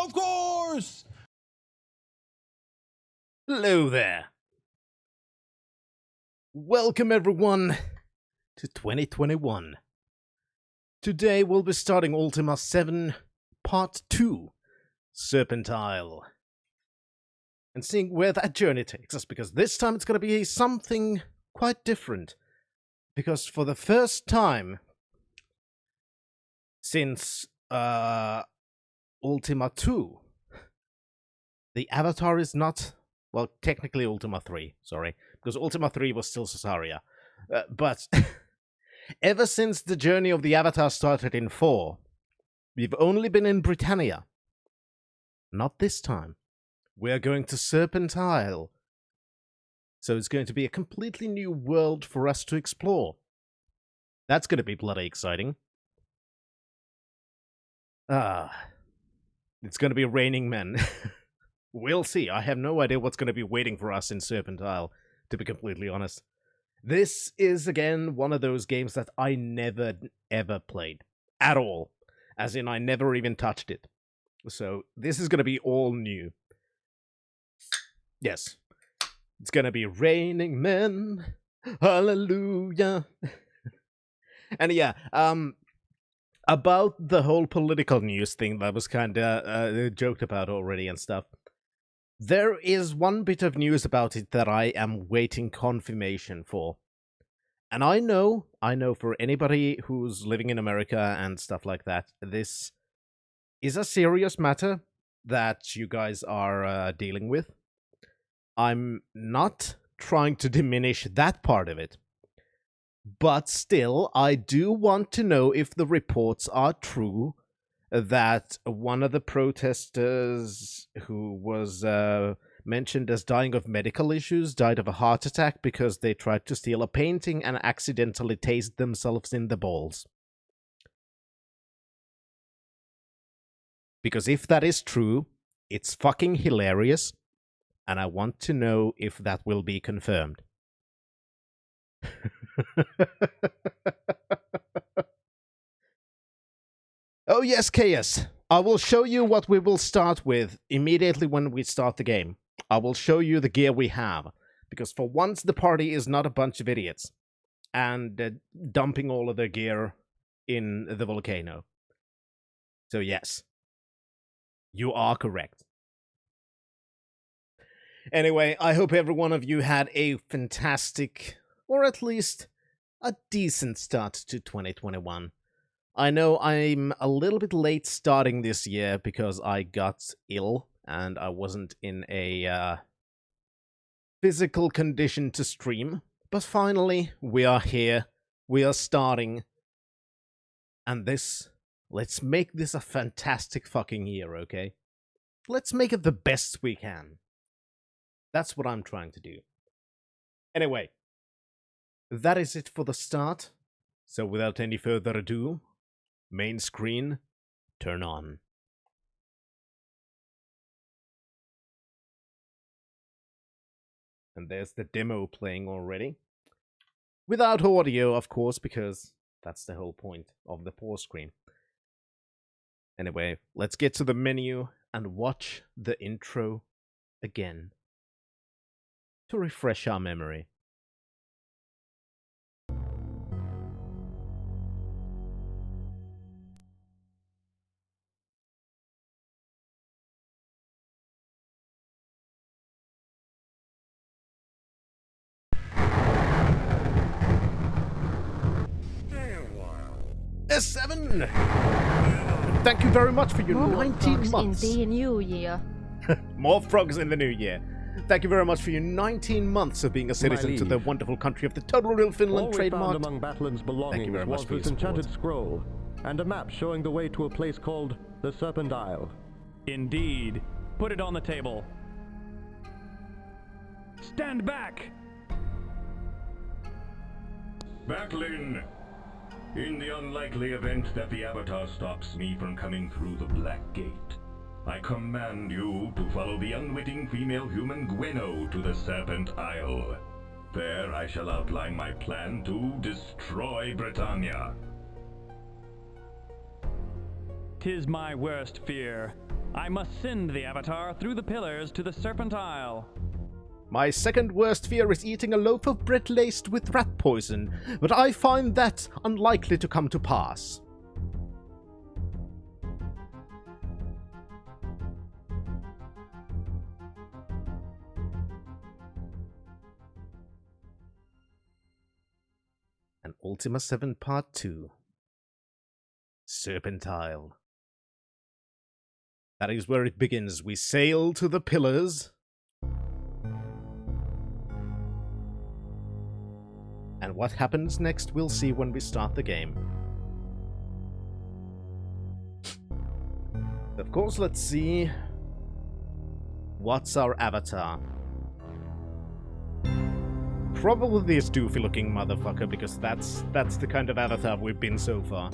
Of course! Hello there. Welcome everyone to 2021. Today we'll be starting Ultima 7 Part 2, Serpent, and seeing where that journey takes us, because this time it's going to be something quite different. Because for the first time since Ultima 2, the avatar is not, well, technically Ultima 3, sorry, because Ultima 3 was still Cesaria. But ever since the journey of the avatar started in 4, we've only been in Britannia. Not this time. We're going to Serpent. So it's going to be a completely new world for us to explore. That's going to be bloody exciting. It's going to be raining men. We'll see. I have no idea what's going to be waiting for us in Serpent, to be completely honest. This is, again, one of those games that I never, ever played. At all. As in, I never even touched it. So, this is going to be all new. Yes. It's going to be raining men. Hallelujah. And yeah, about the whole political news thing that was kind of joked about already and stuff. There is one bit of news about it that I am waiting confirmation for. And I know for anybody who's living in America and stuff like that, this is a serious matter that you guys are dealing with. I'm not trying to diminish that part of it. But still, I do want to know if the reports are true that one of the protesters who was mentioned as dying of medical issues died of a heart attack because they tried to steal a painting and accidentally tased themselves in the balls. Because if that is true, it's fucking hilarious, and I want to know if that will be confirmed. Oh yes, Chaos. I will show you what we will start with immediately when we start the game. I will show you the gear we have. Because for once the party is not a bunch of idiots. And dumping all of their gear in the volcano. So yes. You are correct. Anyway, I hope every one of you had a fantastic, or at least a decent start to 2021. I know I'm a little bit late starting this year because I got ill and I wasn't in a physical condition to stream. But finally, we are here. We are starting. And let's make this a fantastic fucking year, okay? Let's make it the best we can. That's what I'm trying to do. Anyway, that is it for the start. So without any further ado, main screen, turn on. And there's the demo playing already. Without audio, of course, because that's the whole point of the pause screen. Anyway, let's get to the menu and watch the intro again to refresh our memory. VII! Thank you very much for your More 19 frogs months. in the new year. More frogs in the new year. Thank you very much for your 19 months of being a citizen to the wonderful country of the Total Real Finland All trademark. we found among Battlin's belongings was this enchanted scroll, and a map showing the way to a place called the Serpent Isle. Indeed. Put it on the table. Stand back! Backlin, in the unlikely event that the Avatar stops me from coming through the Black Gate, I command you to follow the unwitting female human Gweno to the Serpent Isle. There I shall outline my plan to destroy Britannia. 'Tis my worst fear. I must send the Avatar through the pillars to the Serpent Isle. My second worst fear is eating a loaf of bread laced with rat poison, but I find that unlikely to come to pass. And Ultima 7 Part 2. Serpent Isle. That is where it begins. We sail to the pillars. And what happens next, we'll see when we start the game. Of course, let's see. What's our avatar? Probably this doofy-looking motherfucker, because that's the kind of avatar we've been so far.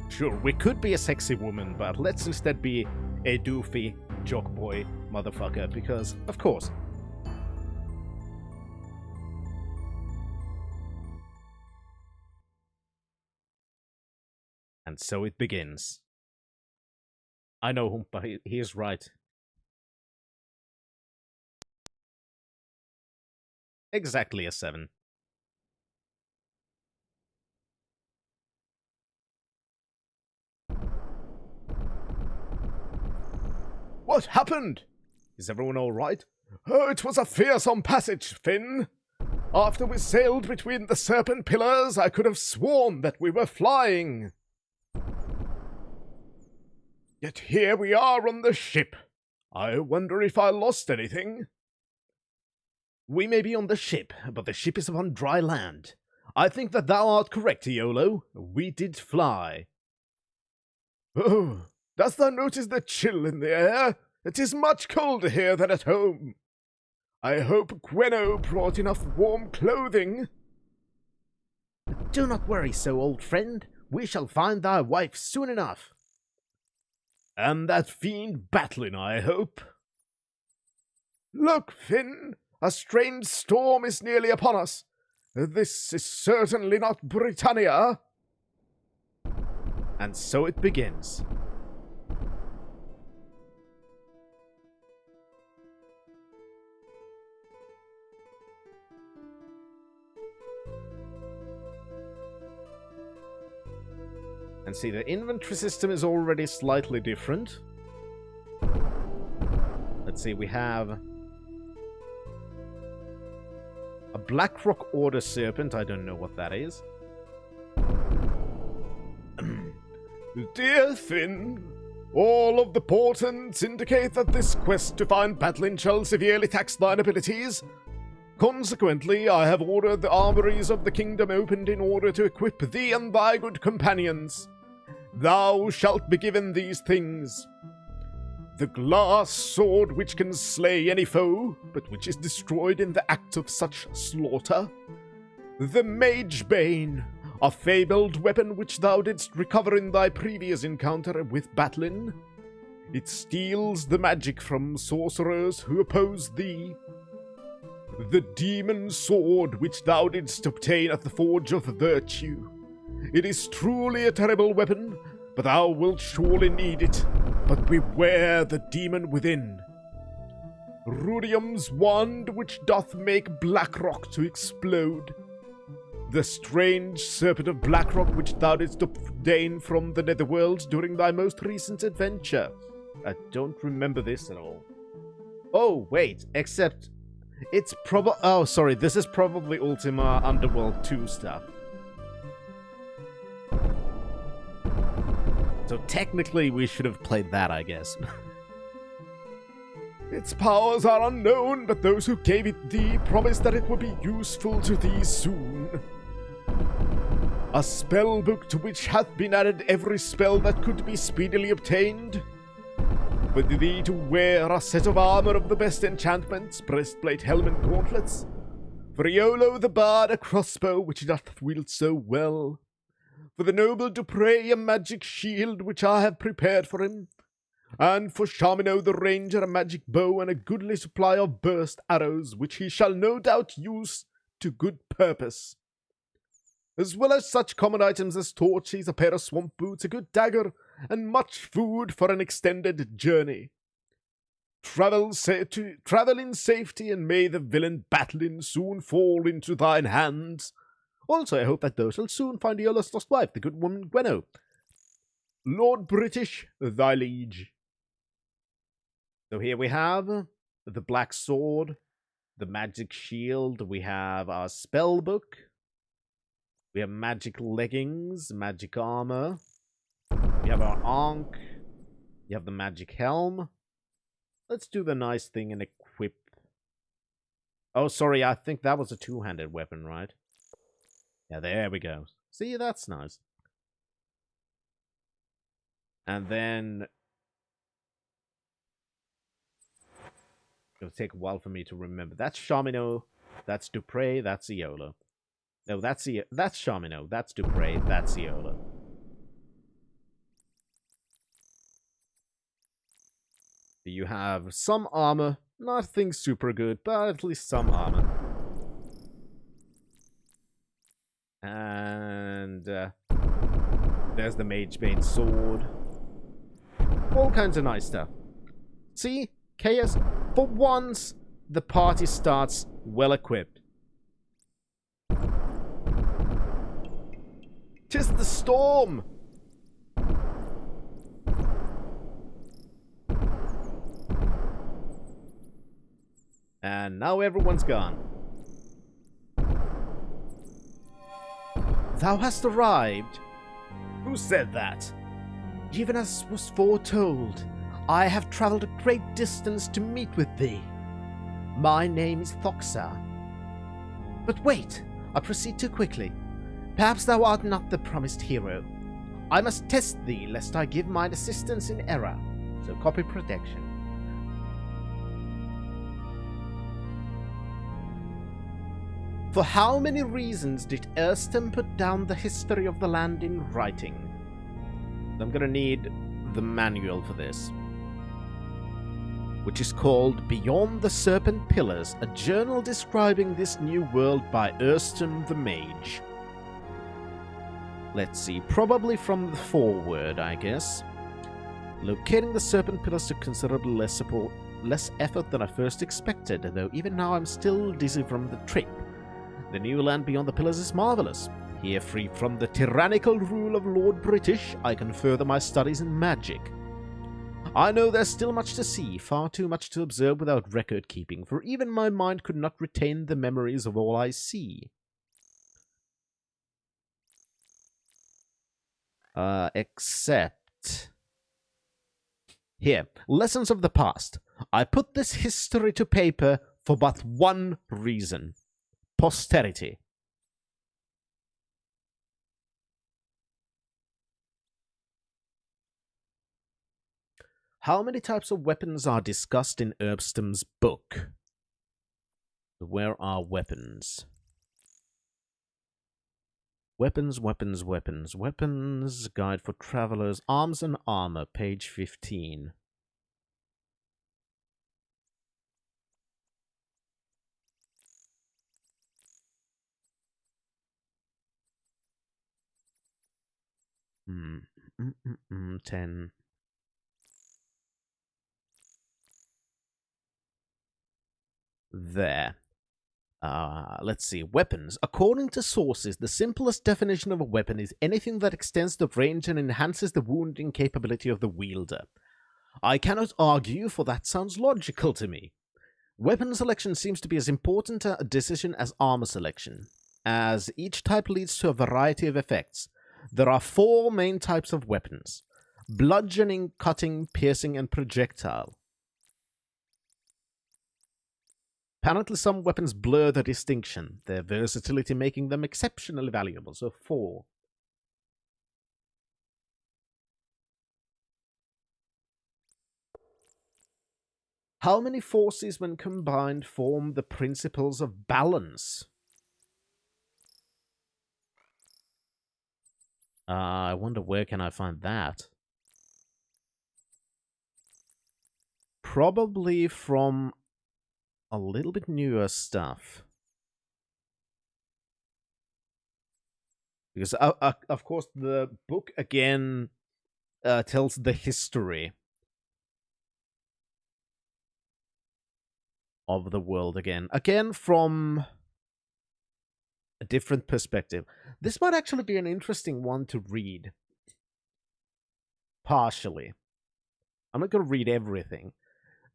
Sure, we could be a sexy woman, but let's instead be a doofy jock boy motherfucker, because, of course. And so it begins. I know Humpa, he is right. Exactly a 7. What happened? Is everyone alright? Oh, it was a fearsome passage, Finn. After we sailed between the Serpent pillars, I could have sworn that we were flying. Yet here we are on the ship. I wonder if I lost anything. We may be on the ship, but the ship is upon dry land. I think that thou art correct, Iolo. We did fly. Oh, dost thou notice the chill in the air? It is much colder here than at home. I hope Gwenno brought enough warm clothing. Do not worry so, old friend. We shall find thy wife soon enough. And that fiend Batlin, I hope. Look, Finn, a strange storm is nearly upon us. This is certainly not Britannia. And so it begins. And see, the inventory system is already slightly different. Let's see, we have a Blackrock Order Serpent. I don't know what that is. Dear Finn, all of the portents indicate that this quest to find Batlin shall severely tax thine abilities. Consequently, I have ordered the armories of the kingdom opened in order to equip thee and thy good companions. Thou shalt be given these things: the glass sword which can slay any foe, but which is destroyed in the act of such slaughter; the Mage Bane, a fabled weapon which thou didst recover in thy previous encounter with Batlin. It steals the magic from sorcerers who oppose thee. The Demon Sword which thou didst obtain at the Forge of Virtue. It is truly a terrible weapon, but thou wilt surely need it. But beware the demon within. Rudium's wand which doth make Blackrock to explode. The strange Serpent of Blackrock which thou didst obtain from the Netherworld during thy most recent adventure. I don't remember this at all. Oh, wait, except it's oh, sorry, this is probably Ultima Underworld 2 stuff. So technically we should have played that, I guess. Its powers are unknown, but those who gave it thee promised that it would be useful to thee soon. A spell book to which hath been added every spell that could be speedily obtained. For thee to wear a set of armor of the best enchantments, breastplate, helm, and gauntlets. For Iolo the bard a crossbow which doth wield so well. For the noble Dupre a magic shield which I have prepared for him. And for Shamino the Ranger a magic bow and a goodly supply of burst arrows, which he shall no doubt use to good purpose. As well as such common items as torches, a pair of swamp boots, a good dagger, and much food for an extended journey. Travel in safety, and may the villain battling soon fall into thine hands. Also, I hope that thou shalt soon find Iola's lost wife, the good woman Gwenno. Lord British, thy liege. So here we have the black sword, the magic shield, we have our spell book, we have magic leggings, magic armor, we have our ankh, you have the magic helm. Let's do the nice thing and equip. Oh, sorry, I think that was a two-handed weapon, right? Yeah, there we go. See, that's nice. And then it'll take a while for me to remember. That's Shamino, that's Dupre, that's Iola. No, that's Shamino, that's Dupre, that's Iola. You have some armor, nothing super good, but at least some armor. And there's the Magebane sword. All kinds of nice stuff. See? Chaos. For once, the party starts well equipped. 'Tis the storm! And now everyone's gone. Thou hast arrived. Who said that? Even as was foretold, I have travelled a great distance to meet with thee. My name is Thoxa. But wait, I proceed too quickly. Perhaps thou art not the promised hero. I must test thee, lest I give mine assistance in error. So copy protection. For how many reasons did Erstem put down the history of the land in writing? I'm gonna need the manual for this, which is called Beyond the Serpent Pillars, a journal describing this new world by Erstem the Mage. Let's see, probably from the foreword, I guess. Locating the Serpent Pillars took considerably less effort than I first expected, though even now I'm still dizzy from the trip. The new land beyond the pillars is marvelous. Here, free from the tyrannical rule of Lord British, I can further my studies in magic. I know there's still much to see, far too much to observe without record-keeping, for even my mind could not retain the memories of all I see. Except... Here, lessons of the past. I put this history to paper for but one reason. Posterity. How many types of weapons are discussed in Erstem's book? Where are weapons? Weapons, weapons, weapons, weapons. Guide for travelers. Arms and armor, page 15. Hmm. 10. There. Let's see. Weapons. According to sources, the simplest definition of a weapon is anything that extends the range and enhances the wounding capability of the wielder. I cannot argue, for that sounds logical to me. Weapon selection seems to be as important a decision as armor selection, as each type leads to a variety of effects. There are 4 main types of weapons: bludgeoning, cutting, piercing, and projectile. Apparently some weapons blur the distinction, their versatility making them exceptionally valuable, so 4. How many forces when combined form the principles of balance? I wonder where can I find that? probably from a little bit newer stuff. Because, of course, the book, again, tells the history of the world again. Again, from a different perspective. This might actually be an interesting one to read. Partially. I'm not going to read everything.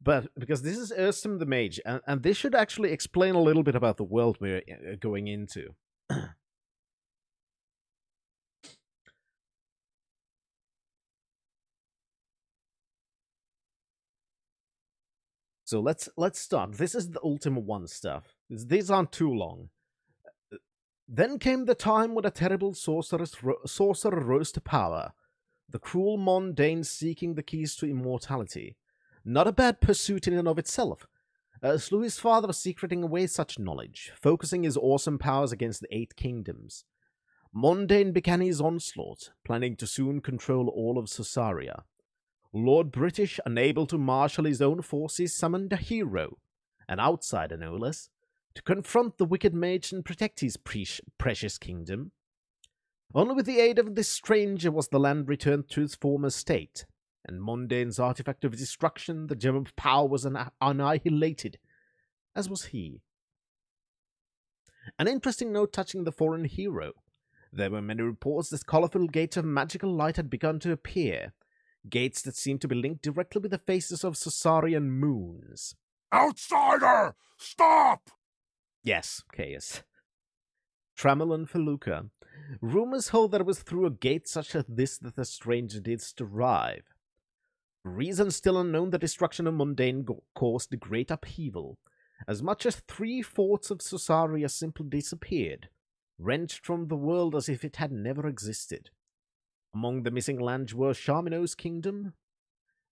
But because this is Erstim the Mage, and this should actually explain a little bit about the world we're going into. So let's start. This is the Ultima 1 stuff. These aren't too long. Then came the time when a terrible sorcerer rose to power, the cruel Mondain seeking the keys to immortality. Not a bad pursuit in and of itself. Slew his father secreting away such knowledge, focusing his awesome powers against the 8 kingdoms. Mondain began his onslaught, planning to soon control all of Sosaria. Lord British, unable to marshal his own forces, summoned a hero, an outsider no less, to confront the wicked mage and protect his precious kingdom. Only with the aid of this stranger was the land returned to its former state, and Mondain's artifact of destruction, the gem of power, was annihilated, as was he. An interesting note touching the foreign hero. There were many reports that colorful gates of magical light had begun to appear, gates that seemed to be linked directly with the faces of Sosarian moons. Outsider! Stop! Yes, Caius. Trammel and Feluca. Rumors hold that it was through a gate such as this that the stranger did arrive. For reasons still unknown, the destruction of Mondain caused great upheaval. As much as 3/4 of Sosaria simply disappeared, wrenched from the world as if it had never existed. Among the missing lands were Charminot's kingdom,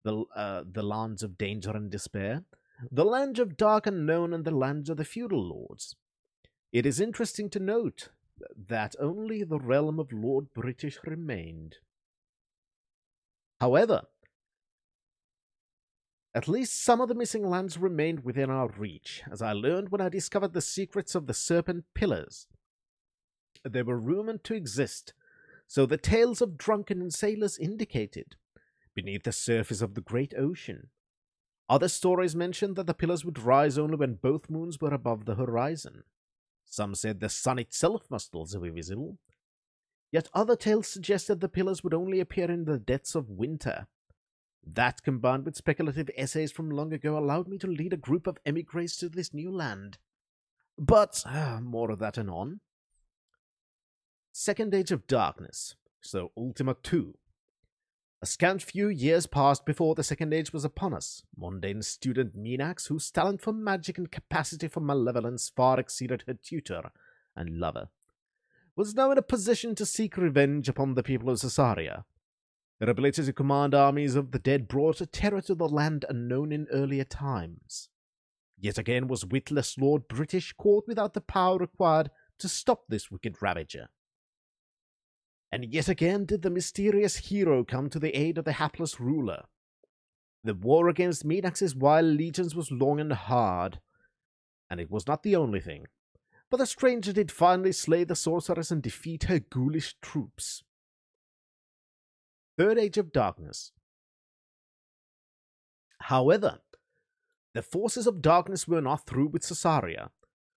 the lands of danger and despair, the lands of dark unknown, and the lands of the feudal lords. It is interesting to note that only the realm of Lord British remained. However, at least some of the missing lands remained within our reach, as I learned when I discovered the secrets of the Serpent pillars. They were rumored to exist, so the tales of drunken sailors indicated, beneath the surface of the great ocean. Other stories mentioned that the pillars would rise only when both moons were above the horizon. Some said the sun itself must also be visible. Yet other tales suggested the pillars would only appear in the depths of winter. That, combined with speculative essays from long ago, allowed me to lead a group of emigres to this new land. But more of that anon. Second Age of Darkness, so Ultima 2. A scant few years passed before the Second Age was upon us. Mondain's student Minax, whose talent for magic and capacity for malevolence far exceeded her tutor and lover, was now in a position to seek revenge upon the people of Sosaria. Her ability to command armies of the dead brought a terror to the land unknown in earlier times. Yet again was witless Lord British caught without the power required to stop this wicked ravager. And yet again did the mysterious hero come to the aid of the hapless ruler. The war against Minax's wild legions was long and hard, and it was not the only thing. But the stranger did finally slay the sorceress and defeat her ghoulish troops. Third Age of Darkness. However, the forces of darkness were not through with Sosaria.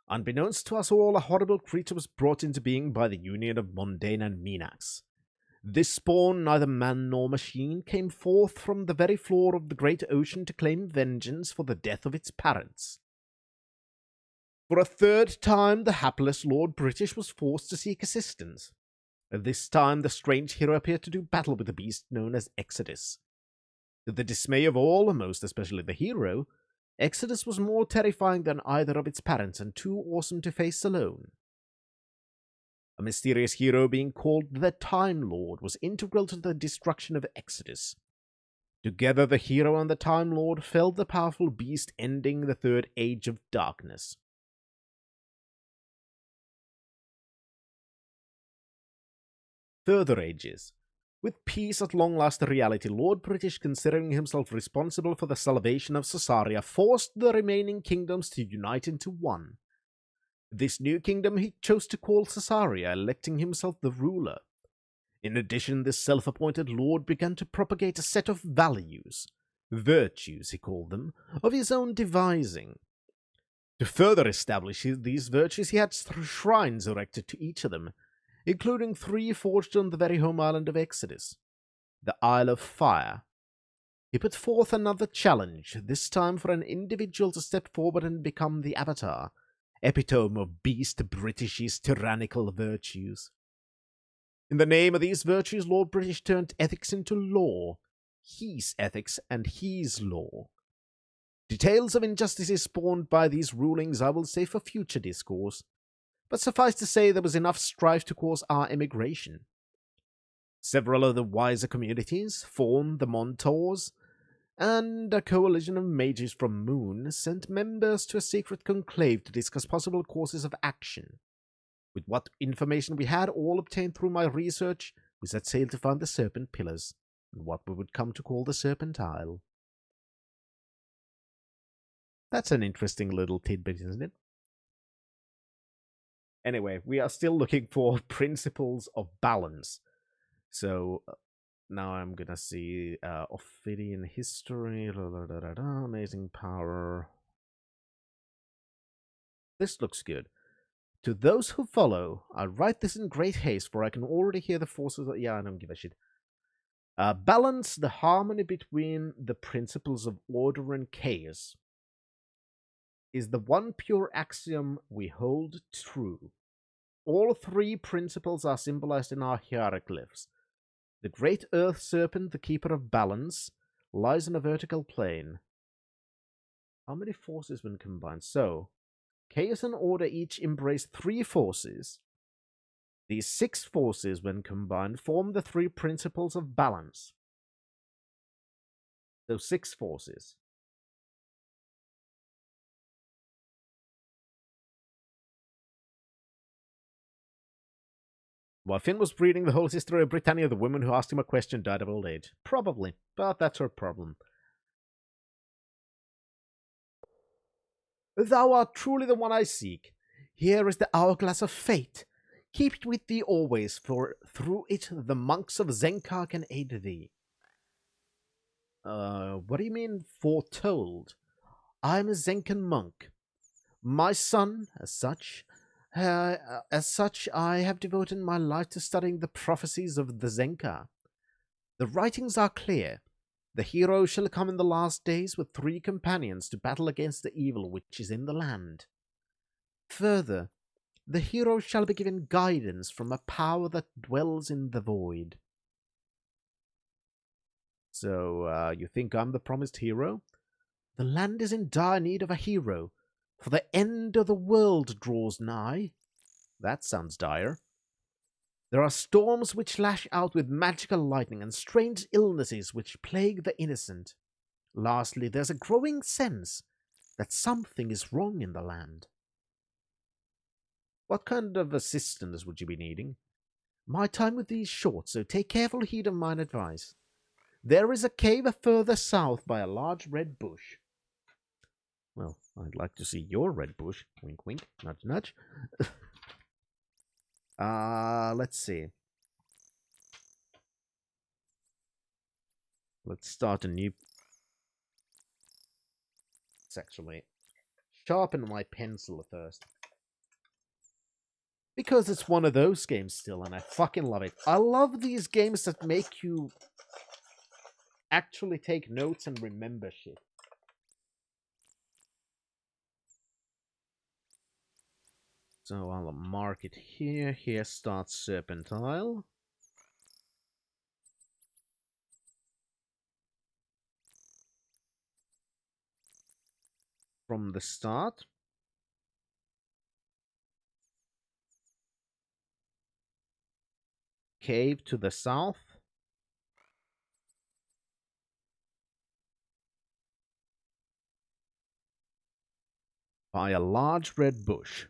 Unbeknownst to us all, a horrible creature was brought into being by the union of Mondain and Minax. This spawn, neither man nor machine, came forth from the very floor of the great ocean to claim vengeance for the death of its parents. For a third time, the hapless Lord British was forced to seek assistance. This time, the strange hero appeared to do battle with the beast known as Exodus. To the dismay of all, most especially the hero, Exodus was more terrifying than either of its parents and too awesome to face alone. A mysterious hero being called the Time Lord was integral to the destruction of Exodus. Together, the hero and the Time Lord felled the powerful beast, ending the Third Age of Darkness. Further ages. With peace at long last a reality, Lord British, considering himself responsible for the salvation of Caesarea, forced the remaining kingdoms to unite into one. This new kingdom he chose to call Caesarea, electing himself the ruler. In addition, this self-appointed lord began to propagate a set of values, virtues he called them, of his own devising. To further establish these virtues, he had shrines erected to each of them, including 3 forged on the very home island of Exodus, the Isle of Fire. He put forth another challenge, this time for an individual to step forward and become the Avatar, epitome of beast British's tyrannical virtues. In the name of these virtues, Lord British turned ethics into law, his ethics and his law. Details of injustices spawned by these rulings I will save for future discourse, but suffice to say there was enough strife to cause our emigration. Several of the wiser communities, Fawn, the Montaurs, and a coalition of mages from Moon sent members to a secret conclave to discuss possible courses of action. With what information we had all obtained through my research, we set sail to find the Serpent Pillars, and what we would come to call the Serpent Isle. That's an interesting little tidbit, isn't it? Anyway, we are still looking for principles of balance. So, now I'm gonna see Ophidian history, amazing power. This looks good. To those who follow, I write this in great haste, for I can already hear the forces of... Yeah, I don't give a shit. Balance the harmony between the principles of order and chaos is the one pure axiom we hold true. All 3 principles are symbolized in our hieroglyphs. The great earth serpent, the keeper of balance, lies in a vertical plane. How many forces when combined? So, chaos and order each embrace 3 forces. These 6 forces, when combined, form the 3 principles of balance. So 6 forces. While Finn was reading the whole history of Britannia, the woman who asked him a question died of old age. Probably, but that's her problem. Thou art truly the one I seek. Here is the hourglass of fate. Keep it with thee always, for through it the monks of Zenkar can aid thee. What do you mean, foretold? I am a Zenkan monk. My son, as such, I have devoted my life to studying the prophecies of the Zenkar. The writings are clear. The hero shall come in the last days with 3 companions to battle against the evil which is in the land. Further, the hero shall be given guidance from a power that dwells in the void. So, you think I'm the promised hero? The land is in dire need of a hero, for the end of the world draws nigh. That sounds dire. There are storms which lash out with magical lightning and strange illnesses which plague the innocent. Lastly, there's a growing sense that something is wrong in the land. What kind of assistance would you be needing? My time with thee is short, so take careful heed of mine advice. There is a cave further south by a large red bush. Well, I'd like to see your red bush. Wink, wink, nudge, nudge. Let's see. Let's start a new... Let's actually sharpen my pencil first. Because it's one of those games still, and I fucking love it. I love these games that make you actually take notes and remember shit. So I'll mark it here. Here starts Serpent Isle. From the start. Cave to the south. By a large red bush.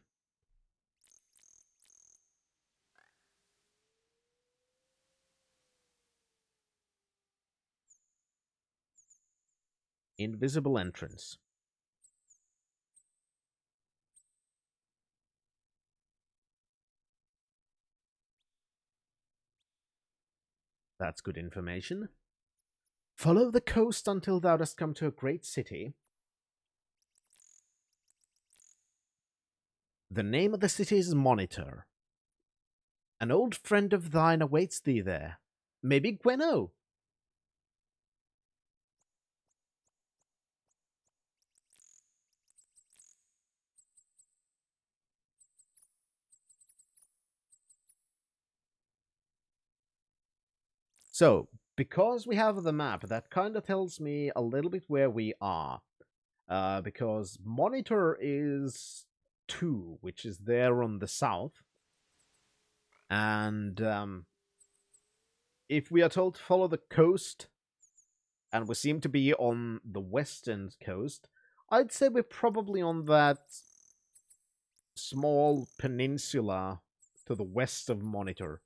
Invisible entrance. That's good information. Follow the coast until thou dost come to a great city. The name of the city is Monitor. An old friend of thine awaits thee there. Maybe Gwenno. So, because we have the map, that kind of tells me a little bit where we are. Because Monitor is 2, which is there on the south. And if we are told to follow the coast, and we seem to be on the western coast, I'd say we're probably on that small peninsula to the west of Monitor.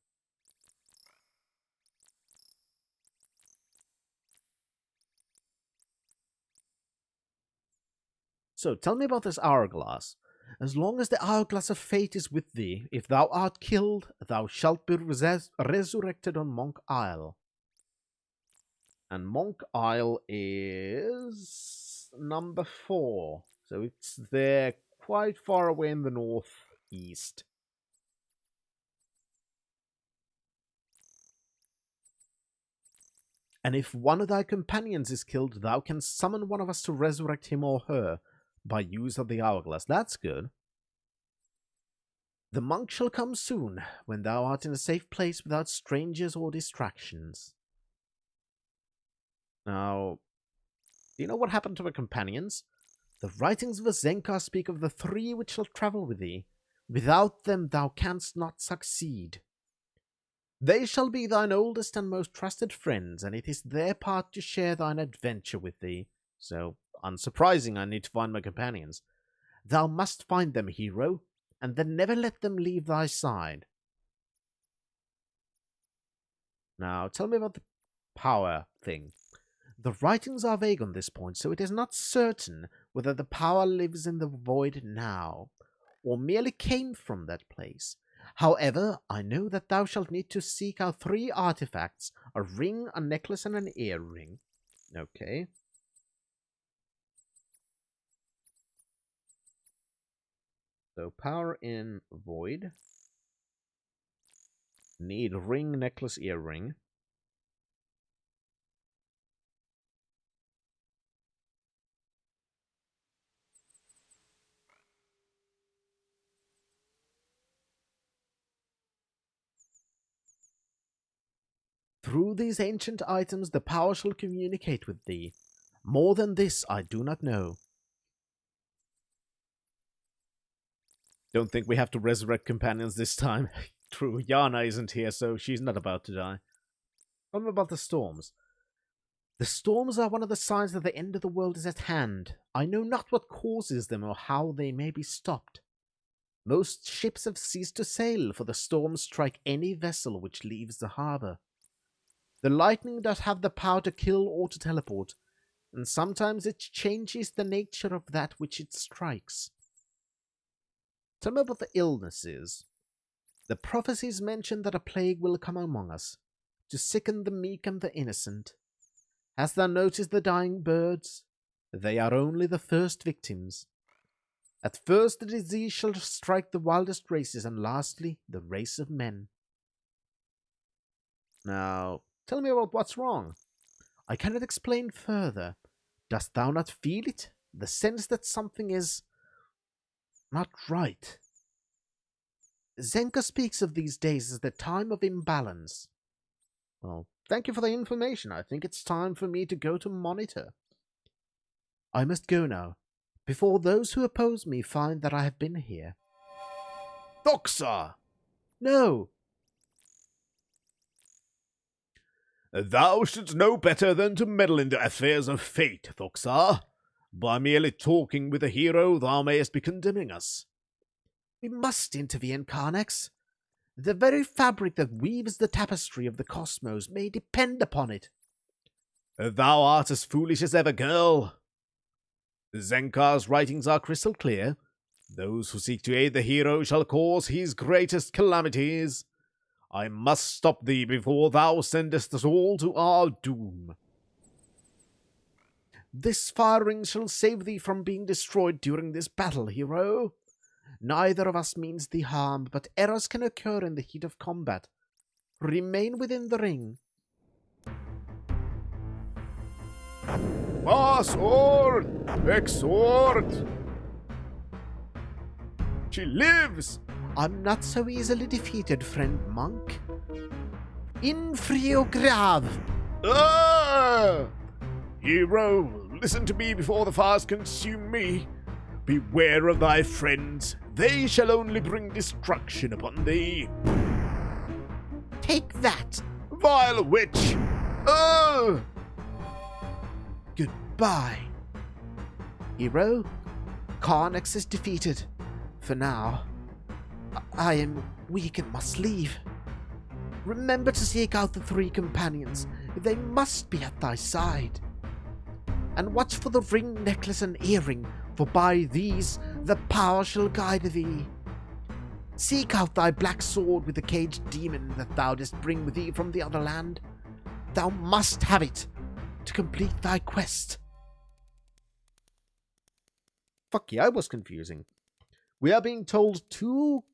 So, tell me about this hourglass. As long as the hourglass of fate is with thee, if thou art killed, thou shalt be resurrected on Monk Isle. And Monk Isle is number 4. So it's there quite far away in the northeast. And if one of thy companions is killed, thou canst summon one of us to resurrect him or her by use of the hourglass. That's good. The monk shall come soon, when thou art in a safe place without strangers or distractions. Now, do you know what happened to the companions? The writings of Zenka speak of the 3 which shall travel with thee. Without them thou canst not succeed. They shall be thine oldest and most trusted friends, and it is their part to share thine adventure with thee. So, unsurprising, I need to find my companions. Thou must find them, hero, and then never let them leave thy side. Now, tell me about the power thing. The writings are vague on this point, so it is not certain whether the power lives in the void now, or merely came from that place. However, I know that thou shalt need to seek out 3 artifacts, a ring, a necklace, and an earring. Okay. So, power in void. Need ring, necklace, earring. Through these ancient items the power shall communicate with thee. More than this I do not know. Don't think we have to resurrect companions this time. True, Yana isn't here, so she's not about to die. Tell me about the storms. The storms are one of the signs that the end of the world is at hand. I know not what causes them or how they may be stopped. Most ships have ceased to sail, for the storms strike any vessel which leaves the harbor. The lightning does have the power to kill or to teleport, and sometimes it changes the nature of that which it strikes. Tell me about the illnesses. The prophecies mention that a plague will come among us, to sicken the meek and the innocent. Hast thou noticed the dying birds? They are only the first victims. At first the disease shall strike the wildest races, and lastly the race of men. Now, tell me about what's wrong. I cannot explain further. Dost thou not feel it? The sense that something is not right. Zenka speaks of these days as the time of imbalance. Well, thank you for the information. I think it's time for me to go to Monitor. I must go now, before those who oppose me find that I have been here. Doxa! No! Thou shouldst know better than to meddle in the affairs of fate, Thoxar. By merely talking with a hero, thou mayest be condemning us. We must intervene, Carnax. The very fabric that weaves the tapestry of the cosmos may depend upon it. Thou art as foolish as ever, girl. Zenkar's writings are crystal clear. Those who seek to aid the hero shall cause his greatest calamities. I must stop thee before thou sendest us all to our doom. This firing shall save thee from being destroyed during this battle, hero. Neither of us means thee harm, but errors can occur in the heat of combat. Remain within the ring. My sword! Exhort! She lives! I'm not so easily defeated, friend monk. In frio grave! Ah! Hero, listen to me before the fires consume me. Beware of thy friends. They shall only bring destruction upon thee. Take that! Vile witch! Ah! Goodbye. Hero, Carnex is defeated. For now. I am weak and must leave. Remember to seek out the three companions. They must be at thy side. And watch for the ring, necklace, and earring, for by these the power shall guide thee. Seek out thy black sword with the caged demon that thou didst bring with thee from the other land. Thou must have it to complete thy quest. Fuck yeah, I was confusing. We are being told two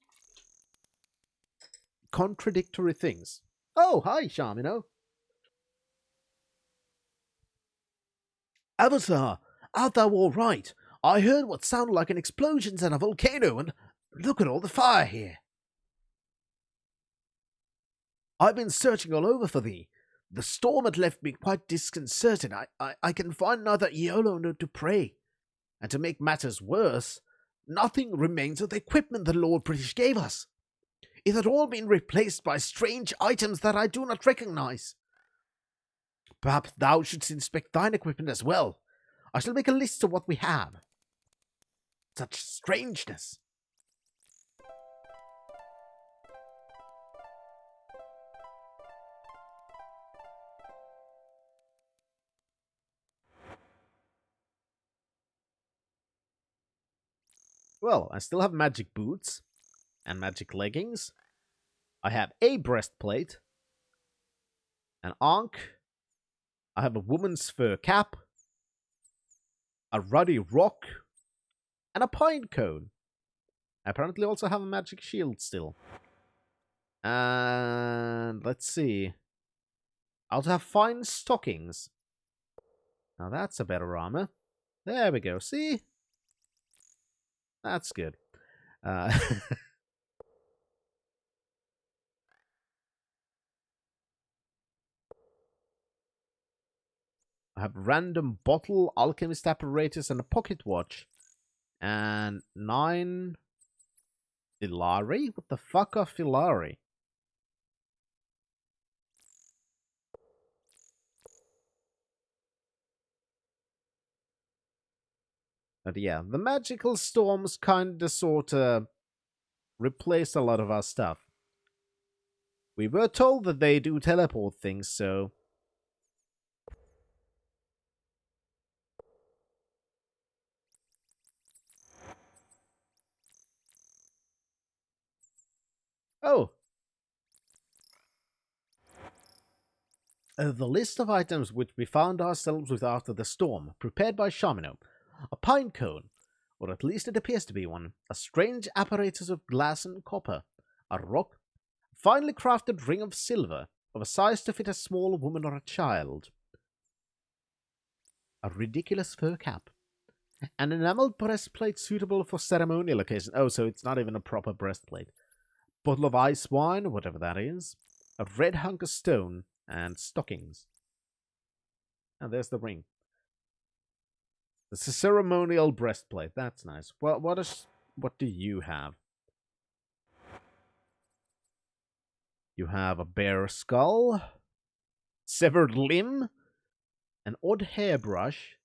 contradictory things. Oh, hi, Shamino. Avatar, art thou all right? I heard what sounded like an explosion and a volcano, and look at all the fire here. I've been searching all over for thee. The storm had left me quite disconcerted. I can find neither Iolo nor Dupre. And to make matters worse, nothing remains of the equipment the Lord British gave us. It had all been replaced by strange items that I do not recognize. Perhaps thou shouldst inspect thine equipment as well. I shall make a list of what we have. Such strangeness. Well, I still have magic boots and magic leggings. I have a breastplate, an ankh. I have a woman's fur cap, a ruddy rock, and a pine cone. I apparently also have a magic shield still. And let's see. I also have fine stockings. Now that's a better armor. There we go. See? That's good. I have random bottle, alchemist apparatus, and a pocket watch. And 9 Filari? What the fuck are Filari? But yeah, the magical storms kinda sorta replaced a lot of our stuff. We were told that they do teleport things, so... Oh! The list of items which we found ourselves with after the storm, prepared by Shamino. A pine cone, or at least it appears to be one. A strange apparatus of glass and copper. A rock. A finely crafted ring of silver, of a size to fit a small woman or a child. A ridiculous fur cap. An enameled breastplate suitable for ceremonial occasions. Oh, so it's not even a proper breastplate. Bottle of ice wine, whatever that is. A red hunk of stone, and stockings. And there's the ring. It's a ceremonial breastplate. That's nice. Well, what do you have? You have a bare skull, severed limb, an odd hairbrush,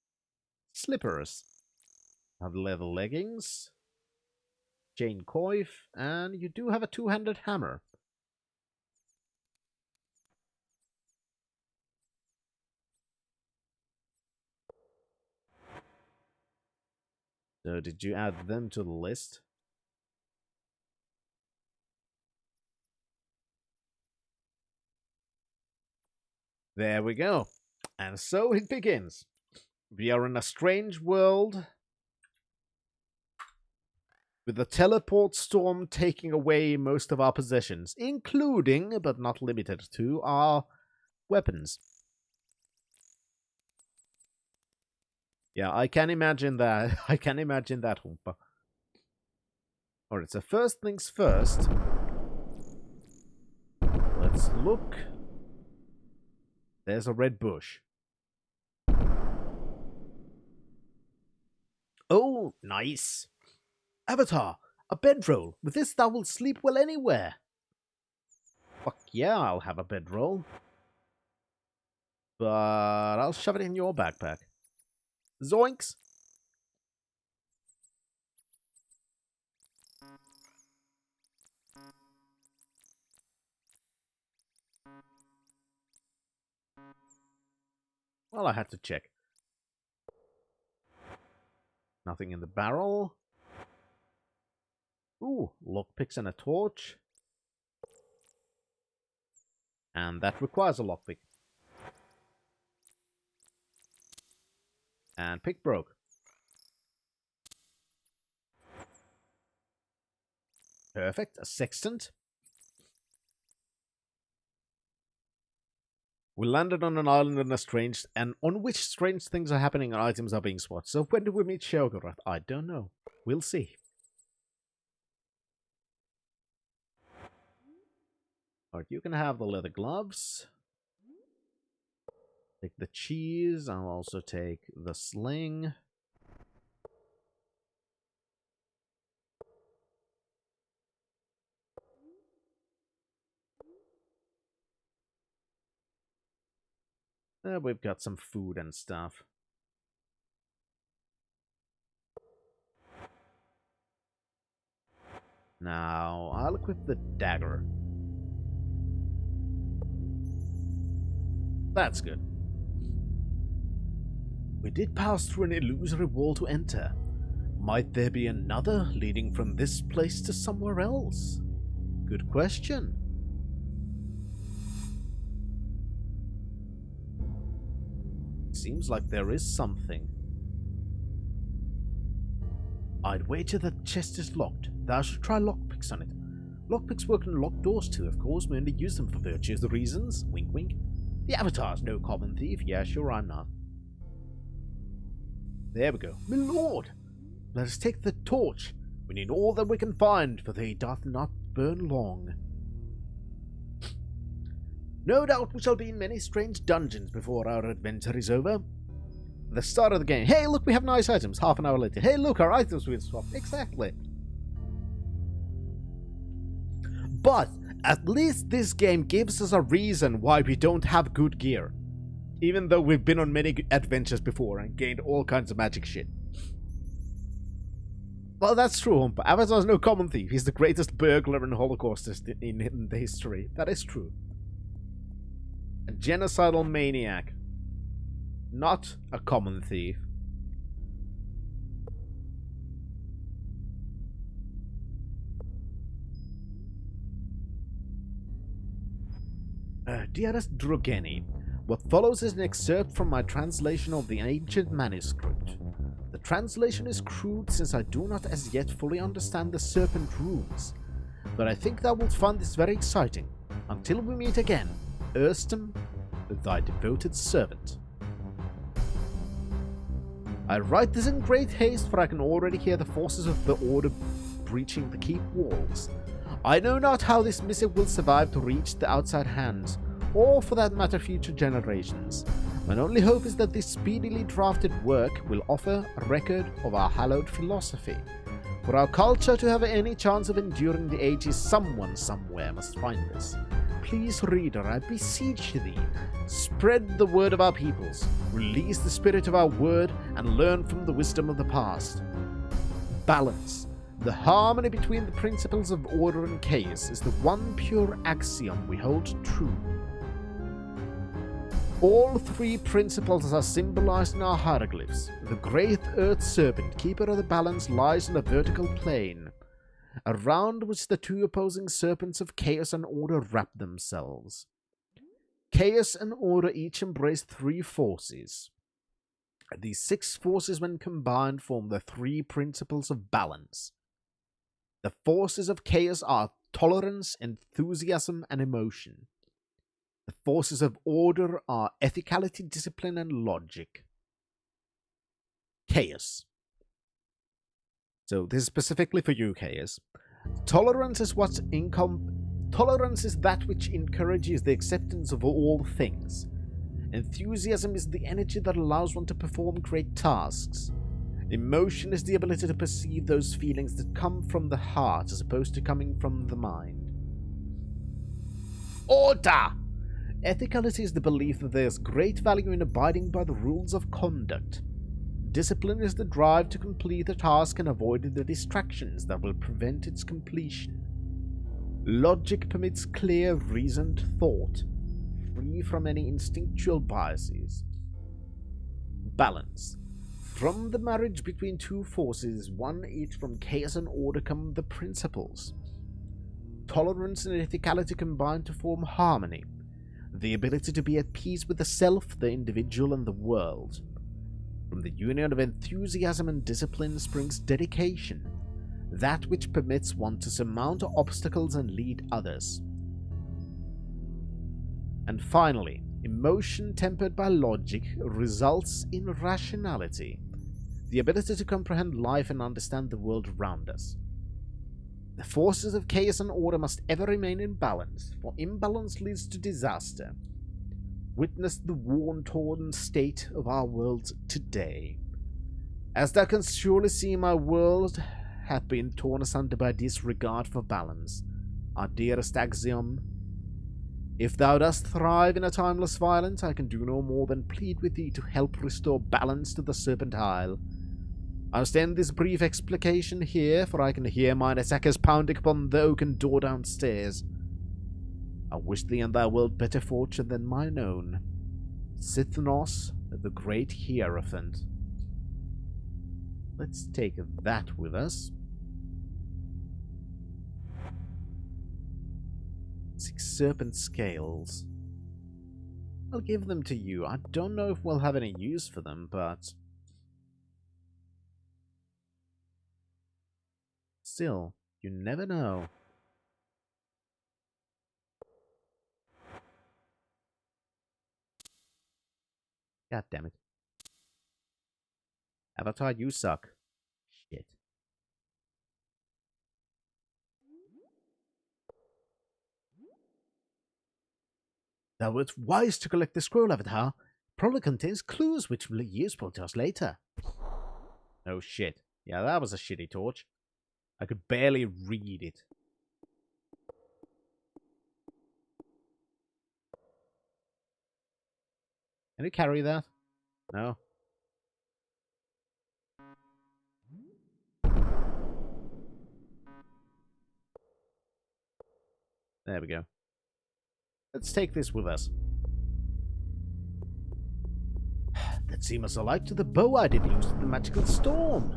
slippers, have leather leggings, chain coif, and you do have a two-handed hammer. So did you add them to the list? There we go. And so it begins. We are in a strange world with a teleport storm taking away most of our possessions, including, but not limited to, our weapons. Yeah, I can imagine that. I can imagine that, Humpa. Alright, so first things first. Let's look. There's a red bush. Oh, nice. Avatar, a bedroll. With this thou wilt sleep well anywhere. Fuck yeah, I'll have a bedroll. But I'll shove it in your backpack. Zoinks! Well, I had to check. Nothing in the barrel. Ooh, lockpicks and a torch. And that requires a lockpick. And pick broke. Perfect. A sextant. We landed on an island on which strange things are happening and items are being spotted. So when do we meet Sheogorath? I don't know. We'll see. Alright, you can have the leather gloves. Take the cheese. I'll also take the sling. We've got some food and stuff. Now, I'll equip the dagger. That's good. We did pass through an illusory wall to enter. Might there be another leading from this place to somewhere else? Good question. Seems like there is something. I'd wager that chest is locked. Thou should try lockpicks on it. Lockpicks work on locked doors too, of course. We only use them for virtuous reasons. Wink wink. The Avatar's no common thief. Yeah, sure, I'm not. There we go. My lord! Let us take the torch. We need all that we can find, for they doth not burn long. No doubt we shall be in many strange dungeons before our adventure is over. The start of the game. Hey, look, we have nice items. Half an hour later. Hey, look, our items will swap. Exactly. But at least this game gives us a reason why we don't have good gear. Even though we've been on many adventures before and gained all kinds of magic shit. Well, that's true, Humpa. Avatar's no common thief. He's the greatest burglar and holocaustist in the history. That is true. A genocidal maniac. Not a common thief. Dearest Drogeni, what follows is an excerpt from my translation of the ancient manuscript. The translation is crude since I do not as yet fully understand the Serpent runes, but I think thou wilt find this very exciting. Until we meet again, Erstem, thy devoted servant. I write this in great haste, for I can already hear the forces of the Order breaching the keep walls. I know not how this missive will survive to reach the outside hands, or for that matter future generations. My only hope is that this speedily drafted work will offer a record of our hallowed philosophy. For our culture to have any chance of enduring the ages, someone somewhere must find this. Please, reader, I beseech thee, spread the word of our peoples, release the spirit of our word, and learn from the wisdom of the past. Balance. The harmony between the principles of order and chaos is the one pure axiom we hold true. All three principles are symbolized in our hieroglyphs. The great earth serpent, keeper of the balance, lies in a vertical plane, around which the two opposing serpents of chaos and order wrap themselves. Chaos and order each embrace three forces. These six forces, when combined, form the three principles of balance. The forces of chaos are tolerance, enthusiasm, and emotion. The forces of order are ethicality, discipline, and logic. Chaos. So this is specifically for you, Chaos. Tolerance is Tolerance is that which encourages the acceptance of all things. Enthusiasm is the energy that allows one to perform great tasks. Emotion is the ability to perceive those feelings that come from the heart as opposed to coming from the mind. Order! Ethicality is the belief that there is great value in abiding by the rules of conduct. Discipline is the drive to complete a task and avoid the distractions that will prevent its completion. Logic permits clear, reasoned thought, free from any instinctual biases. Balance. From the marriage between two forces, one each from chaos and order, come the principles. Tolerance and ethicality combine to form harmony, the ability to be at peace with the self, the individual, and the world. From the union of enthusiasm and discipline springs dedication, that which permits one to surmount obstacles and lead others. And finally, emotion tempered by logic results in rationality, the ability to comprehend life and understand the world around us. The forces of chaos and order must ever remain in balance, for imbalance leads to disaster. Witness the war-torn state of our world today. As thou canst surely see, my world hath been torn asunder by disregard for balance. Our dearest axiom: if thou dost thrive in a timeless violence, I can do no more than plead with thee to help restore balance to the Serpent Isle. I'll stand this brief explication here, for I can hear mine attackers pounding upon the oaken door downstairs. I wish thee and thy world better fortune than mine own. Sithnos, the great Hierophant. Let's take that with us. 6 serpent scales. I'll give them to you. I don't know if we'll have any use for them, but still, you never know. God damn it. Avatar, you suck. Shit. Thou wert wise to collect the scroll, Avatar. Probably contains clues which will be useful to us later. Oh shit. Yeah, that was a shitty torch. I could barely read it. Can you carry that? No. There we go. Let's take this with us. That seems alike to the bow I did use in the magical storm.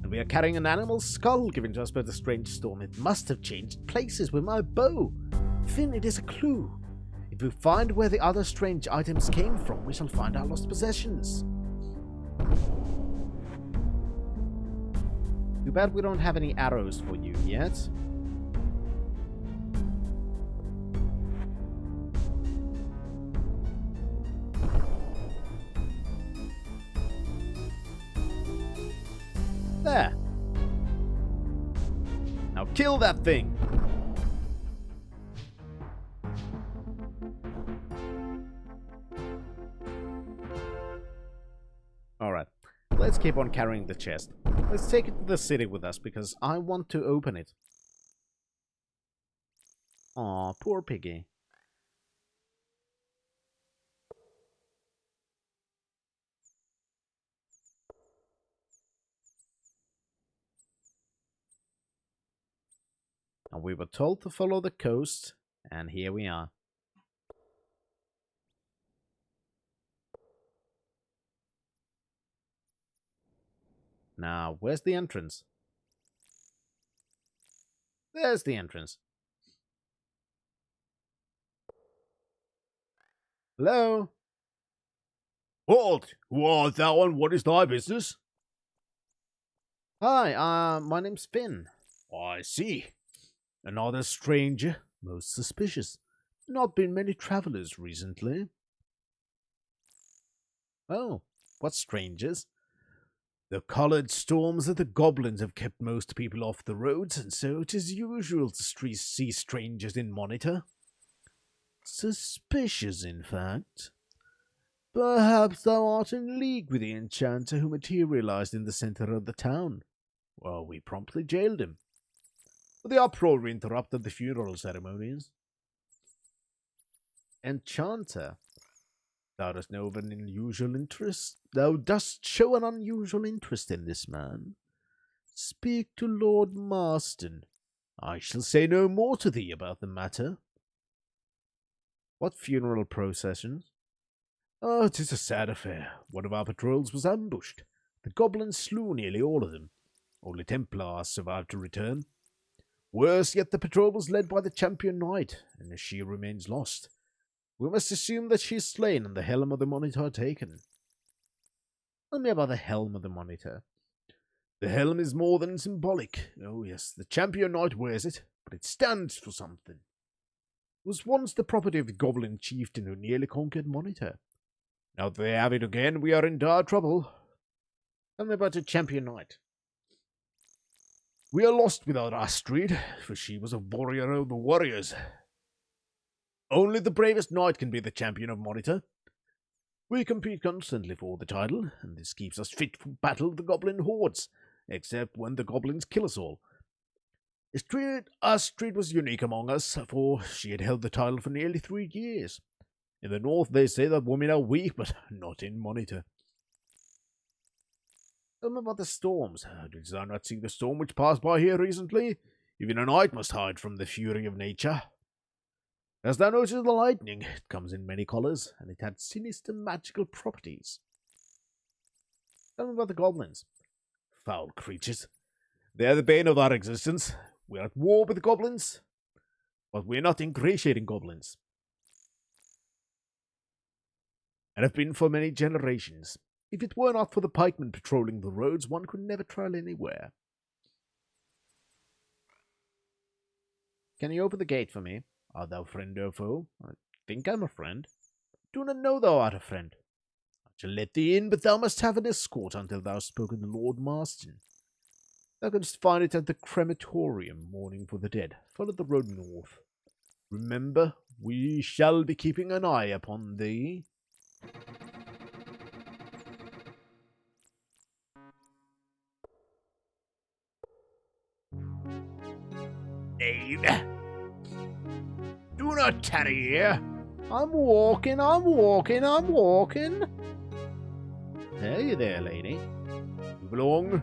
And we are carrying an animal skull given to us by the strange storm. It must have changed places with my bow. Finn, it is a clue. If we find where the other strange items came from, we shall find our lost possessions. Too bad we don't have any arrows for you yet. There. Now kill that thing. Alright. Let's keep on carrying the chest. Let's take it to the city with us because I want to open it. Aw, poor piggy. And we were told to follow the coast, and here we are. Now, where's the entrance? There's the entrance. Hello? Halt! Who art thou, and what is thy business? Hi, my name's Finn. I see. Another stranger, most suspicious. Not been many travelers recently. Oh, what strangers? The coloured storms of the goblins have kept most people off the roads, and so it is usual to see strangers in Monitor. Suspicious, in fact. Perhaps thou art in league with the enchanter who materialized in the centre of the town. Well, we promptly jailed him. The uproar interrupted the funeral ceremonies. Enchanter, thou dost know of an unusual interest. Thou dost show an unusual interest in this man. Speak to Lord Marston. I shall say no more to thee about the matter. What funeral processions? Oh, it is a sad affair. One of our patrols was ambushed. The goblins slew nearly all of them. Only Templars survived to return. Worse yet, the patrol was led by the champion knight, and she remains lost. We must assume that she is slain and the helm of the Monitor taken. Tell me about the helm of the Monitor. The helm is more than symbolic. Oh yes, the champion knight wears it, but it stands for something. It was once the property of the goblin chieftain who nearly conquered Monitor. Now that they have it again, we are in dire trouble. Tell me about the champion knight. We are lost without Astrid, for she was a warrior of the warriors. Only the bravest knight can be the champion of Monitor. We compete constantly for the title, and this keeps us fit for battle with the goblin hordes, except when the goblins kill us all. Astrid was unique among us, for she had held the title for nearly 3 years. In the north they say that women are weak, but not in Monitor. Tell me about the storms. Did thou not see the storm which passed by here recently? Even a knight must hide from the fury of nature. As thou noticed the lightning, it comes in many colours, and it had sinister magical properties. Tell me about the goblins. Foul creatures. They are the bane of our existence. We are at war with the goblins, but we are not ingratiating goblins, and have been for many generations. If it were not for the pikemen patrolling the roads, one could never travel anywhere. Can you open the gate for me? Art thou friend or foe? I think I'm a friend. Do not know thou art a friend. I shall let thee in, but thou must have an escort until thou hast spoken to Lord Marston. Thou canst find it at the crematorium, mourning for the dead. Follow the road north. Remember, we shall be keeping an eye upon thee. Knave! Do not tarry here! I'm walking. Hey there, lady. Move along.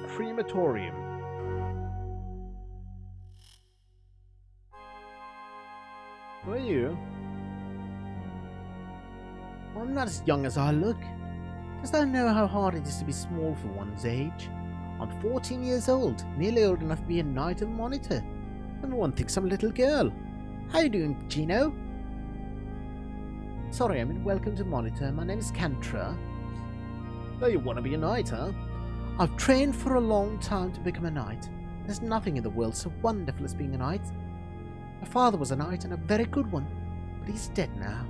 Crematorium. Who are you? I'm not as young as I look. Dost thou know how hard it is to be small for one's age? I'm 14 years old, nearly old enough to be a knight of Monitor. Everyone thinks I'm a little girl. How you doing, Gino? Sorry, I mean welcome to Monitor. My name's Cantra. Oh, you want to be a knight, huh? I've trained for a long time to become a knight. There's nothing in the world so wonderful as being a knight. My father was a knight and a very good one, but he's dead now.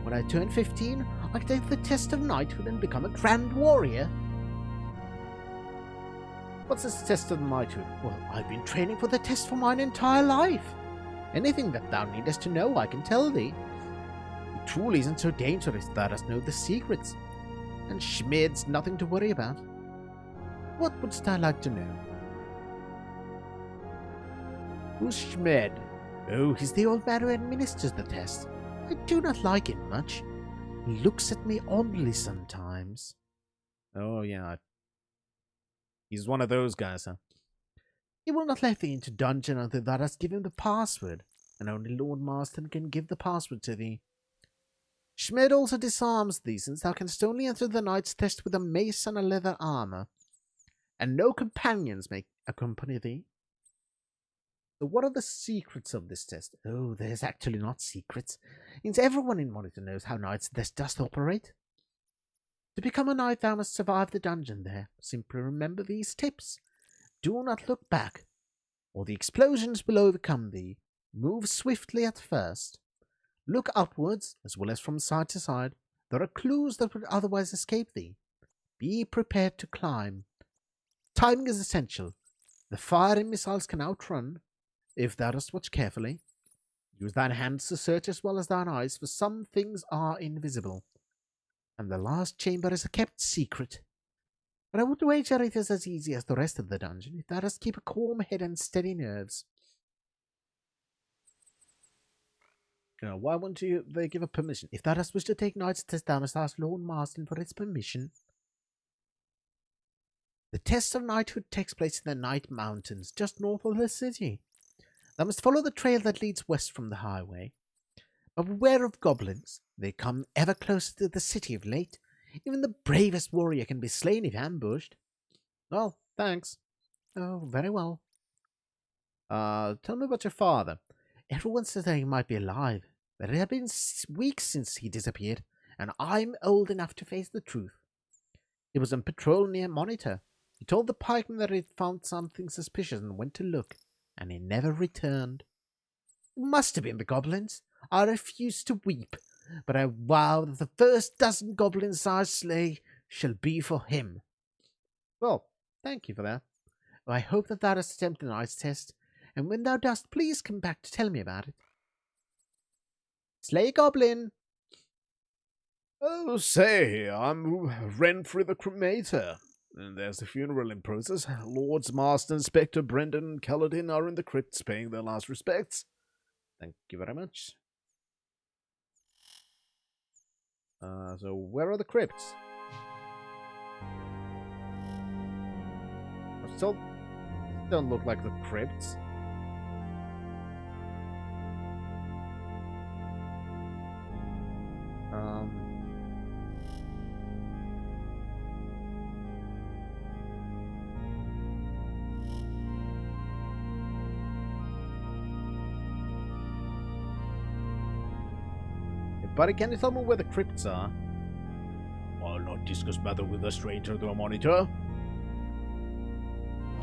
When I turn 15, I can take the test of knighthood and become a grand warrior. What's this test of knighthood? Well, I've been training for the test for mine entire life. Anything that thou needest to know, I can tell thee. The tool isn't so dangerous, thou dost know the secrets. And Schmid's nothing to worry about. What wouldst thou like to know? Who's Schmid? Oh, he's the old man who administers the test. I do not like him much. He looks at me oddly sometimes. Oh, yeah. He's one of those guys, huh? He will not let thee into dungeon until thou hast given him the password. and only Lord Marston can give the password to thee. Schmidt also disarms thee, since thou canst only enter the knight's test with a mace and a leather armor, and no companions may accompany thee. So what are the secrets of this test? Oh, there's actually not secrets, since everyone in Monitor knows how knight's test does operate. To become a knight, thou must survive the dungeon there. Simply remember these tips. Do not look back, or the explosions will overcome thee. Move swiftly at first. Look upwards, as well as from side to side. There are clues that would otherwise escape thee. Be prepared to climb. Timing is essential. The firing missiles can outrun, if thou dost watch carefully. Use thine hands to search as well as thine eyes, for some things are invisible. And the last chamber is a kept secret. But I would wager it is as easy as the rest of the dungeon, if thou dost keep a calm head and steady nerves. Why won't they give a permission? If thou dost wish to take knight's test, thou must ask Lord Marston for its permission. The test of knighthood takes place in the Night Mountains, just north of the city. Thou must follow the trail that leads west from the highway. But beware of goblins. They come ever closer to the city of late. Even the bravest warrior can be slain if ambushed. Well, thanks. Oh, very well. Tell me about your father. Everyone says that he might be alive, but it has been weeks since he disappeared, and I'm old enough to face the truth. He was on patrol near Monitor. He told the pikeman that he'd found something suspicious and went to look, and he never returned. It must have been the goblins. I refuse to weep, but I vow that the first dozen goblins I slay shall be for him. Well, thank you for that. I hope that thou dost attempt the knight's test, and when thou dost, please come back to tell me about it. Slay a goblin! Oh, say, I'm Renfrew the Cremator. And there's the funeral in process. Lords Marston, Spectre, Brendan, and Kaladin are in the crypts paying their last respects. Thank you very much. So where are the crypts? Still don't look like the crypts. Buddy, can you tell me where the crypts are? I'll not discuss matter with a stranger to a monitor.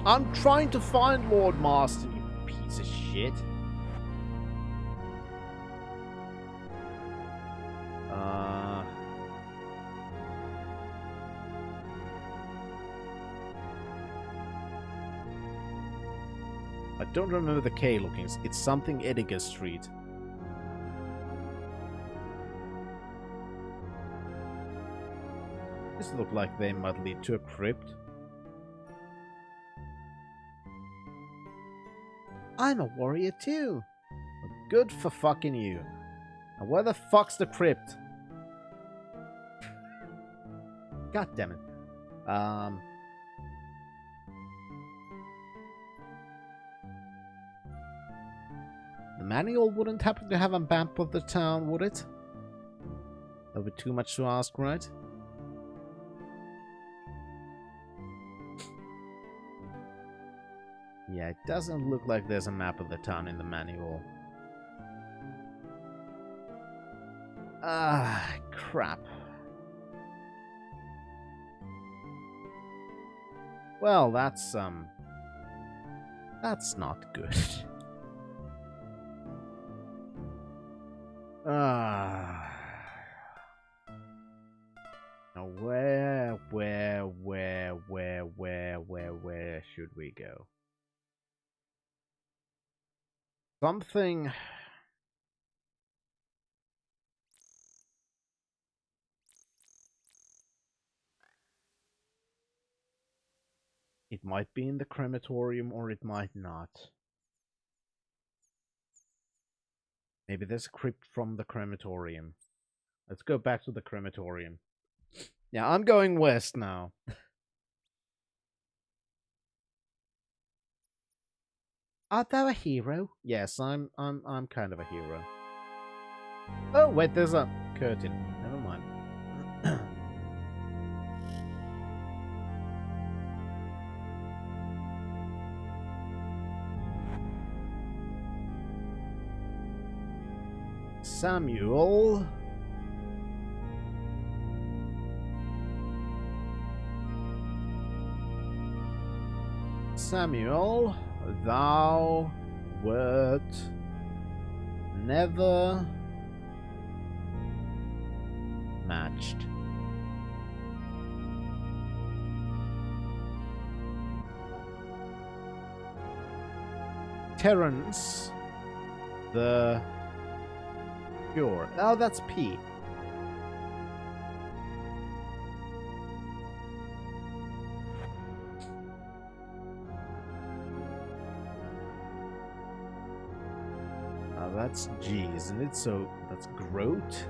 I'm trying to find Lord Marston, you piece of shit. I don't remember the K lookings. It's something Edgar Street. This look like they might lead to a crypt. I'm a warrior too. Well, good for fucking you. Now where the fuck's the crypt? God damn it. The manual wouldn't happen to have a map of the town, would it? That would be too much to ask, right? Yeah, it doesn't look like there's a map of the town in the manual. Ah, crap. Well, that's not good. Now where should we go? Something. It might be in the crematorium or it might not. Maybe there's a crypt from the crematorium. Let's go back to the crematorium. Yeah, I'm going west now. Art thou a hero? Yes, I'm kind of a hero. Oh wait, there's a curtain. Never mind. Samuel. Samuel, thou wert never matched. Terence, the pure. Oh, that's P. That's G, isn't it? So that's Groat.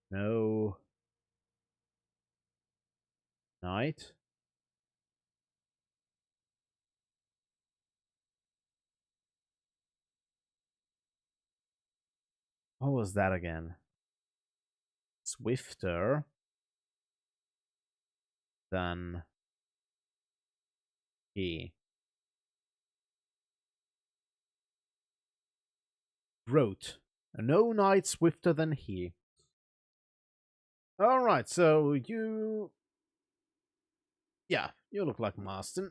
No. Knight. What was that again? Swifter than he. Wrote. No knight swifter than he. Alright, so you... Yeah, you look like Marston.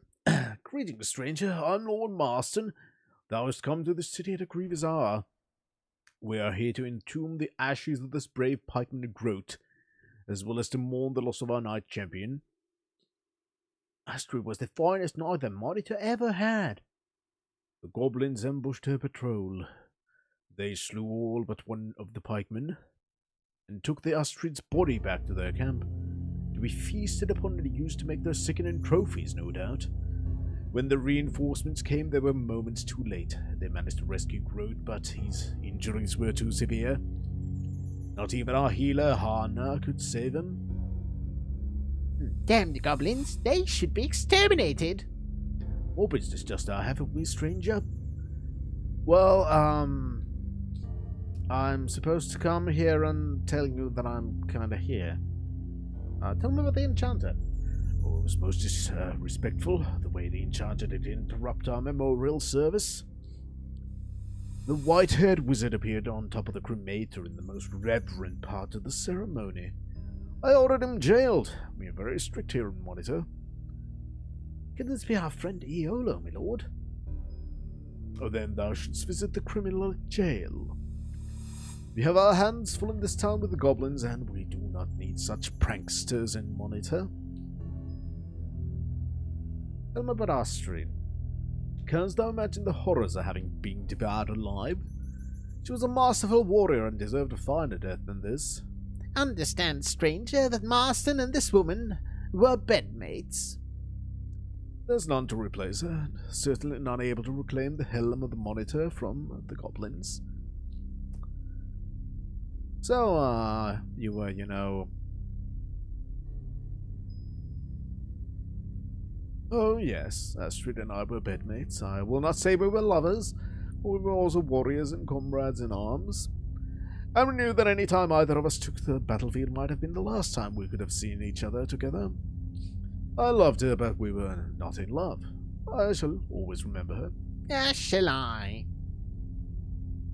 Greetings, stranger. I'm Lord Marston. Thou hast come to this city at a grievous hour. We are here to entomb the ashes of this brave pikeman Groat, as well as to mourn the loss of our knight champion. Astrid was the finest knight the Monitor ever had. The goblins ambushed her patrol. They slew all but one of the pikemen, and took the Astrid's body back to their camp, to be feasted upon and used to make their sickening trophies, no doubt. When the reinforcements came, they were moments too late. They managed to rescue Groat, but his injuries were too severe. Not even our healer, Hana, could save him. Damn the goblins, they should be exterminated. More business just now, haven't we, stranger? Well, I'm supposed to come here and tell you that I'm kinda here. Tell me about the enchanter. Oh, it was most disrespectful, the way the enchanter did interrupt our memorial service. The white-haired wizard appeared on top of the cremator in the most reverent part of the ceremony. I ordered him jailed. We are very strict here in Monitor. Can this be our friend Iolo, my lord? Oh, then thou shouldst visit the criminal jail. We have our hands full in this town with the goblins, and we do not need such pranksters in Monitor. Tell me about Astrid. Canst thou imagine the horrors of having been devoured alive? She was a masterful warrior and deserved a finer death than this. Understand, stranger, that Marston and this woman were bedmates. There's none to replace her, and certainly none able to reclaim the helm of the Monitor from the goblins. So, you were, Oh, yes, Astrid and I were bedmates. I will not say we were lovers, but we were also warriors and comrades in arms. And we knew that any time either of us took the battlefield might have been the last time we could have seen each other together. I loved her, but we were not in love. I shall always remember her. As shall I.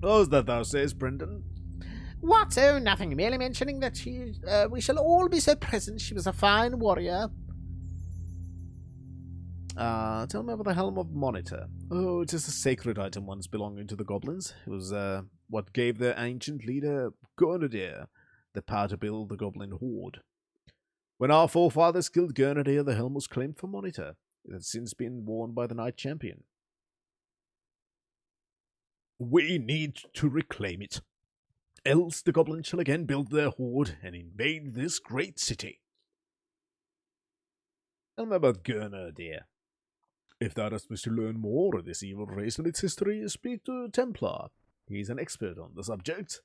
How's that thou sayest, Brendan? What? Oh, nothing. Merely mentioning that we shall all be so present. She was a fine warrior. Tell me about the Helm of Monitor. Oh, it is a sacred item once belonging to the goblins. It was, what gave their ancient leader, Gurnadir, the power to build the goblin horde. When our forefathers killed Gurnadir, the helm was claimed for Monitor. It has since been worn by the Knight Champion. We need to reclaim it. Else the goblins shall again build their horde and invade this great city. Tell me about Gurnadir. If thou dost wish to learn more of this evil race and its history, speak to Templar. He's an expert on the subject.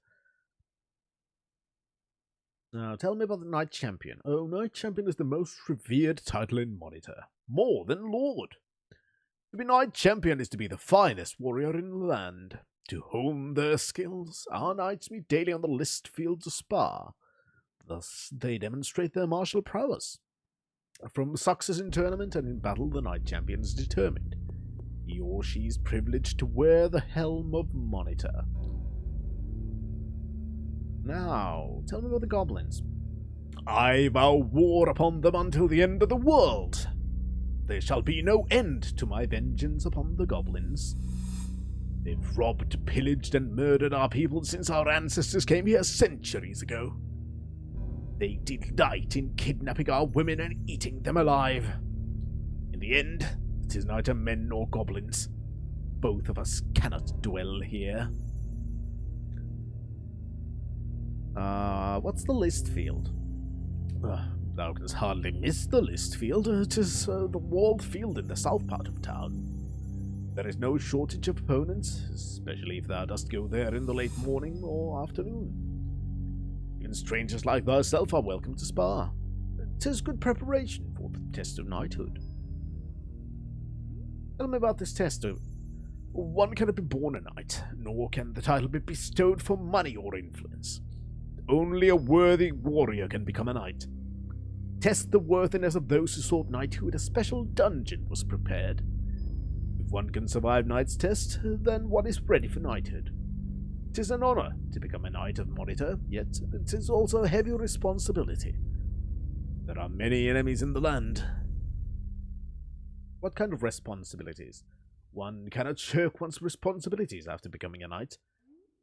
Now, tell me about the Knight Champion. Oh, Knight Champion is the most revered title in Monitor. More than Lord. To be Knight Champion is to be the finest warrior in the land. To hone their skills, our knights meet daily on the list fields of Spa. Thus, they demonstrate their martial prowess. From success in tournament and in battle, the Knight Champion is determined. He or she is privileged to wear the helm of Monitor. Now, tell me about the goblins. I vow war upon them until the end of the world. There shall be no end to my vengeance upon the goblins. They've robbed, pillaged, and murdered our people since our ancestors came here centuries ago. They delight in kidnapping our women and eating them alive. In the end, it is neither men nor goblins. Both of us cannot dwell here. What's the list field? Thou canst hardly miss the list field. It is the walled field in the south part of town. There is no shortage of opponents, especially if thou dost go there in the late morning or afternoon. Even strangers like thyself are welcome to Spa. 'Tis good preparation for the test of knighthood. Tell me about this test. One cannot be born a knight, nor can the title be bestowed for money or influence. Only a worthy warrior can become a knight. Test the worthiness of those who sought knighthood, a special dungeon was prepared. If one can survive knight's test, then one is ready for knighthood. 'Tis an honor to become a knight of Monitor, yet it is also a heavy responsibility. There are many enemies in the land. What kind of responsibilities? One cannot shirk one's responsibilities after becoming a knight.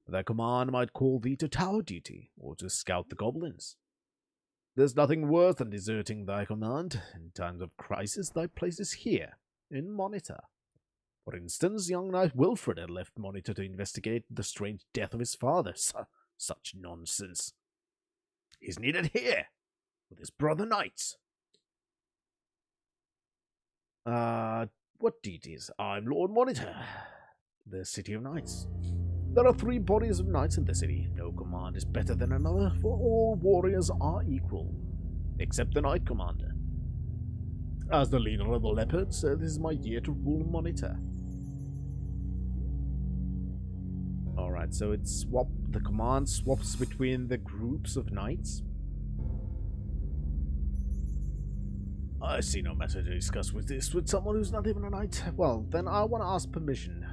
Thy command might call thee to tower duty, or to scout the goblins. There's nothing worse than deserting thy command. In times of crisis, thy place is here, in Monitor. For instance, young knight Wilfred had left Monitor to investigate the strange death of his father. Such nonsense. He's needed here, with his brother knights. What duties? I'm Lord Monitor, the City of Knights. There are 3 bodies of knights in the city. No command is better than another, for all warriors are equal, except the knight commander. As the leader of the leopards, this is my year to rule Monitor. Alright, so the command swaps between the groups of knights. I see no matter to discuss with someone who's not even a knight. Well, then I want to ask permission.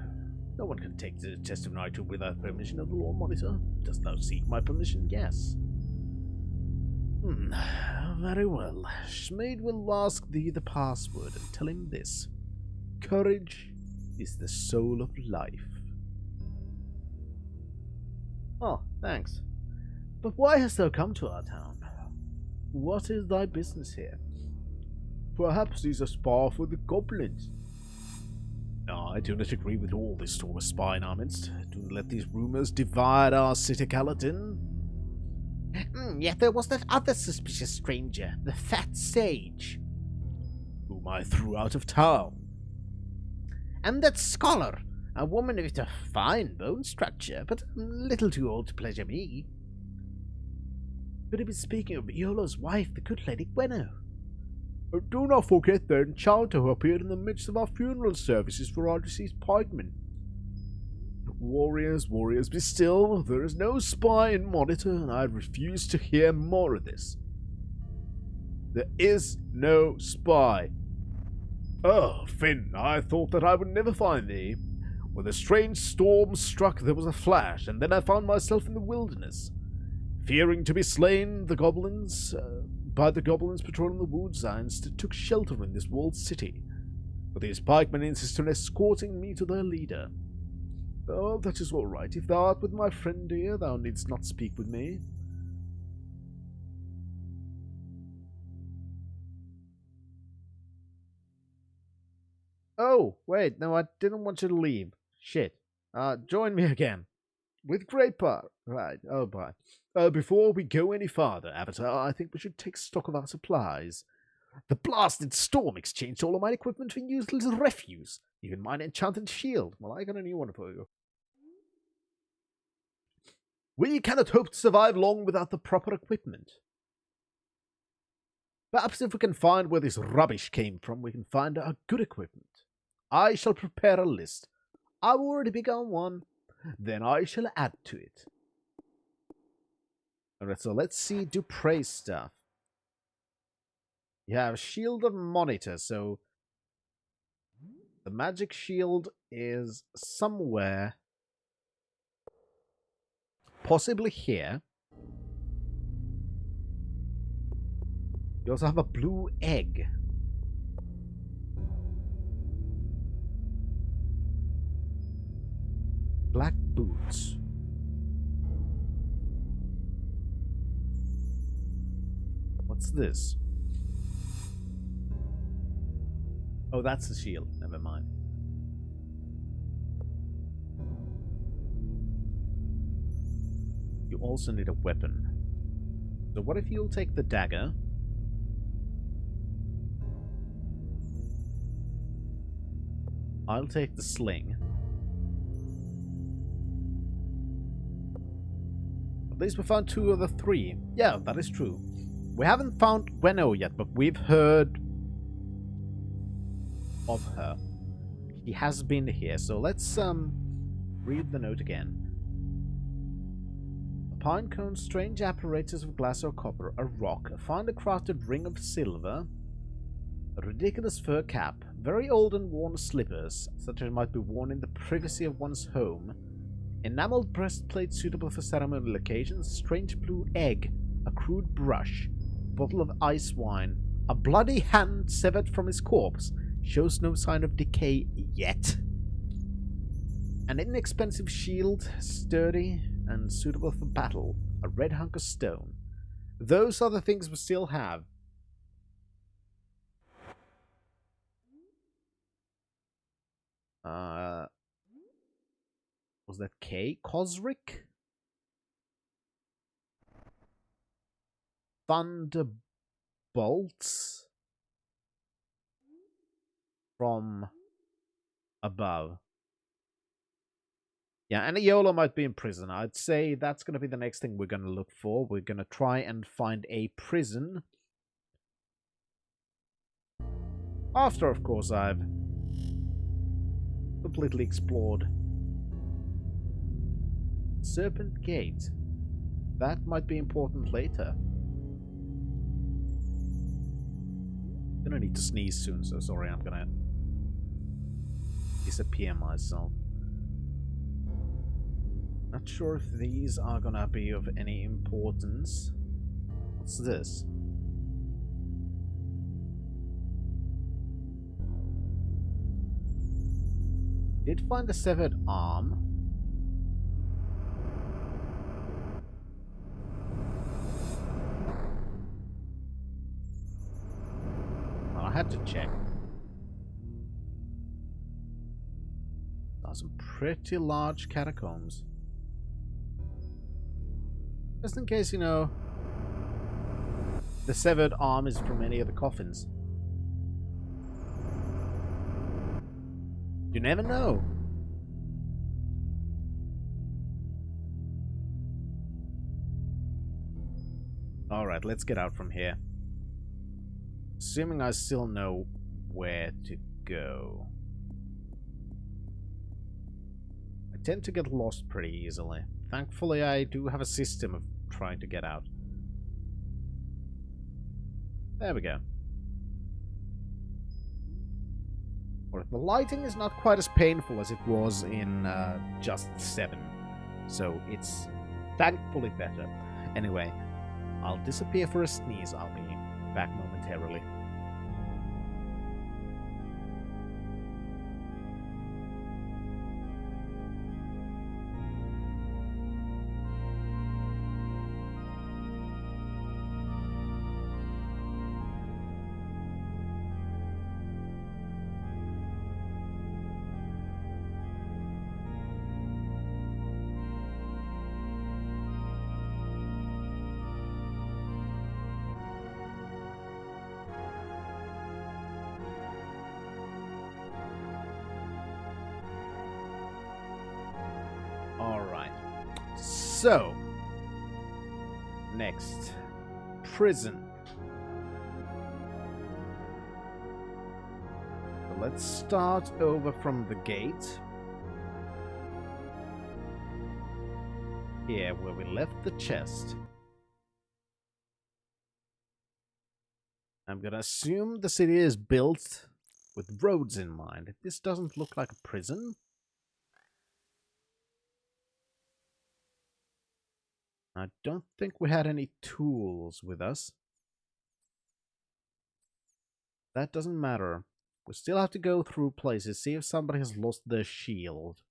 No one can take the test of knighthood without permission of the Lord Monitor. Dost thou seek my permission? Yes. Very well. Schmid will ask thee the password and tell him this. Courage is the soul of life. Oh, thanks. But why hast thou come to our town? What is thy business here? Perhaps these are spar for the goblins. No, I do not agree with all this sort of spy in our midst. Do not let these rumors divide our city, Caledon. Yet there was that other suspicious stranger, the fat sage, whom I threw out of town. And that scholar, a woman with a fine bone structure, but a little too old to pleasure me. Could he be speaking of Iola's wife, the good Lady Gwenno? Do not forget the enchanter who appeared in the midst of our funeral services for our deceased pikemen. Warriors, be still. There is no spy in Monitor, and I refuse to hear more of this. There is no spy. Oh, Finn, I thought that I would never find thee. When the strange storm struck, there was a flash, and then I found myself in the wilderness. Fearing to be slain by the goblins patrolling the woods, I instead took shelter in this walled city. But these pikemen insist on escorting me to their leader. Oh, that is all right. If thou art with my friend here, thou needst not speak with me. Oh, wait, no, I didn't want you to leave. Shit. Join me again. With great part. Right, oh boy. Before we go any farther, Avatar, I think we should take stock of our supplies. The blasted storm exchanged all of my equipment for useless refuse. Even mine enchanted shield. Well, I got a new one for you. We cannot hope to survive long without the proper equipment. Perhaps if we can find where this rubbish came from, we can find a good equipment. I shall prepare a list. I've already begun one. Then I shall add to it. Alright, so let's see Dupre's stuff. You have Shield of Monitor, so the magic shield is somewhere, possibly here. You also have a blue egg. Black boots. What's this? Oh, that's the shield. Never mind. You also need a weapon. So what if you'll take the dagger? I'll take the sling. At least we found 2 of the 3. Yeah, that is true. We haven't found Gwenno yet, but we've heard of her. He has been here, so let's read the note again. A pine cone, strange apparatus of glass or copper, a rock, a finely crafted ring of silver, a ridiculous fur cap, very old and worn slippers, such as might be worn in the privacy of one's home, enameled breastplate suitable for ceremonial occasions, strange blue egg, a crude brush, bottle of ice wine, a bloody hand severed from his corpse, shows no sign of decay yet. An inexpensive shield, sturdy and suitable for battle, a red hunk of stone. Those are the things we still have. Was that K? Cosric? Thunderbolts from above. Yeah, and Iolo might be in prison. I'd say that's going to be the next thing we're going to look for. We're going to try and find a prison. After, of course, I've completely explored Serpent Gate. That might be important later. I'm gonna need to sneeze soon, so sorry, I'm gonna disappear myself. Not sure if these are gonna be of any importance. What's this? Did find a severed arm. Well, I had to check. There are some pretty large catacombs. Just in case, you know, the severed arm is from any of the coffins. You never know. Alright, let's get out from here. Assuming I still know where to go. I tend to get lost pretty easily. Thankfully, I do have a system of trying to get out. There we go. The lighting is not quite as painful as it was in just 7, so it's thankfully better. Anyway, I'll disappear for a sneeze. I'll be back momentarily. So, next, prison. let's start over from the gate. Here, where we left the chest. I'm gonna assume the city is built with roads in mind. This doesn't look like a prison. I don't think we had any tools with us. That doesn't matter. We still have to go through places, see if somebody has lost their shield.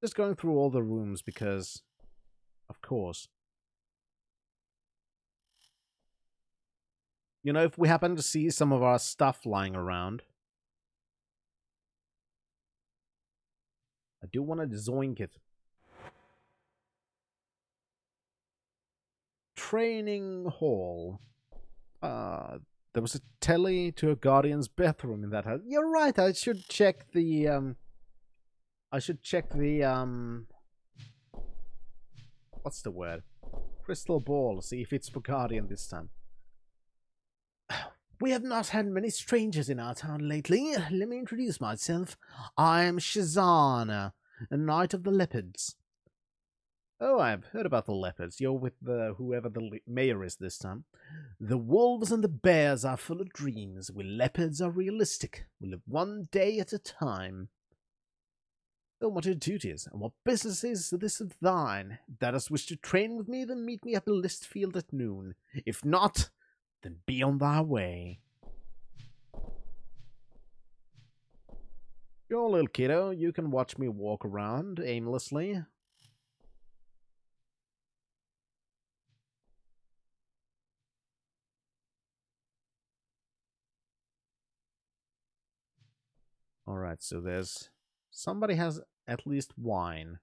Just going through all the rooms because, of course. You know, if we happen to see some of our stuff lying around, I do want to zoink it. Training hall. There was a telly to a guardian's bathroom in that house. You're right, I should check the, what's the word? Crystal ball, see if it's for guardian this time. We have not had many strangers in our town lately. Let me introduce myself. I am Shazana, a knight of the leopards. Oh, I've heard about the leopards. You're with whoever the mayor is this time. The wolves and the bears are full of dreams. We leopards are realistic. We live one day at a time. Oh, what are your duties, and what business is this of thine? Thou dost wish to train with me, then meet me at the list field at noon. If not, then be on thy way. You're a little kiddo. You can watch me walk around aimlessly. Alright, so there's... Somebody has at least wine.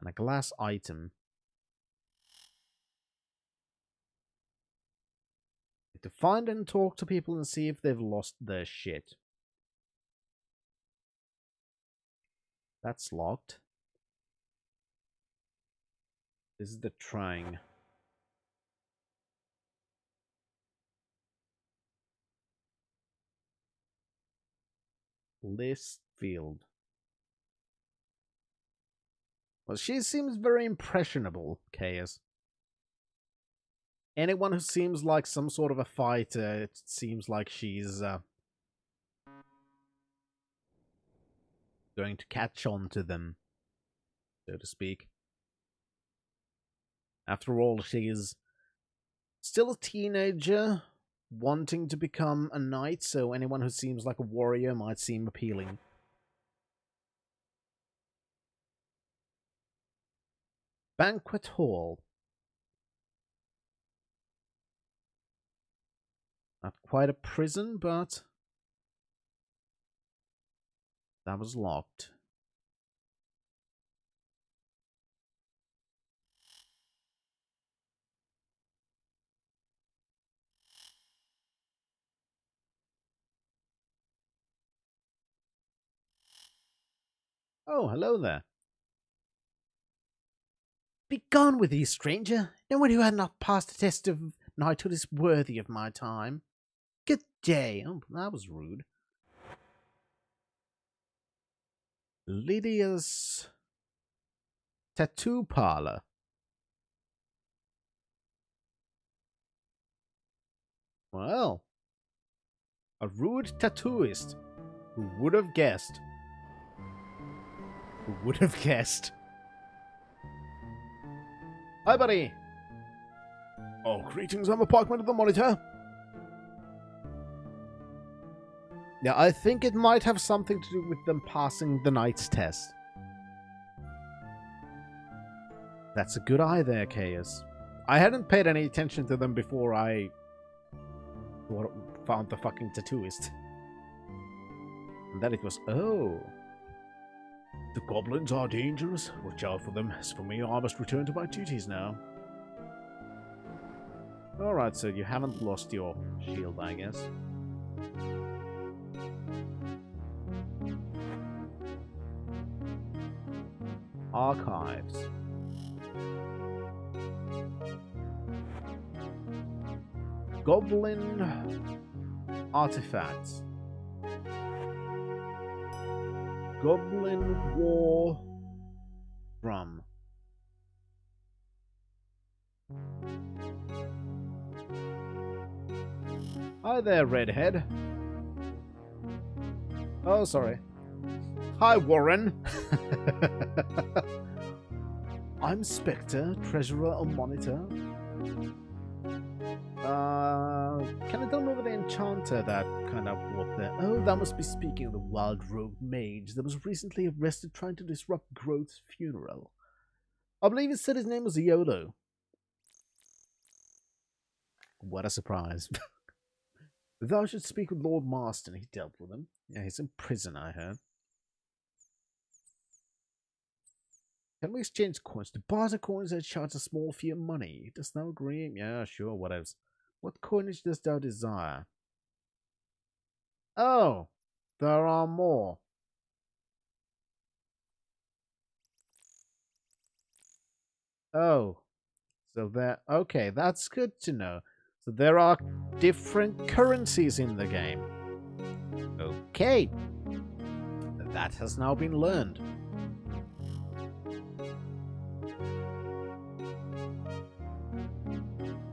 And a glass item. To find and talk to people and see if they've lost their shit. That's locked. This is the trying. List field. Well, she seems very impressionable, Chaos. Anyone who seems like some sort of a fighter, it seems like she's going to catch on to them, so to speak. After all, she is still a teenager, wanting to become a knight, so anyone who seems like a warrior might seem appealing. Banquet hall. Not quite a prison, but that was locked. Oh, hello there. Be gone with thee, stranger. No one who had not passed the test of knighthood is worthy of my time. Good day. Oh, that was rude. Lydia's tattoo parlor. Well, a rude tattooist. Who would have guessed? Who would have guessed? Hi, buddy. Oh, greetings. I'm a parkman of the monitor. Yeah, I think it might have something to do with them passing the knight's test. That's a good eye there, Chaos. I hadn't paid any attention to them before I found the fucking tattooist. And then it was, oh. The goblins are dangerous. Watch out for them. As for me, I must return to my duties now. Alright, so you haven't lost your shield, I guess. Archives. Goblin artifacts. Goblin war drum. Hi there, redhead. Oh, sorry. Hi, Warren. I'm Spectre, Treasurer or Monitor. Can I tell me about the enchanter that kind of walked there? Oh, that must be speaking of the wild rogue mage that was recently arrested trying to disrupt Growth's funeral. I believe it said his name was Iolo. What a surprise. Thou should speak with Lord Marston. He dealt with him. Yeah, he's in prison, I heard. Can we exchange coins? To barter coins that charge a small fee of money. Dost thou agree? Yeah, sure, whatever. What coinage dost thou desire? Oh, there are more. Oh, so there. Okay, that's good to know. So there are different currencies in the game. Okay, that has now been learned.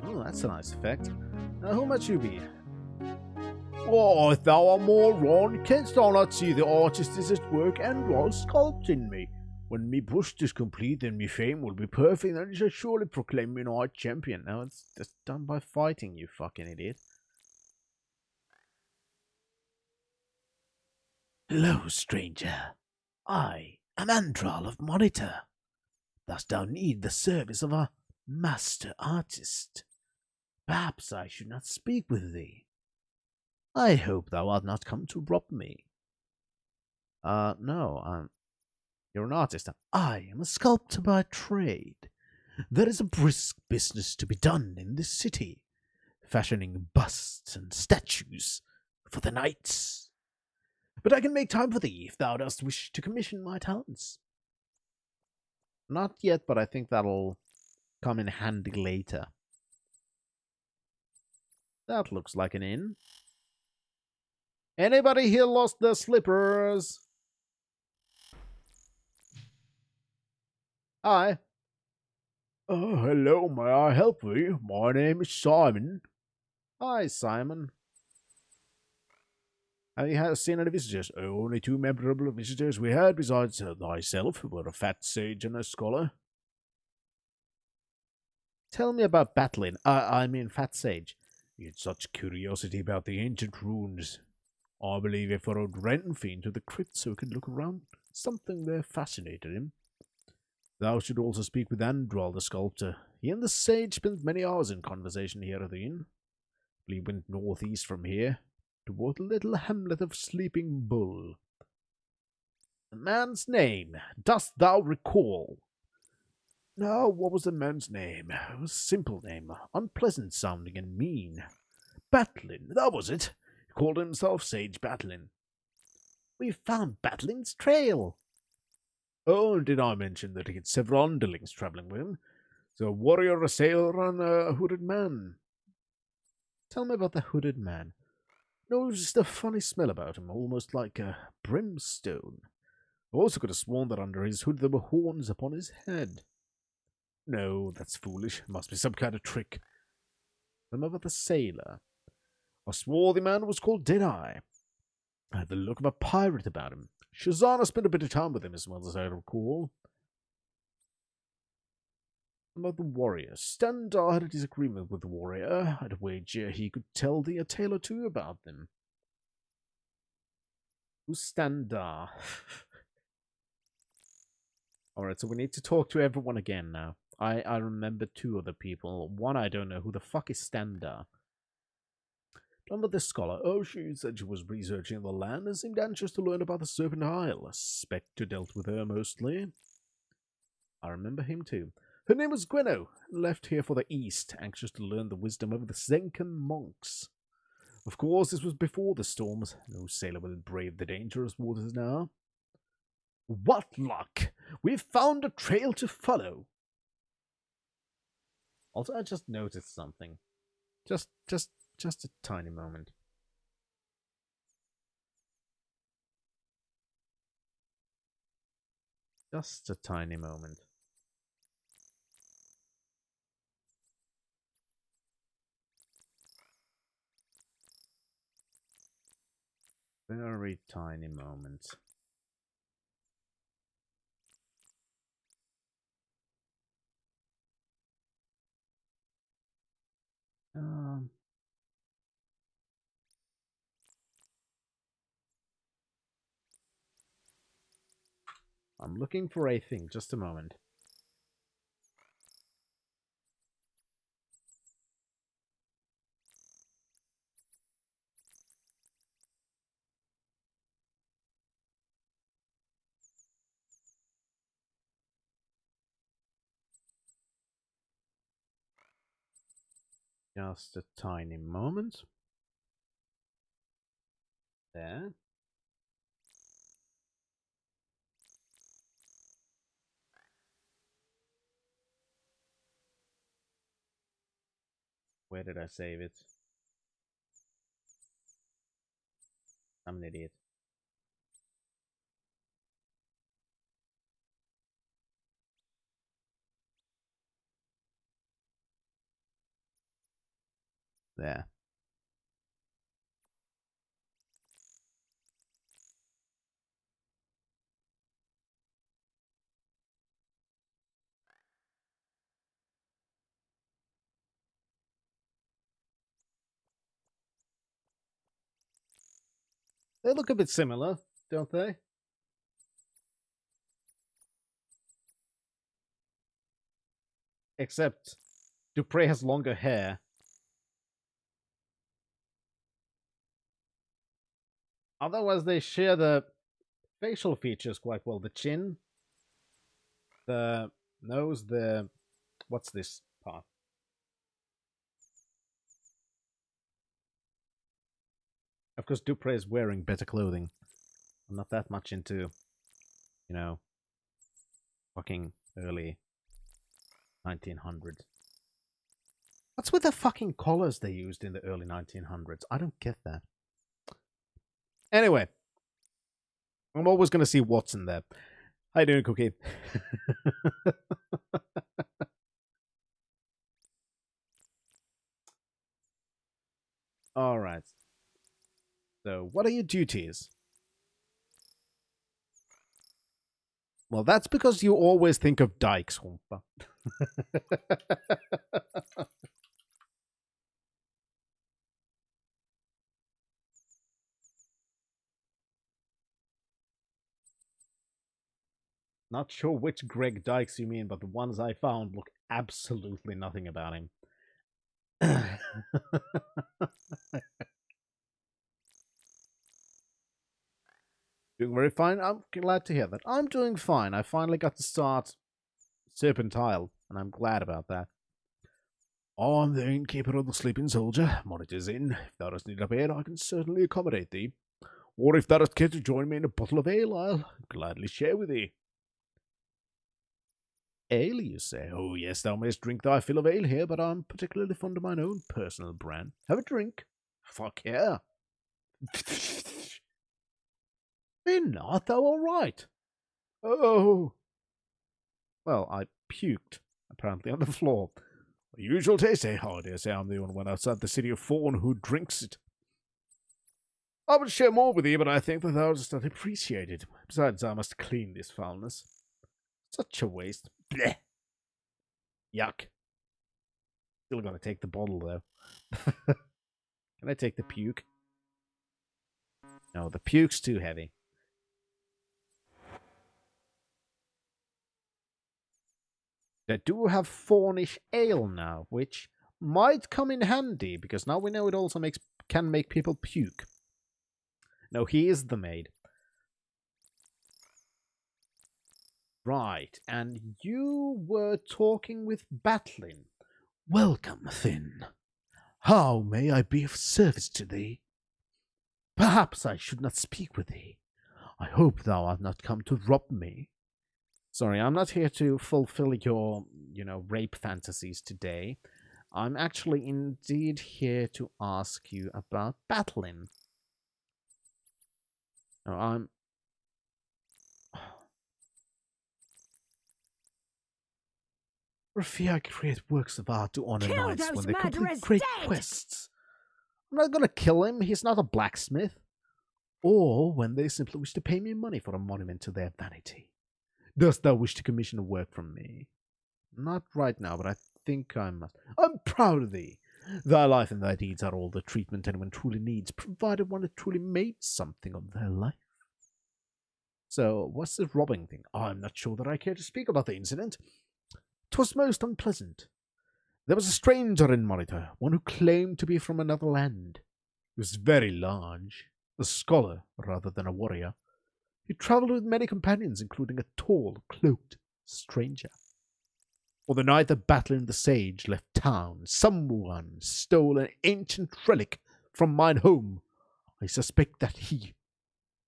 Oh, that's a nice effect. Now, who might you be? Oh, if thou art moron, canst thou not see the artist is at work and while sculpting me? When me bust is complete, then me fame will be perfect, and he shall surely proclaim me knight champion. Now it's just done by fighting, you fucking idiot. Hello, stranger. I am Andral of Monitor. Dost thou need the service of a master artist? Perhaps I should not speak with thee. I hope thou art not come to rob me. No, you're an artist. I am a sculptor by trade. There is a brisk business to be done in this city, fashioning busts and statues for the knights. But I can make time for thee if thou dost wish to commission my talents. Not yet, but I think that'll come in handy later. That looks like an inn. Anybody here lost their slippers? Hi. Oh, hello, may I help you? My name is Simon. Hi, Simon. Have you seen any visitors? Only two memorable visitors we had besides thyself, were a fat sage and a scholar. Tell me about battling. I mean fat sage. He had such curiosity about the ancient runes. I believe he followed Renfi into the crypt so he could look around. Something there fascinated him. Thou should also speak with Andral the sculptor. He and the sage spent many hours in conversation here at the inn. We went northeast from here, toward the little hamlet of Sleeping Bull. The man's name, dost thou recall? No, what was the man's name? It was a simple name, unpleasant sounding and mean. Batlin, that was it. He called himself Sage Batlin. We've found Batlin's trail. Oh, did I mention that he had several underlings travelling with him? So a warrior, a sailor, and a hooded man. Tell me about the hooded man. Noticed a funny smell about him, almost like a brimstone. I also could have sworn that under his hood there were horns upon his head. No, that's foolish. Must be some kind of trick. Tell me about the sailor. I swore the man was called Deadeye. I had the look of a pirate about him. Shazana spent a bit of time with him, as well as I recall. About the warrior. Standar had a disagreement with the warrior. I'd wager he could tell thee a tale or two about them. Who's Standar? Alright, so we need to talk to everyone again now. I remember two other people. One I don't know. Who the fuck is Standar? Remember this scholar? Oh, she said she was researching the land and seemed anxious to learn about the Serpent Isle. A Spectre dealt with her mostly. I remember him too. Her name was Gwenno, left here for the east, anxious to learn the wisdom of the Zenkan monks. Of course, this was before the storms. No sailor will brave the dangerous waters now. What luck! We've found a trail to follow. Also, I just noticed something. Just a tiny moment. Just a tiny moment. Very tiny moment. I'm looking for a thing. Just a moment. Just a tiny moment. There. Where did I save it? I'm an idiot. There. They look a bit similar, don't they? Except Dupre has longer hair. Otherwise, they share the facial features quite well. The chin, the nose, the... What's this part? Of course, Dupre is wearing better clothing. I'm not that much into, you know, fucking early 1900s. What's with the fucking collars they used in the early 1900s? I don't get that. Anyway, I'm always going to see Watson there. How you doing, Cookie? Alright. So, what are your duties? Well, that's because you always think of dikes, Humpa. Not sure which Greg Dykes you mean, but the ones I found look absolutely nothing about him. Doing very fine. I'm glad to hear that. I'm doing fine. I finally got to start Serpent, and I'm glad about that. I'm the innkeeper of the Sleeping Soldier. Monitor's in. If thou dost need a bed, I can certainly accommodate thee. Or if thou dost care to join me in a bottle of ale, I'll gladly share with thee. Ale, you say? Oh, yes, thou mayst drink thy fill of ale here, but I'm particularly fond of mine own personal brand. Have a drink. Fuck yeah. Finn, art thou all right? Oh. Well, I puked, apparently, on the floor. The usual taste, eh? Oh, I dare say I'm the only one outside the city of Fawn who drinks it. I would share more with thee, but I think that thou dost not appreciate it. Besides, I must clean this foulness. Such a waste. Blech. Yuck. Still gotta take the bottle, though. Can I take the puke? No, the puke's too heavy. They do have Fawnish ale now, which might come in handy, because now we know it also can make people puke. No, he is the maid. Right, and you were talking with Batlin. Welcome, Finn. How may I be of service to thee? Perhaps I should not speak with thee. I hope thou art not come to rob me. Sorry, I'm not here to fulfill your, rape fantasies today. I'm actually indeed here to ask you about battling. No, I'm... For fear I create works of art to honor Kill knights those when they complete murderers great dead! quests. I'm not gonna kill him, he's not a blacksmith. Or when they simply wish to pay me money for a monument to their vanity. Dost thou wish to commission a work from me? Not right now, but I think I must. I'm proud of thee. Thy life and thy deeds are all the treatment anyone truly needs, provided one had truly made something of their life. So, what's this robbing thing? I'm not sure that I care to speak about the incident. 'Twas most unpleasant. There was a stranger in Monitor, one who claimed to be from another land. He was very large, a scholar rather than a warrior. He travelled with many companions, including a tall, cloaked stranger. On the night that Battling the Sage left town, someone stole an ancient relic from mine home. I suspect that he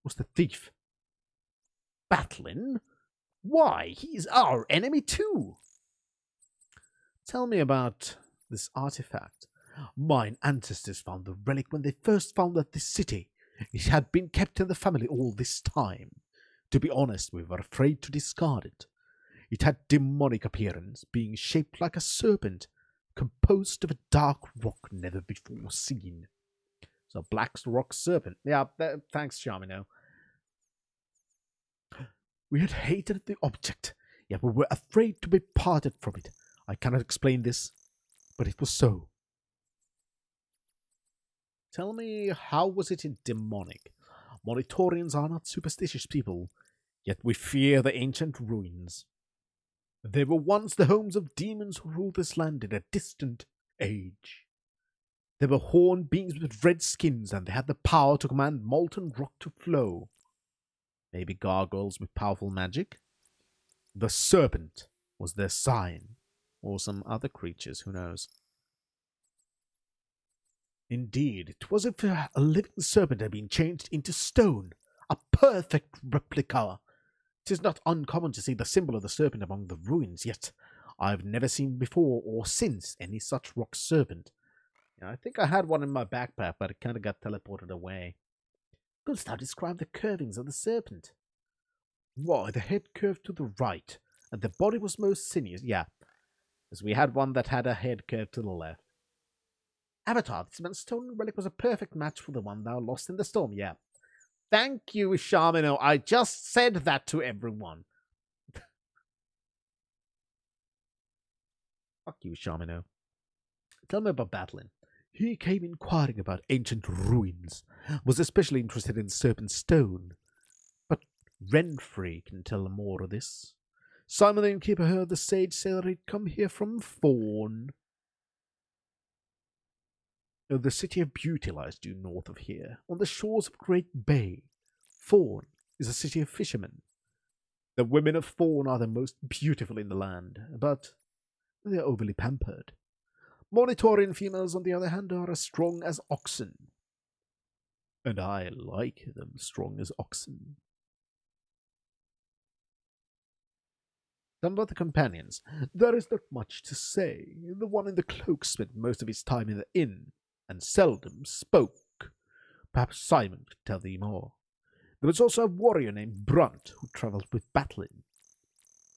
was the thief. Battling? Why, he's our enemy too. Tell me about this artifact. Mine ancestors found the relic when they first founded this city. It had been kept in the family all this time. To be honest, we were afraid to discard it. It had demonic appearance, being shaped like a serpent, composed of a dark rock never before seen. So, black rock serpent. Yeah, thanks, Shamino. We had hated the object, yet we were afraid to be parted from it. I cannot explain this, but it was so. Tell me, how was it demonic? Monitorians are not superstitious people, yet we fear the ancient ruins. They were once the homes of demons who ruled this land in a distant age. They were horned beings with red skins, and they had the power to command molten rock to flow. Maybe gargoyles with powerful magic? The Serpent was their sign, or some other creatures, who knows. Indeed, it was as if a living serpent had been changed into stone, a perfect replica. It is not uncommon to see the symbol of the serpent among the ruins, yet I have never seen before or since any such rock serpent. Yeah, I think I had one in my backpack, but it kind of got teleported away. Couldst thou describe the curvings of the serpent? Why, the head curved to the right, and the body was most sinuous. Yeah, as we had one that had a head curved to the left. Avatar, this man's stolen relic was a perfect match for the one thou lost in the storm. Yeah. Thank you, Shamino. I just said that to everyone. Fuck you, Shamino. Tell me about Battling. He came inquiring about ancient ruins, was especially interested in Serpent Stone. But Renfrey can tell more of this. Simon the innkeeper heard the sage say that he'd come here from Thorn. The city of Beauty lies due north of here, on the shores of Great Bay. Thorn is a city of fishermen. The women of Thorn are the most beautiful in the land, but they are overly pampered. Monitorian females, on the other hand, are as strong as oxen. And I like them strong as oxen. Some about the companions. There is not much to say. The one in the cloak spent most of his time in the inn, and seldom spoke. Perhaps Simon could tell thee more. There was also a warrior named Brunt, who travelled with Battling.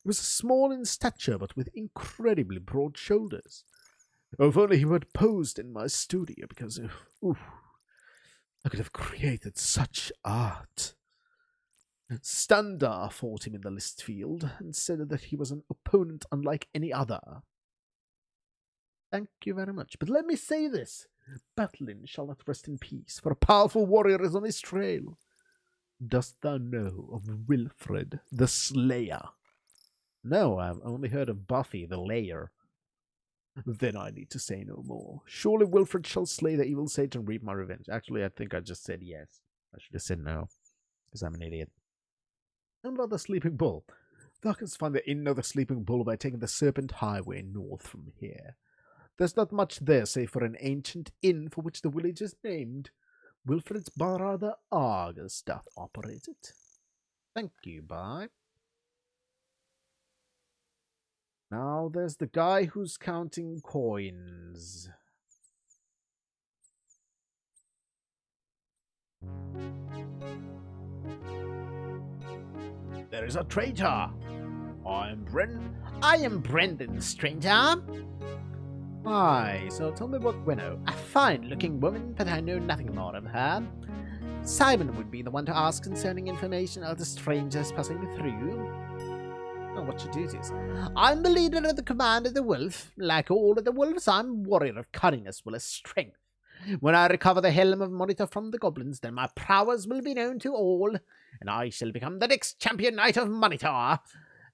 He was small in stature, but with incredibly broad shoulders. Oh, if only he had posed in my studio, because, I could have created such art. Standar fought him in the list field, and said that he was an opponent unlike any other. Thank you very much, but let me say this. Battling shall not rest in peace, for a powerful warrior is on his trail. Dost thou know of Wilfred the Slayer? No, I've only heard of Buffy the Layer. Then I need to say no more. Surely Wilfred shall slay the evil sage and reap my revenge. Actually, I think I just said yes. I should have said no, because I'm an idiot. And about the Sleeping Bull. Thou canst find the inn of the Sleeping Bull by taking the Serpent Highway north from here. There's not much there save for an ancient inn for which the village is named. Wilfred's brother Argus doth operate it. Thank you, bye. Now there's the guy who's counting coins. There is a traitor. I am Brendan, stranger. Hi, so tell me about Gwenno. A fine-looking woman, but I know nothing more of her. Simon would be the one to ask concerning information of the strangers passing through. Oh, what's your duties? I'm the leader of the command of the wolf. Like all of the wolves, I'm a warrior of cunning as well as strength. When I recover the helm of Monitor from the goblins, then my prowess will be known to all, and I shall become the next champion knight of Monitor.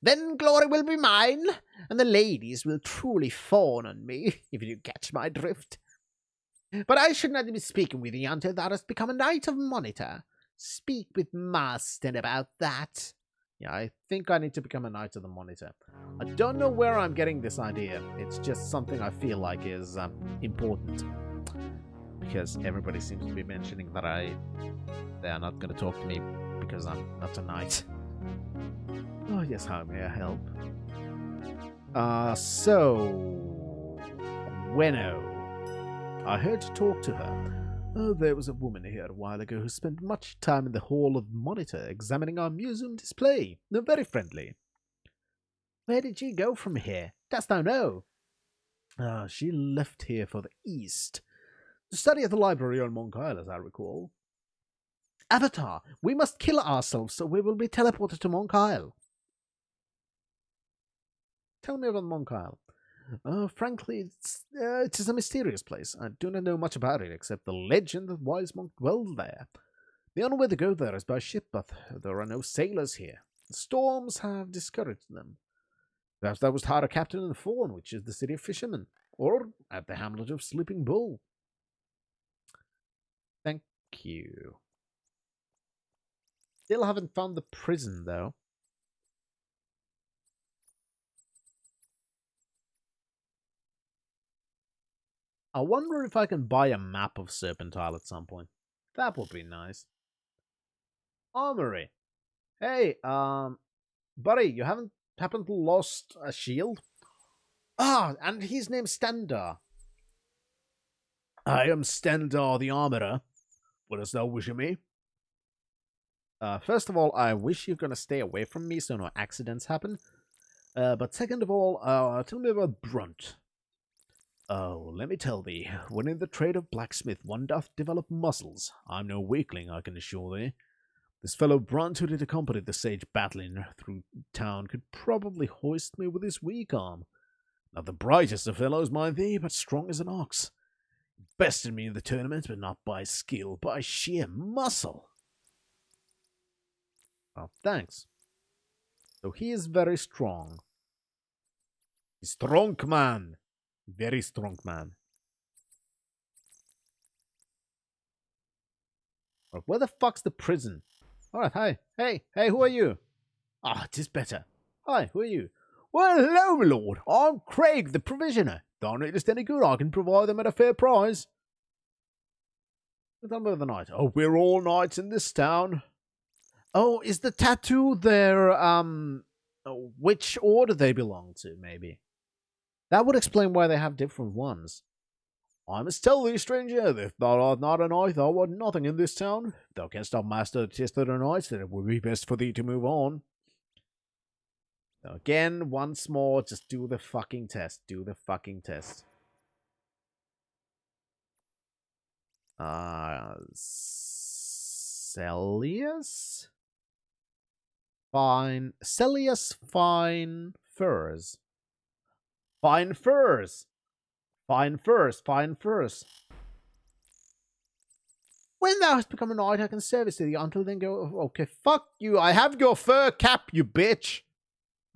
Then glory will be mine, and the ladies will truly fawn on me, if you catch my drift. But I should not be speaking with you until thou hast become a knight of Monitor. Speak with Master about that. Yeah, I think I need to become a knight of the Monitor. I don't know where I'm getting this idea. It's just something I feel like is important. Because everybody seems to be mentioning that they are not going to talk to me because I'm not a knight. Oh, yes, how may I help? So... Gwenno. I heard to talk to her. Oh, there was a woman here a while ago who spent much time in the Hall of Monitor examining our museum display. They're very friendly. Where did she go from here? Dost thou know? She left here for the east. To study at the library on Monk Isle, as I recall. Avatar, we must kill ourselves so we will be teleported to Monk Isle. Tell me about Monk Isle. Frankly, it is a mysterious place. I do not know much about it except the legend that wise monk dwells there. The only way to go there is by ship, but there are no sailors here. The storms have discouraged them. Perhaps thou wast hired a captain in Fawn, which is the city of fishermen, or at the hamlet of Sleeping Bull. Thank you. Still haven't found the prison, though. I wonder if I can buy a map of Serpent Isle at some point. That would be nice. Armory. Hey, buddy, you haven't happened to lost a shield? Ah, and his name's Stendar. I am Stendar the Armorer. What dost thou wish of me? First of all, I wish you're gonna stay away from me so no accidents happen. But second of all, tell me about Brunt. Oh, let me tell thee, when in the trade of blacksmith one doth develop muscles, I'm no weakling, I can assure thee. This fellow Brunt who did accompany the sage battling through town could probably hoist me with his weak arm. Not the brightest of fellows, mind thee, but strong as an ox. Bested me in the tournament, but not by skill, by sheer muscle. Oh, thanks. So he is very strong. Strong man. Very strong man. Where the fuck's the prison? Alright, hi. Hey, who are you? Ah, 'tis better. Hi, who are you? Well, hello, my lord. I'm Craig, the provisioner. Thou needest any good, I can provide them at a fair price. Tell me of the night. Oh, we're all knights in this town. Oh, is the tattoo their, which order they belong to, maybe? That would explain why they have different ones. I must tell thee, stranger, that if thou art not a knight, thou art nothing in this town. If thou canst not master the test of the knights, then it would be best for thee to move on. So again, once more, just do the fucking test. Do the fucking test. Celius? Fine. Celius Fine Furs. Fine furs. Fine furs. Fine furs. When thou hast become a knight, I can service thee. Until then, go. Okay, fuck you. I have your fur cap, you bitch.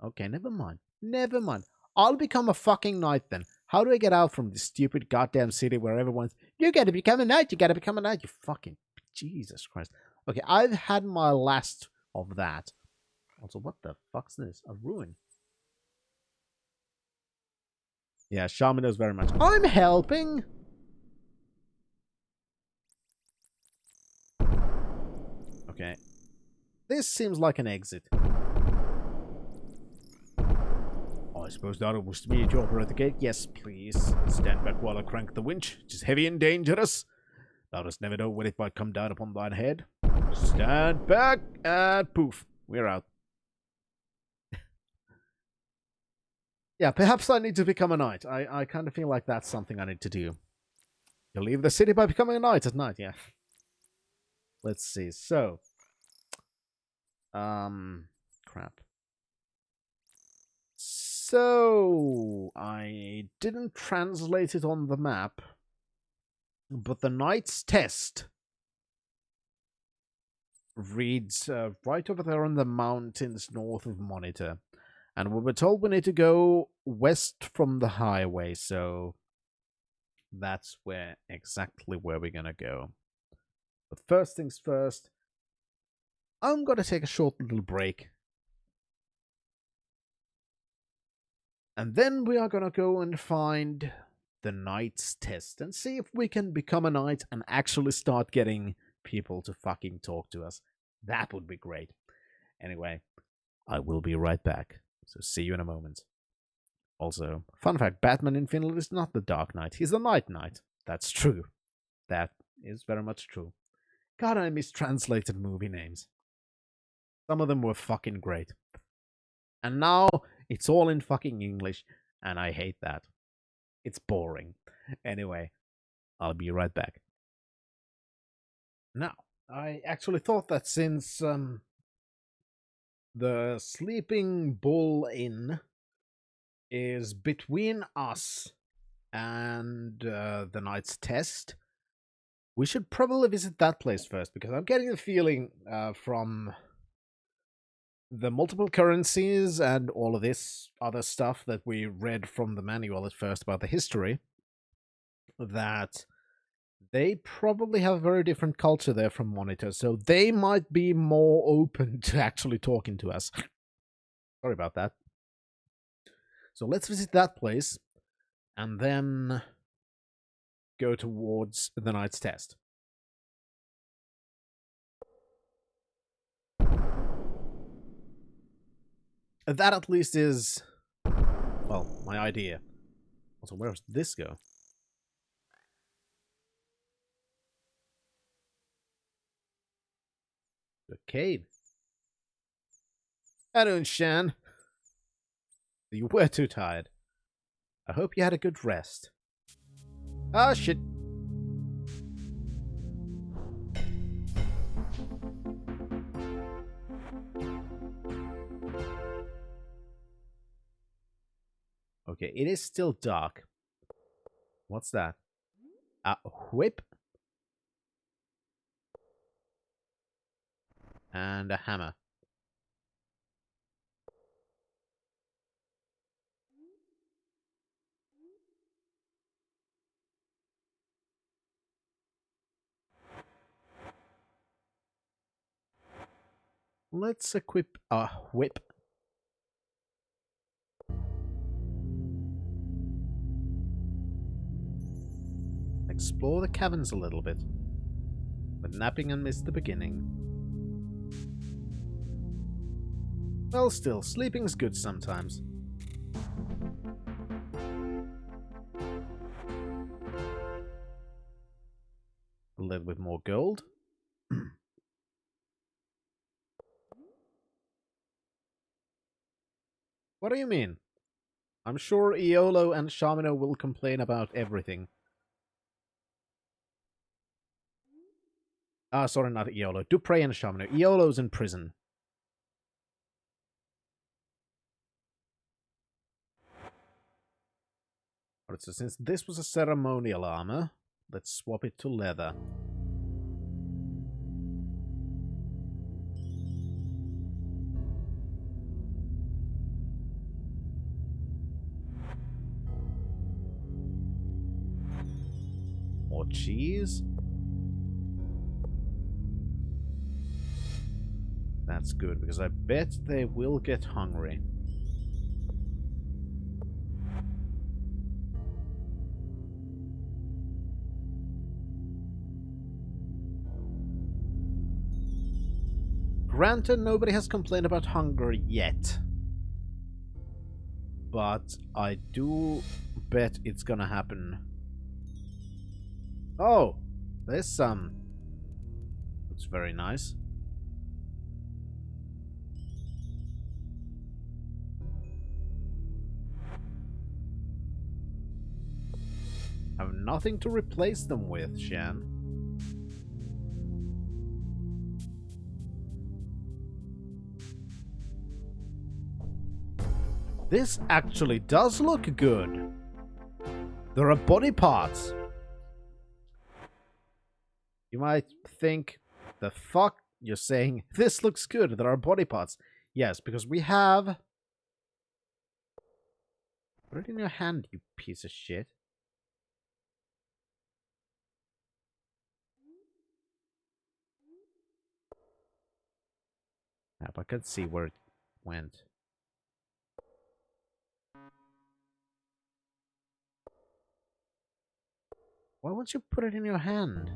Okay, never mind. Never mind. I'll become a fucking knight then. How do I get out from this stupid goddamn city where everyone's, you gotta become a knight, you gotta become a knight, you fucking, Jesus Christ. Okay, I've had my last of that. Also, what the fuck's this? A ruin. Yeah, Shaman knows very much. I'm helping! Okay. This seems like an exit. I suppose that was me to operate the gate. Yes, please. Stand back while I crank the winch. It is heavy and dangerous. Thou dost never know when it might come down upon thine head. Stand back, and poof. We're out. Yeah, perhaps I need to become a knight. I kind of feel like that's something I need to do. You leave the city by becoming a knight at night, yeah. Let's see, so... crap. So... I didn't translate it on the map, but the knight's test reads right over there in the mountains north of Monitor. And we were told we need to go west from the highway, so that's exactly where we're gonna go. But first things first, I'm gonna take a short little break. And then we are gonna go and find the knight's test and see if we can become a knight and actually start getting people to fucking talk to us. That would be great. Anyway, I will be right back. So see you in a moment. Also, fun fact, Batman in Finland is not the Dark Knight. He's the Night Knight. That's true. That is very much true. God, I mistranslated movie names. Some of them were fucking great. And now, it's all in fucking English, and I hate that. It's boring. Anyway, I'll be right back. Now, I actually thought that since, the Sleeping Bull Inn is between us and the Knight's Test, we should probably visit that place first, because I'm getting the feeling from the multiple currencies and all of this other stuff that we read from the manual at first about the history, that they probably have a very different culture there from Monitor, so they might be more open to actually talking to us. Sorry about that. So let's visit that place, and then go towards the Knight's Test. That at least is, well, my idea. Also, where does this go? The cave. Hello, Shan. You were too tired. I hope you had a good rest. Ah, shit. Okay, it is still dark. What's that? A whip? And a hammer. Let's equip a whip. Explore the caverns a little bit. But napping and missed the beginning. Well, still, sleeping's good sometimes. A little bit more gold. What do you mean? I'm sure Iolo and Shamino will complain about everything. Ah, sorry, not Iolo. Dupre and Shamino. Iolo's in prison. Alright, so since this was a ceremonial armor, let's swap it to leather. More cheese. That's good, because I bet they will get hungry. granted, nobody has complained about hunger yet. But I do bet it's gonna happen. Oh! There's some. Looks very nice. Have nothing to replace them with, Shan. This actually does look good. There are body parts. You might think, the fuck? You're saying, this looks good, there are body parts. Yes, because we have... Put it in your hand, you piece of shit. I can see where it went. Why won't you put it in your hand?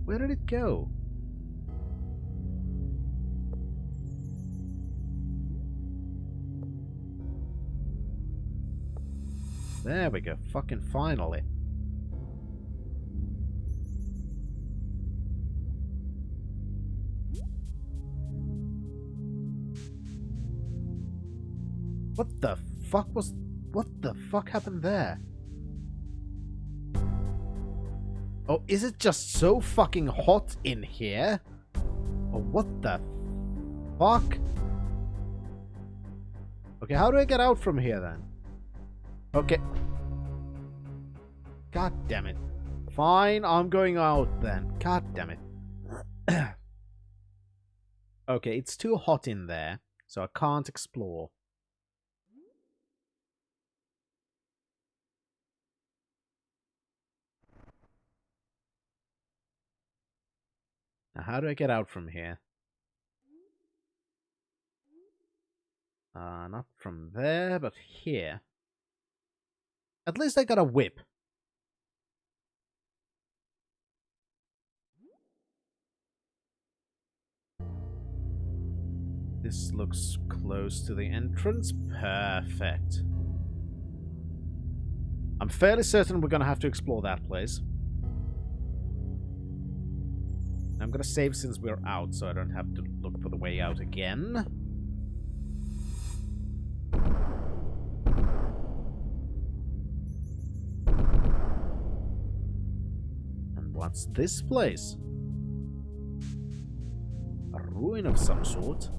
Where did it go? There we go, fucking finally. What the fuck happened there? Oh, is it just so fucking hot in here? Or what the fuck? Okay, how do I get out from here then? Okay. God damn it. Fine, I'm going out then. God damn it. Okay, it's too hot in there, so I can't explore. Now, how do I get out from here? Not from there, but here. At least I got a whip. This looks close to the entrance. Perfect. I'm fairly certain we're going to have to explore that place. I'm going to save since we're out, so I don't have to look for the way out again. And what's this place? A ruin of some sort.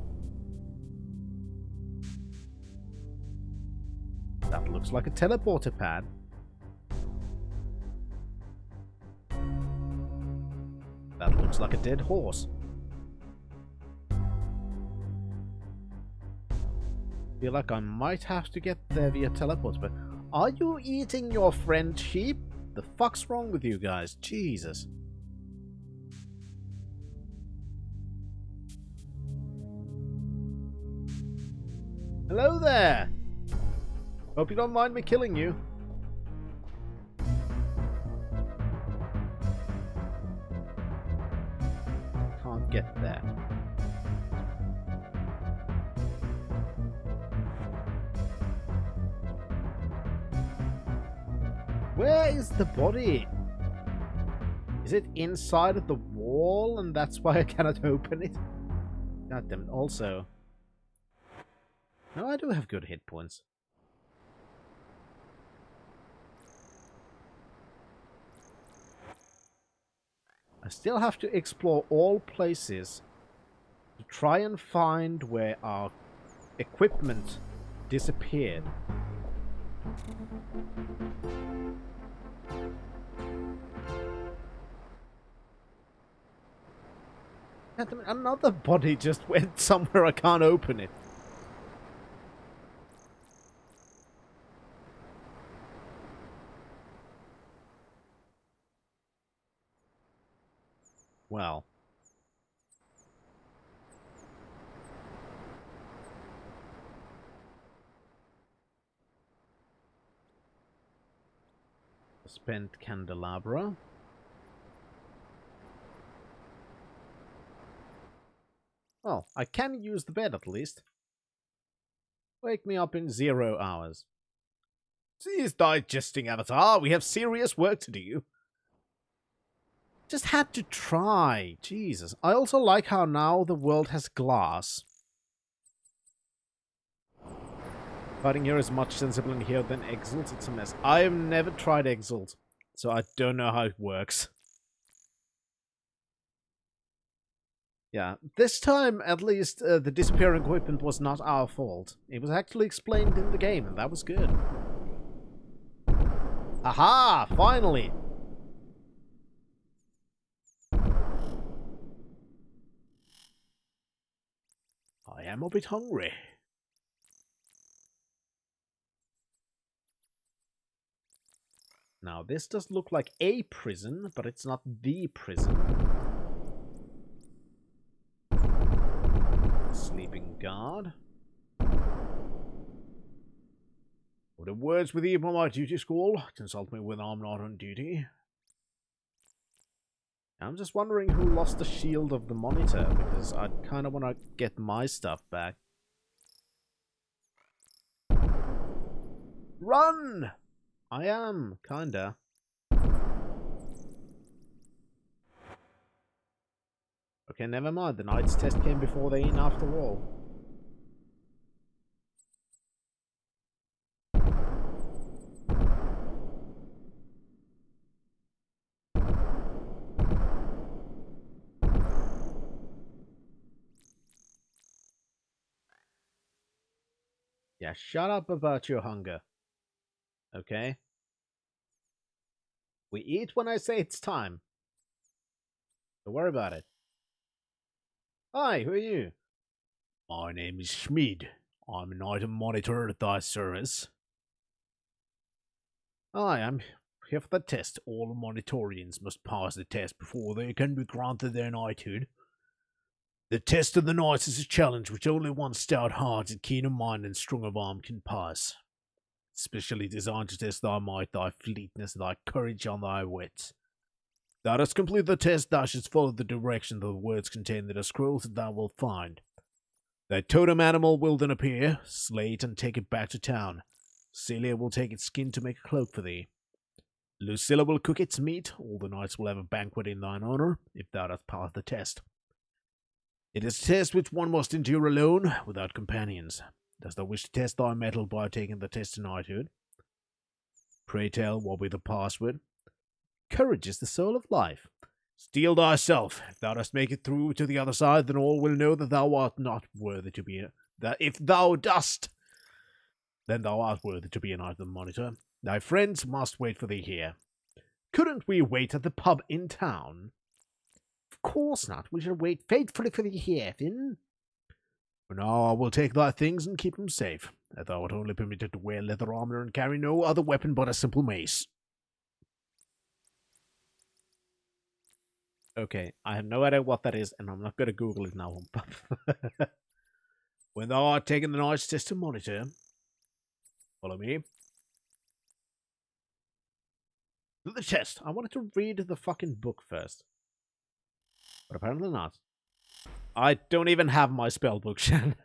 That looks like a teleporter pad. That looks like a dead horse. Feel like I might have to get there via teleport, but are you eating your friend sheep? The fuck's wrong with you guys? Jesus. Hello there! Hope you don't mind me killing you. Can't get there. Where is the body? Is it inside of the wall and that's why I cannot open it? God damn it. Also... No, I do have good hit points. I still have to explore all places to try and find where our equipment disappeared. Another body just went somewhere I can't open it. Well. Spent candelabra. Well, I can use the bed at least. Wake me up in 0 hours. Cease digesting, Avatar. We have serious work to do. Just had to try. Jesus. I also like how now the world has glass. Fighting here is much sensibler in here than Exalt. It's a mess. I have never tried Exalt, so I don't know how it works. Yeah, this time, at least, the disappearing equipment was not our fault. It was actually explained in the game, and that was good. Aha! Finally! I am a bit hungry. Now, this does look like a prison, but it's not the prison. Sleeping guard. For the words with you on my duty school, consult me when I'm not on duty. I'm just wondering who lost the shield of the monitor, because I kind of want to get my stuff back. Run! I am, kinda. Okay, never mind. The Knight's test came before the inn after all. Yeah, shut up about your hunger. Okay? We eat when I say it's time. Don't worry about it. Hi, who are you? My name is Schmid. I'm an item monitor at thy service. Hi, I'm here for the test. All monitorians must pass the test before they can be granted their knighthood. The test of the knights is a challenge which only one stout-hearted, keen of mind, and strong of arm can pass. Specially designed to test thy might, thy fleetness, thy courage, and thy wits. Thou dost complete the test, thou shouldst follow the direction of the words contained in the scrolls that thou wilt find. Thy totem animal will then appear, slay it and take it back to town. Celia will take its skin to make a cloak for thee. Lucilla will cook its meat, all the knights will have a banquet in thine honour, if thou dost pass the test. It is a test which one must endure alone, without companions. Dost thou wish to test thy mettle by taking the test to knighthood? Pray tell, what be the password? Courage is the soul of life. Steel thyself. If thou dost make it through to the other side, then all will know that thou art not worthy to be that if thou dost, then thou art worthy to be an item monitor. Thy friends must wait for thee here. Couldn't we wait at the pub in town? Of course not. We shall wait faithfully for thee here, Finn. For now I will take thy things and keep them safe, as thou art only permitted to wear leather armor and carry no other weapon but a simple mace. Okay, I have no idea what that is, and I'm not going to Google it now. When thou art taking the knight's test to monitor, follow me. Do the test. I wanted to read the fucking book first. But apparently not. I don't even have my spellbook, Shan.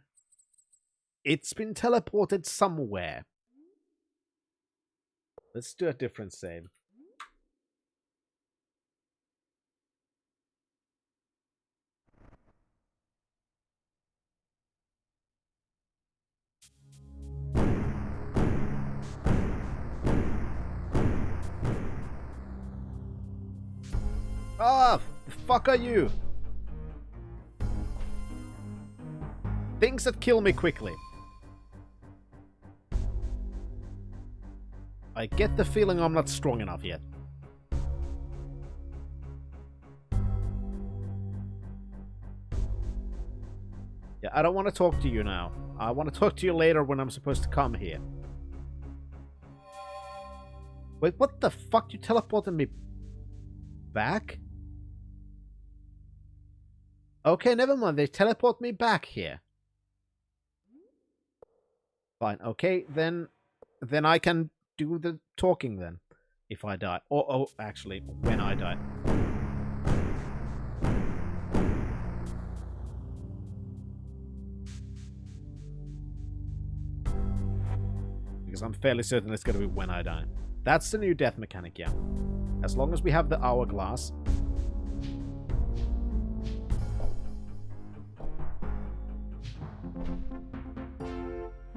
It's been teleported somewhere. Let's do a different save. Ah, the fuck are you? Things that kill me quickly. I get the feeling I'm not strong enough yet. Yeah, I don't want to talk to you now. I want to talk to you later when I'm supposed to come here. Wait, what the fuck? You teleported me back? Okay, never mind. They teleport me back here. Fine. Okay, then I can do the talking then. if I die. Oh, actually, when I die. Because I'm fairly certain it's going to be when I die. That's the new death mechanic, yeah. As long as we have the hourglass.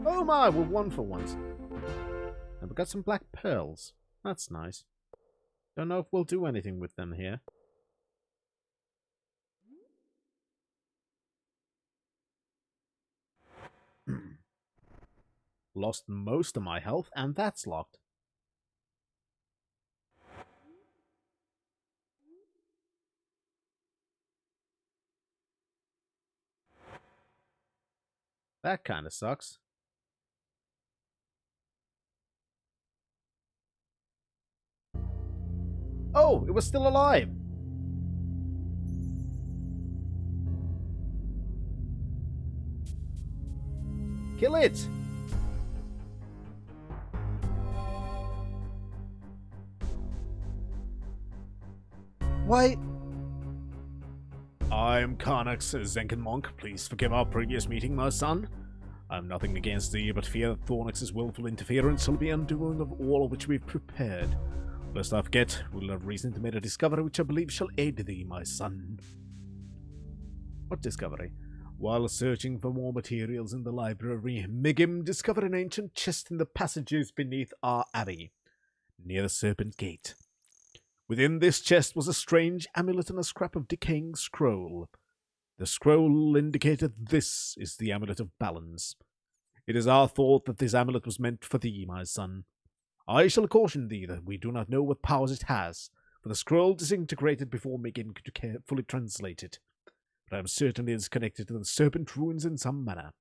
Oh my, we're one for once. And we got some black pearls. That's nice. Don't know if we'll do anything with them here. Lost most of my health, and that's locked. That kind of sucks. Oh, it was still alive! Kill it! Why? I'm Karnax Zenkenmonk. Please forgive our previous meeting, my son. I'm nothing against thee, but fear that Thornix's willful interference will be undoing of all which we've prepared. Lest I forget, we'll have reason to make a discovery which I believe shall aid thee, my son. What discovery? While searching for more materials in the library, Migim discovered an ancient chest in the passages beneath our abbey, near the Serpent Gate. Within this chest was a strange amulet and a scrap of decaying scroll. The scroll indicated this is the Amulet of Balance. It is our thought that this amulet was meant for thee, my son. I shall caution thee that we do not know what powers it has, for the scroll disintegrated before Migim could carefully translate it. But I am certain it is connected to the Serpent ruins in some manner.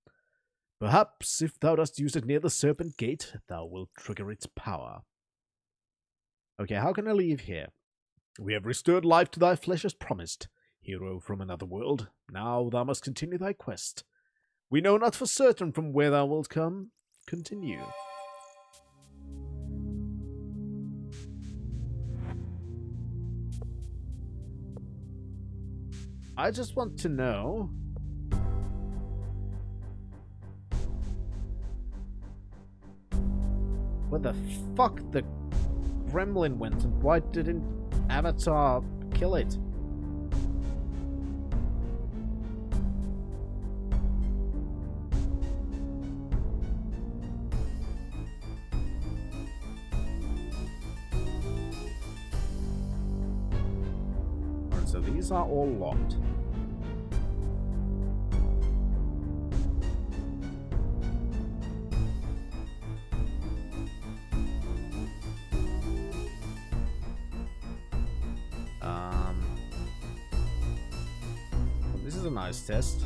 Perhaps, if thou dost use it near the Serpent Gate, thou wilt trigger its power. Okay, how can I leave here? We have restored life to thy flesh as promised, hero from another world. Now thou must continue thy quest. We know not for certain from where thou wilt come. Continue. I just want to know... where the fuck the gremlin went and why didn't Avatar kill it? Alright, so these are all locked. This is a nice test.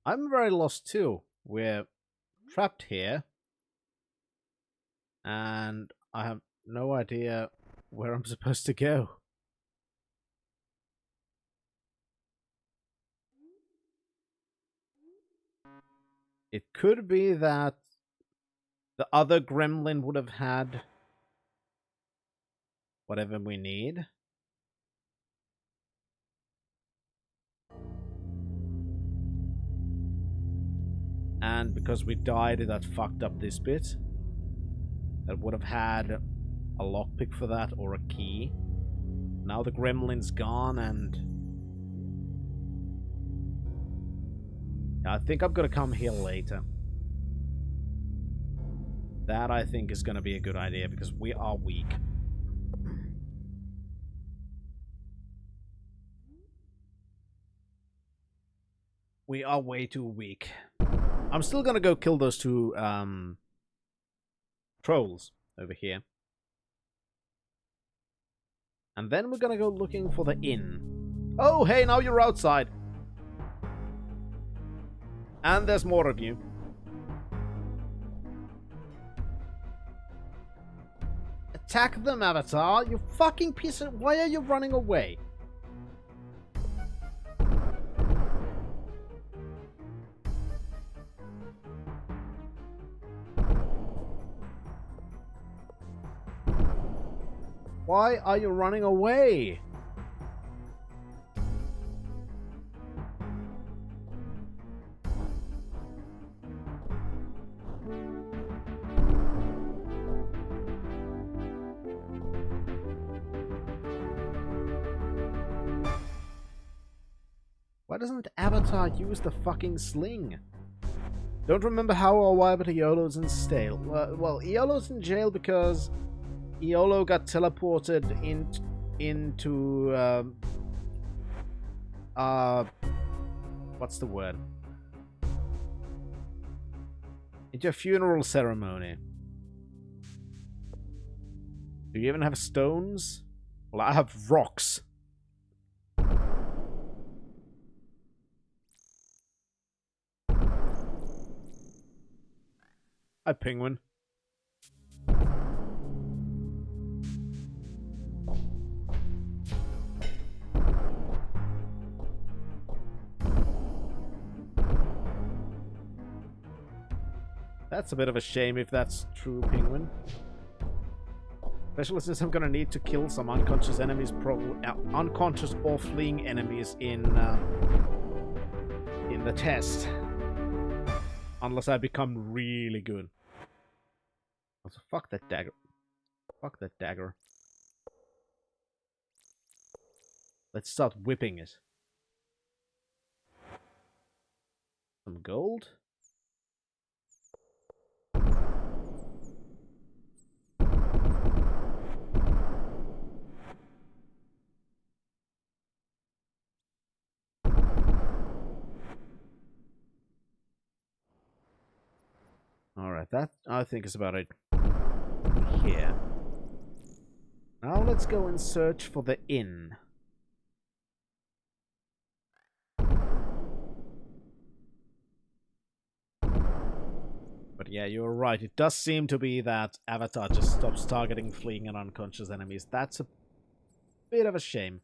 I'm very lost too. We're trapped here. And I have no idea where I'm supposed to go. It could be that the other gremlin would have had whatever we need. And because we died, that fucked up this bit. That would have had a lockpick for that or a key. Now the gremlin's gone and... I think I'm gonna come here later. That, I think, is gonna be a good idea because we are weak. We are way too weak. I'm still gonna go kill those two trolls over here. And then we're gonna go looking for the inn. Oh, hey, now you're outside. And there's more of you. Attack them, Avatar! You fucking piece of... Why are you running away? Why are you running away? Why doesn't Avatar use the fucking sling? Don't remember how or why, but Iolo's in jail. Well, Iolo's in jail because Iolo got teleported into what's the word? Into a funeral ceremony. Do you even have stones? Well, I have rocks. Hi, penguin. That's a bit of a shame if that's true, penguin. Especially since I'm gonna need to kill some unconscious enemies, probably unconscious or fleeing enemies in the test. Unless I become really good. Also, fuck that dagger. Fuck that dagger. Let's start whipping it. Some gold. Alright, that I think is about it here. Now let's go and search for the inn. But yeah, you're right. It does seem to be that Avatar just stops targeting fleeing and unconscious enemies. That's a bit of a shame.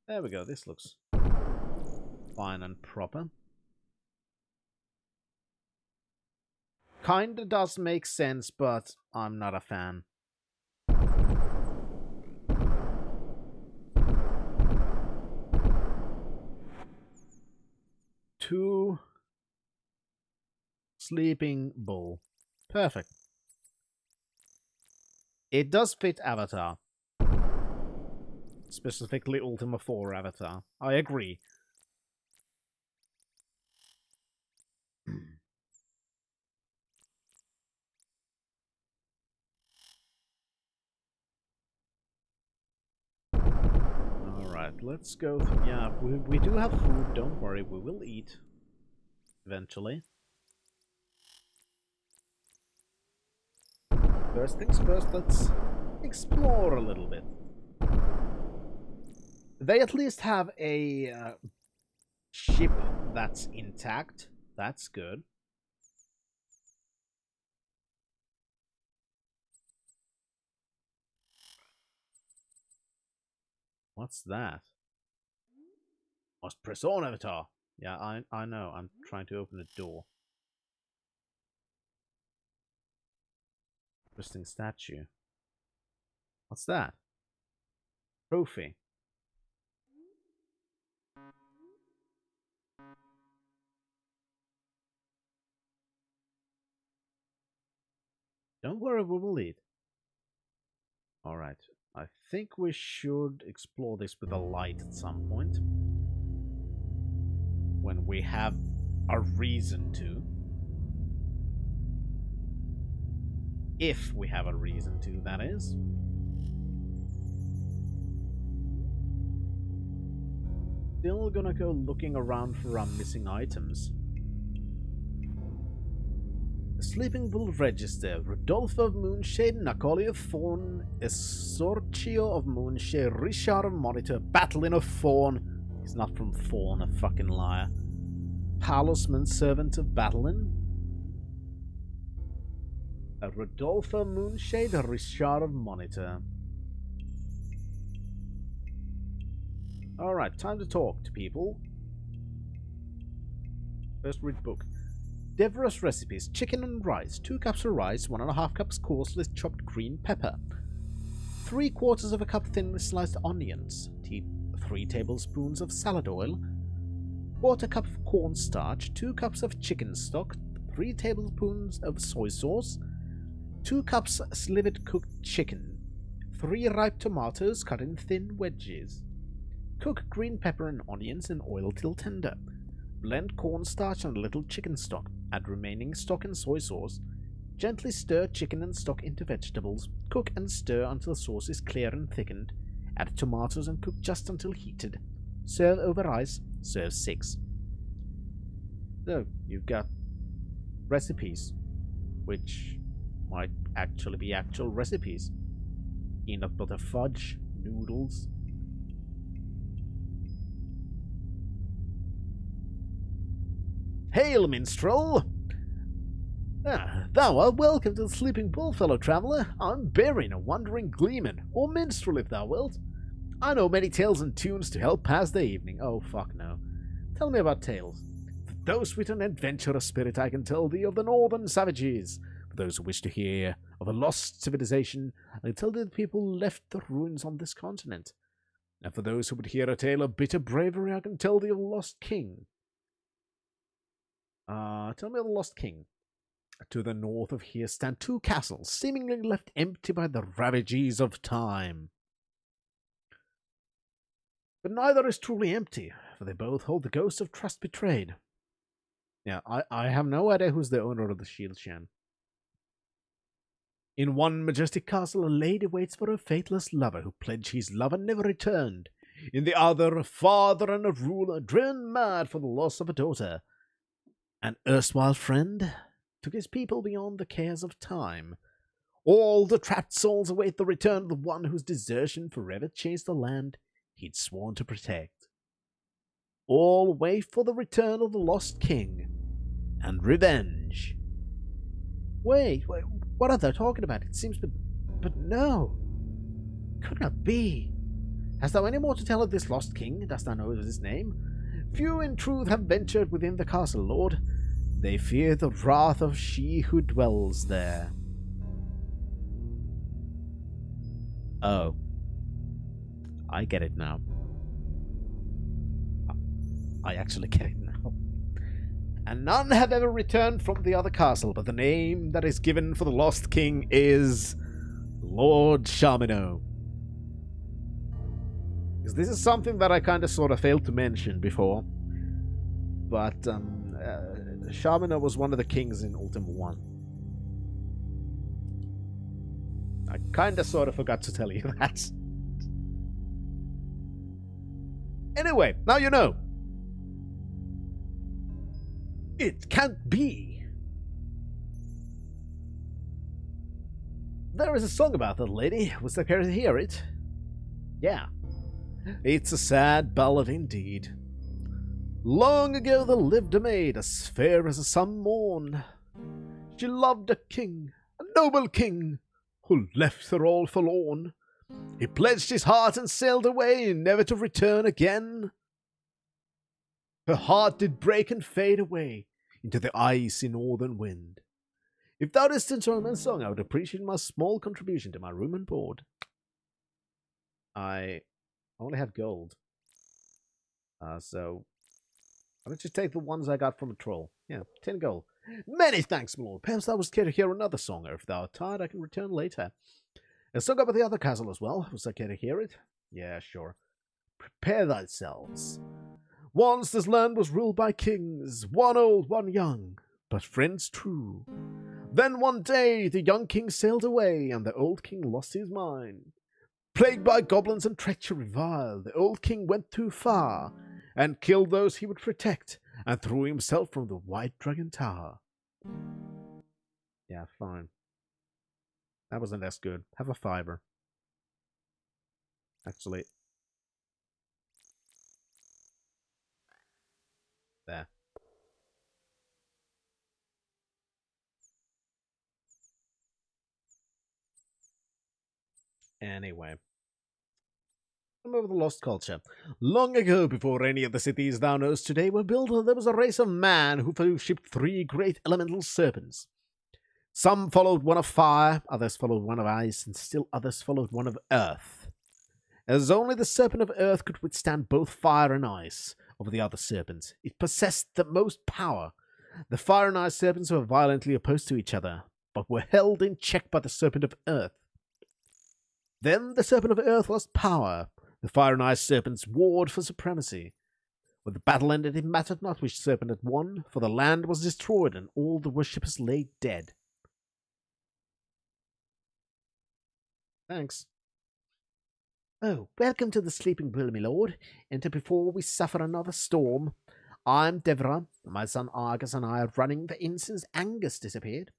There we go. This looks fine and proper. Kinda does make sense, but I'm not a fan. Two sleeping bull. Perfect. It does fit Avatar. Specifically Ultima 4 Avatar. I agree. Alright, let's go. Yeah, we do have food, don't worry, we will eat. Eventually. First things first, let's explore a little bit. They at least have a ship that's intact. That's good. What's that? Must press on, Avatar. Yeah, I know. I'm trying to open a door. Interesting statue. What's that? Trophy. Don't worry, we will eat. Alright. I think we should explore this with a light at some point. When we have a reason to. If we have a reason to, that is. Still gonna go looking around for our missing items. The Sleeping Bull Register. Rodolfo of Moonshade, Nacolia of Fawn, Esorcio of Moonshade, Richard of Monitor, Battling of Fawn. He's not from Fawn, a fucking liar. Palos, Servant of Battling. Rodolfo Moonshade, Richard of Monitor. Alright, time to talk to people. First read book. Devorous recipes: chicken and rice, 2 cups of rice, 1.5 cups coarsely chopped green pepper, 3/4 of a cup thinly sliced onions, 3 tablespoons of salad oil, 1/4 cup of cornstarch, 2 cups of chicken stock, 3 tablespoons of soy sauce, 2 cups slivered cooked chicken, 3 ripe tomatoes cut in thin wedges. Cook green pepper and onions in oil till tender. Blend cornstarch and a little chicken stock. Add remaining stock and soy sauce. Gently stir chicken and stock into vegetables. Cook and stir until the sauce is clear and thickened. Add tomatoes and cook just until heated. Serve over rice. Serve 6. So, you've got recipes, which might actually be actual recipes. Peanut butter fudge, noodles. Hail, minstrel! Thou art welcome to the Sleeping Pool, fellow traveller. I'm Berin, a wandering gleeman, or minstrel if thou wilt. I know many tales and tunes to help pass the evening. Oh, fuck no. Tell me about tales. For those with an adventurous spirit, I can tell thee of the northern savages. For those who wish to hear of a lost civilization, I can tell thee the people who left the ruins on this continent. And for those who would hear a tale of bitter bravery, I can tell thee of a lost king. Tell me of the lost king. To the north of here stand 2 castles, seemingly left empty by the ravages of time. But neither is truly empty, for they both hold the ghost of trust betrayed. Yeah, I have no idea who's the owner of the shield shan. In one majestic castle, a lady waits for her faithless lover, who pledged his love and never returned. In the other, a father and a ruler, driven mad for the loss of a daughter. An erstwhile friend took his people beyond the cares of time. All the trapped souls await the return of the one whose desertion forever changed the land he'd sworn to protect. All wait for the return of the lost king and revenge. Wait, what are they talking about? It seems, but no. Could not be. Hast thou any more to tell of this lost king? Dost thou know his name? Few in truth have ventured within the castle, lord. They fear the wrath of she who dwells there. Oh. I get it now. I actually get it now. And none have ever returned from the other castle, but the name that is given for the lost king is Lord Shamino. Because this is something that I kind of sort of failed to mention before. But Shamino was one of the kings in Ultima 1. I kind of sort of forgot to tell you that. Anyway, now you know. It can't be. There is a song about that lady. Was there care to hear it? Yeah. It's a sad ballad indeed. Long ago there lived a maid as fair as a sun morn. She loved a king, a noble king, who left her all forlorn. He pledged his heart and sailed away, never to return again. Her heart did break and fade away into the icy northern wind. If thou didst enjoy my song, I would appreciate my small contribution to my room and board. I only have gold. So why don't you take the ones I got from a troll? Yeah, 10 gold. Many thanks, my lord. Perhaps thou wouldst care to hear another song, or if thou art tired, I can return later. A song about the other castle as well. Was I care to hear it? Yeah, sure. Prepare thyselves. Once this land was ruled by kings, one old, one young, but friends true. Then one day the young king sailed away, and the old king lost his mind. Plagued by goblins and treachery vile, the old king went too far, and killed those he would protect, and threw himself from the White Dragon Tower. Yeah, fine. That wasn't as good. Have a fiver. Actually. There. Anyway. Of the lost culture. Long ago, before any of the cities thou knowest today were built, there was a race of man who worshipped 3 great elemental serpents. Some followed one of fire, others followed one of ice, and still others followed one of earth. As only the serpent of earth could withstand both fire and ice over the other serpents, it possessed the most power. The fire and ice serpents were violently opposed to each other, but were held in check by the serpent of earth. Then the serpent of earth lost power. The fire and ice serpents warred for supremacy. When the battle ended, it mattered not which serpent had won, for the land was destroyed and all the worshippers lay dead. Thanks. Oh, welcome to the Sleeping Pool, my lord. Enter before we suffer another storm. I'm Devra. My son Argus and I are running the inn since Angus disappeared.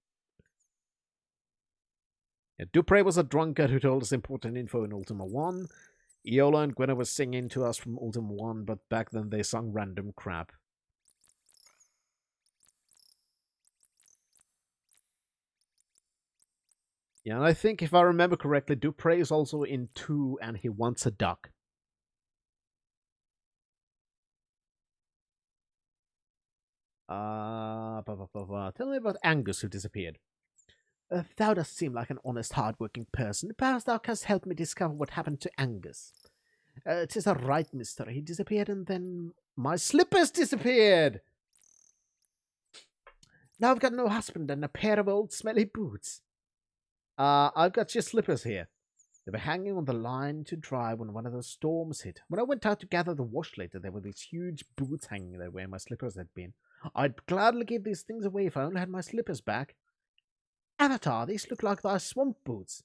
Yeah, Dupre was a drunkard who told us important info in Ultima 1. Iola and Gwenna were singing to us from Ultima 1, but back then they sung random crap. Yeah, and I think if I remember correctly, Dupre is also in 2 and he wants a duck. Tell me about Angus who disappeared. Thou dost seem like an honest, hard-working person. Perhaps thou canst help me discover what happened to Angus. 'Tis a right mystery. He disappeared and then my slippers disappeared! Now I've got no husband and a pair of old smelly boots. I've got your slippers here. They were hanging on the line to dry when one of those storms hit. When I went out to gather the wash later, there were these huge boots hanging there where my slippers had been. I'd gladly give these things away if I only had my slippers back. Avatar, these look like thy swamp boots.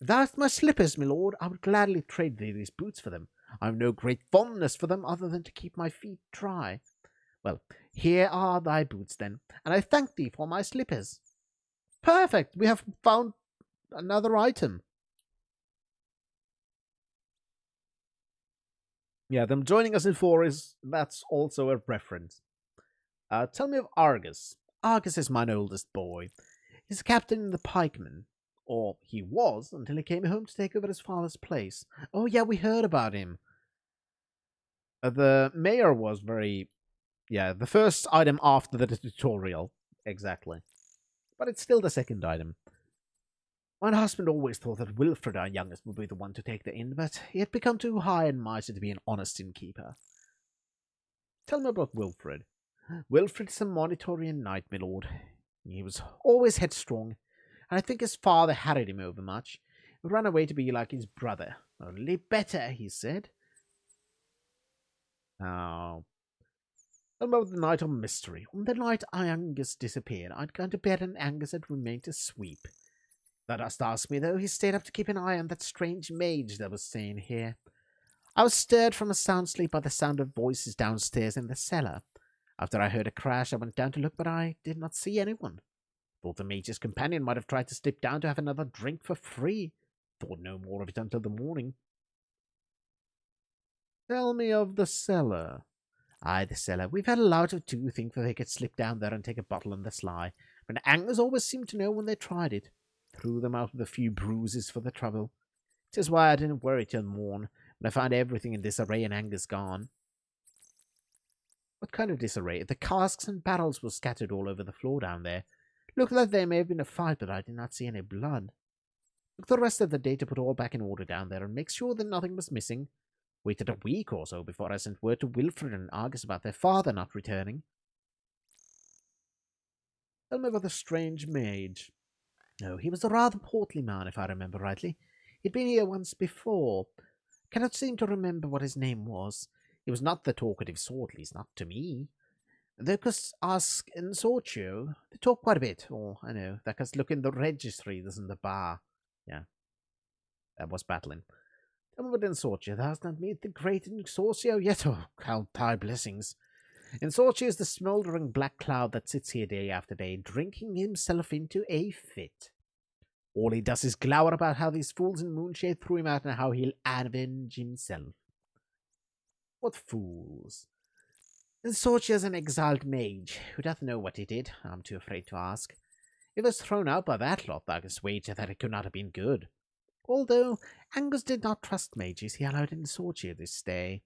If thou hast my slippers, my lord, I would gladly trade thee these boots for them. I have no great fondness for them other than to keep my feet dry. Well, here are thy boots then, and I thank thee for my slippers. Perfect! We have found another item. Yeah, them joining us in 4 that's also a reference. Tell me of Argus. Argus is mine oldest boy. He's a captain in the pikemen. Or he was, until he came home to take over his father's place. Oh yeah, we heard about him. The mayor was very... Yeah, the first item after the tutorial. Exactly. But it's still the second item. My husband always thought that Wilfred, our youngest, would be the one to take the inn, but he had become too high and mighty to be an honest innkeeper. Tell me about Wilfred. Wilfred's a Monitorian knight, my lord. He was always headstrong, and I think his father harried him overmuch. He ran away to be like his brother. Only better, he said. Now, tell me about the night of mystery. On the night Angus disappeared, I'd gone to bed and Angus had remained to sweep. Thou dost ask me, though, he stayed up to keep an eye on that strange mage that was staying here. I was stirred from a sound sleep by the sound of voices downstairs in the cellar. After I heard a crash, I went down to look, but I did not see anyone. Thought the mage's companion might have tried to slip down to have another drink for free. Thought no more of it until the morning. Tell me of the cellar. Aye, the cellar. We've had a lot of 2 think that they could slip down there and take a bottle on the sly, but Angus always seemed to know when they tried it. Threw them out with a few bruises for the trouble. 'Tis why I didn't worry till morn, when I found everything in disarray and Angus gone. What kind of disarray? The casks and barrels were scattered all over the floor down there. Looked like there may have been a fight, but I did not see any blood. Took the rest of the day to put all back in order down there and make sure that nothing was missing. Waited a week or so before I sent word to Wilfred and Argus about their father not returning. Tell me about the strange mage. Oh, he was a rather portly man, if I remember rightly. He'd been here once before. Cannot seem to remember what his name was. He was not the talkative sort, at least not to me. They could ask in Sorcio. They talk quite a bit. Oh, I know. They could look in the registry. This in the bar. Yeah. That was battling. Tell me about in Sorcio. Thou hast not met the great in Sorcio yet. Oh, count thy blessings. In Sorcio is the smouldering black cloud that sits here day after day, drinking himself into a fit. All he does is glower about how these fools in Moonshade threw him out and how he'll avenge himself. What fools? And Sorcia's an exiled mage, who doth know what he did. I'm too afraid to ask. If it was thrown out by that lot, I can wager that it could not have been good. Although Angus did not trust mages, he allowed Insortia to stay.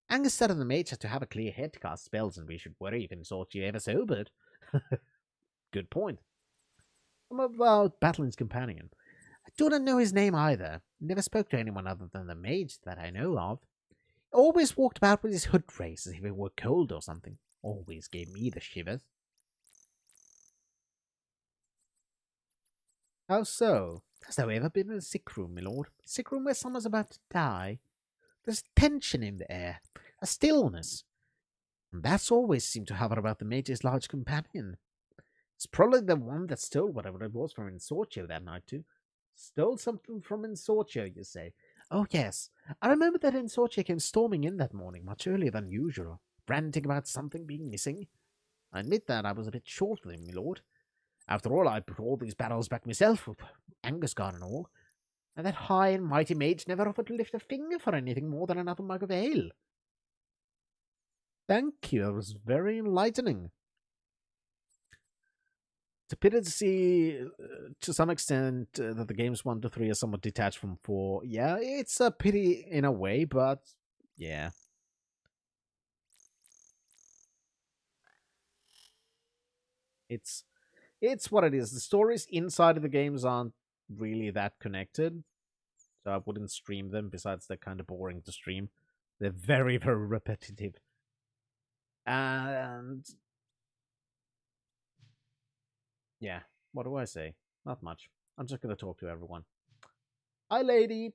Angus said the mage had to have a clear head to cast spells, and we should worry if Insortia ever sobered. Good point. About Battlin's companion. I do not know his name either. Never spoke to anyone other than the mage that I know of. He always walked about with his hood raised as if it were cold or something. Always gave me the shivers. How so? Has there ever been in a sick room, my lord? A sick room where someone's about to die? There's tension in the air, a stillness. And that's always seemed to hover about the mage's large companion. It's probably the one that stole whatever it was from Insortio that night, too. Stole something from Insortio, you say? Oh, yes. I remember that Insortio came storming in that morning, much earlier than usual, ranting about something being missing. I admit that I was a bit short with him, my lord. After all, I put all these battles back myself, with Angus gone and all. And that high and mighty mage never offered to lift a finger for anything more than another mug of ale. Thank you, that was very enlightening. It's a pity to see, to some extent, that the games 1 to 3 are somewhat detached from 4. Yeah, it's a pity in a way, but yeah. It's what it is. The stories inside of the games aren't really that connected, so I wouldn't stream them. Besides, they're kind of boring to stream. They're very, very repetitive. And yeah, what do I say? Not much. I'm just going to talk to everyone. Hi, lady.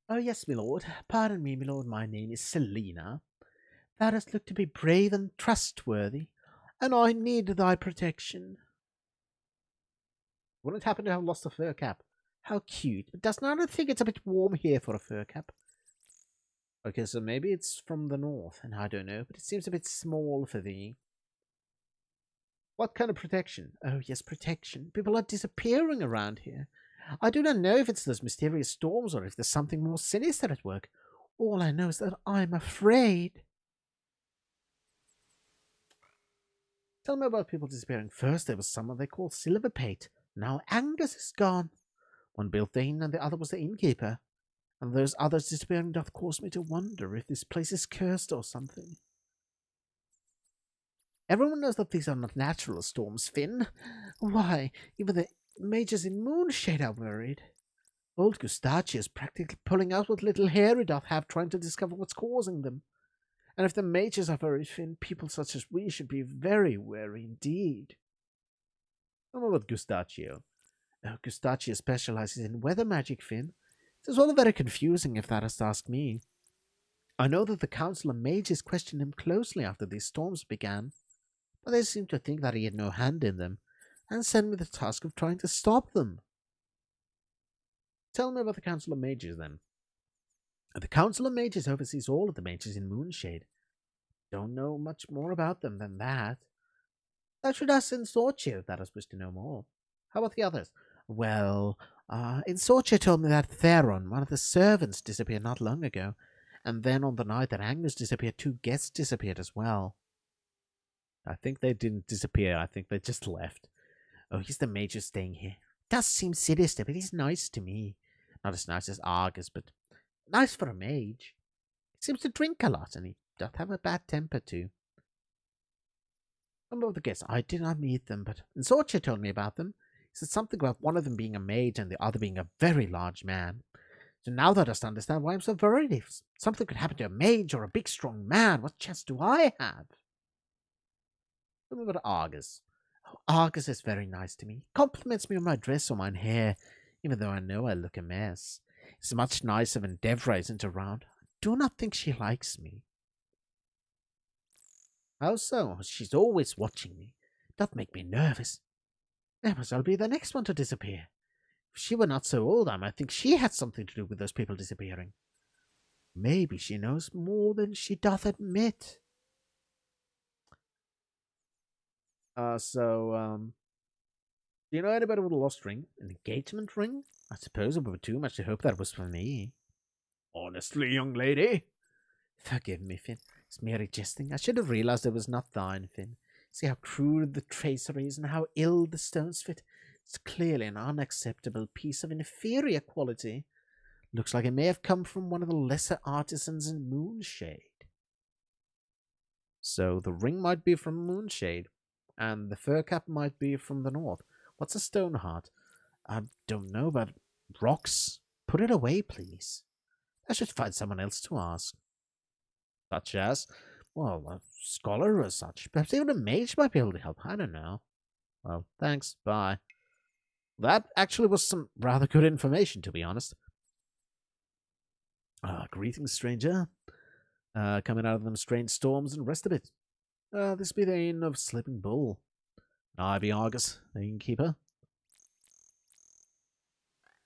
Oh, yes, my lord. Pardon me, my lord. My name is Selina. Thou dost look to be brave and trustworthy, and I need thy protection. Wouldn't happen to have lost a fur cap. How cute. But does not think it's a bit warm here for a fur cap? Okay, so maybe it's from the north, and I don't know, but it seems a bit small for thee. What kind of protection? Oh, yes, protection. People are disappearing around here. I do not know if it's those mysterious storms or if there's something more sinister at work. All I know is that I'm afraid. Tell me about people disappearing. First, there was someone they called Silverpate. Now Angus is gone. One built the inn and the other was the innkeeper. And those others disappearing doth cause me to wonder if this place is cursed or something. Everyone knows that these are not natural storms, Finn. Why, even the mages in Moonshade are worried. Old Gustachi is practically pulling out what little hair he doth have trying to discover what's causing them. And if the mages are very thin, people such as we should be very wary indeed. Tell me about Gustachio. Oh, Gustachio specializes in weather magic, Finn. It is all very confusing if thou dost ask me. I know that the Council of Mages questioned him closely after these storms began, but they seemed to think that he had no hand in them, and sent me the task of trying to stop them. Tell me about the Council of Mages, then. The Council of Mages oversees all of the mages in Moonshade. Don't know much more about them than that. Thou should ask Insortio if thou dost wish to know more. How about the others? Well, Insortio told me that Theron, one of the servants, disappeared not long ago, and then on the night that Angus disappeared, 2 guests disappeared as well. I think they didn't disappear. I think they just left. Oh, he's the mage who's staying here. Does seem sinister, but he's nice to me. Not as nice as Argus, but nice for a mage. He seems to drink a lot, and he doth have a bad temper too. Some of the guests, I did not meet them, but Insortia told me about them. He said something about one of them being a mage and the other being a very large man. So now thou dost understand why I'm so worried. If something could happen to a mage or a big strong man, what chance do I have? Tell me about Argus. Oh, Argus is very nice to me. Compliments me on my dress or my hair, even though I know I look a mess. It's much nicer when Devra isn't around. I do not think she likes me. How so? She's always watching me. That make me nervous. Perhaps I'll be the next one to disappear. If she were not so old, I might think she had something to do with those people disappearing. Maybe she knows more than she doth admit. Do you know anybody with a lost ring? An engagement ring? I suppose it would be too much to hope that was for me. Honestly, young lady? Forgive me, Finn. It's merely jesting. I should have realized it was not thine, Finn. See how crude the tracery is and how ill the stones fit. It's clearly an unacceptable piece of inferior quality. Looks like it may have come from one of the lesser artisans in Moonshade. So the ring might be from Moonshade, and the fur cap might be from the north. What's a stone heart? I don't know, but rocks? Put it away, please. I should find someone else to ask. Such as, well, a scholar or such. Perhaps even a mage might be able to help. I don't know. Well, thanks. Bye. That actually was some rather good information, to be honest. Greetings, stranger. Coming out of them strange storms and rest of it. This be the inn of Sleeping Bull. I be Argus, the innkeeper.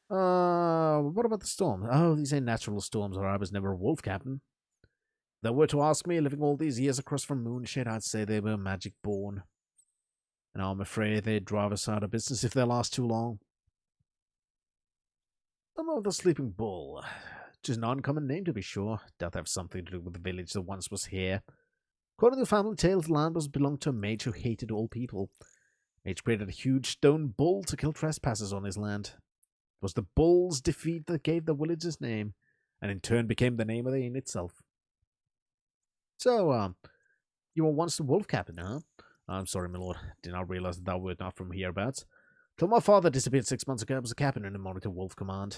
What about the storm? Oh, these ain't natural storms, or I was never a wolf captain. If they were to ask me, living all these years across from Moonshade, I'd say they were magic born. And I'm afraid they'd drive us out of business if they last too long. I know the Sleeping Bull. Which is an uncommon name, to be sure. Doth have something to do with the village that once was here. According to family tales, the land was belonged to a mage who hated all people. Mage created a huge stone bull to kill trespassers on his land. It was the bull's defeat that gave the village its name, and in turn became the name of the inn itself. So, you were once the wolf captain, huh? I'm sorry, my lord. Did not realize that thou wert not from hereabouts. Till my father disappeared 6 months ago, I was a captain in the Monitor Wolf Command.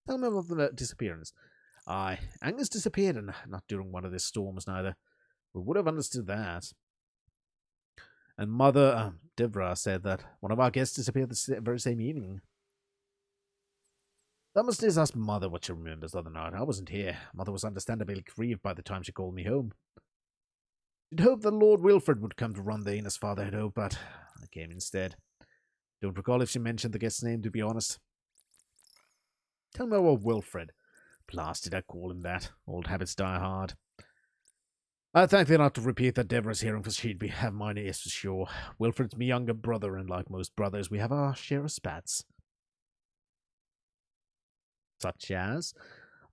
Tell me about the disappearance. Aye, Angus disappeared, and not during one of the storms neither. We would have understood that. And Mother Devra said that one of our guests disappeared the very same evening. I must just ask Mother what she remembers the other night. I wasn't here. Mother was understandably grieved by the time she called me home. She'd hoped that Lord Wilfred would come to run the inn as father had hoped, but I came instead. Don't recall if she mentioned the guest's name, to be honest. Tell me about Wilfred. Blasted, I call him that. Old habits die hard. I thank thee not to repeat that Deborah's hearing, for she'd have mine ears for sure. Wilfred's me younger brother, and like most brothers, we have our share of spats. Such as?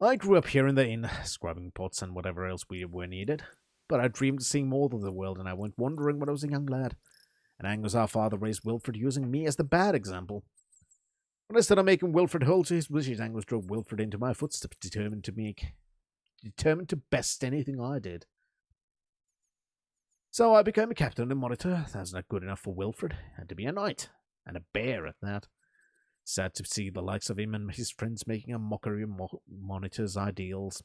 I grew up here in the inn, scrubbing pots and whatever else we were needed. But I dreamed of seeing more of the world, and I went wandering when I was a young lad. And Angus, our father, raised Wilfred, using me as the bad example. When instead of making Wilfred hold to his wishes, Angus drove Wilfred into my footsteps, determined to best anything I did. So I became a captain and monitor. That's not good enough for Wilfred. Had to be a knight, and a bear at that. Sad to see the likes of him and his friends making a mockery of Monitor's ideals.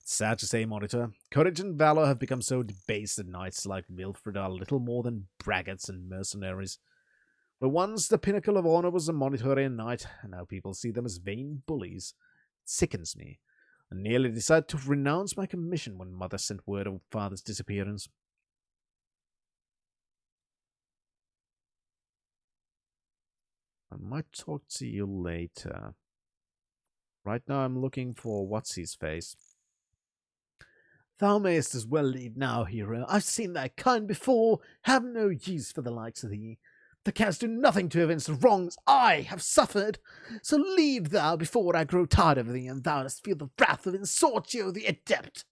Sad to say, Monitor. Courage and valor have become so debased that knights like Wilfred are little more than braggarts and mercenaries. Where once the pinnacle of honor was a Monitorian knight, and now people see them as vain bullies. It sickens me. I nearly decided to renounce my commission when Mother sent word of Father's disappearance. I might talk to you later. Right now I'm looking for what's-his-face. Thou mayest as well leave now, hero. I've seen thy kind before, have no use for the likes of thee. The cats do nothing to avenge the wrongs I have suffered. So leave thou before I grow tired of thee, and thou dost feel the wrath of Insortio the Adept.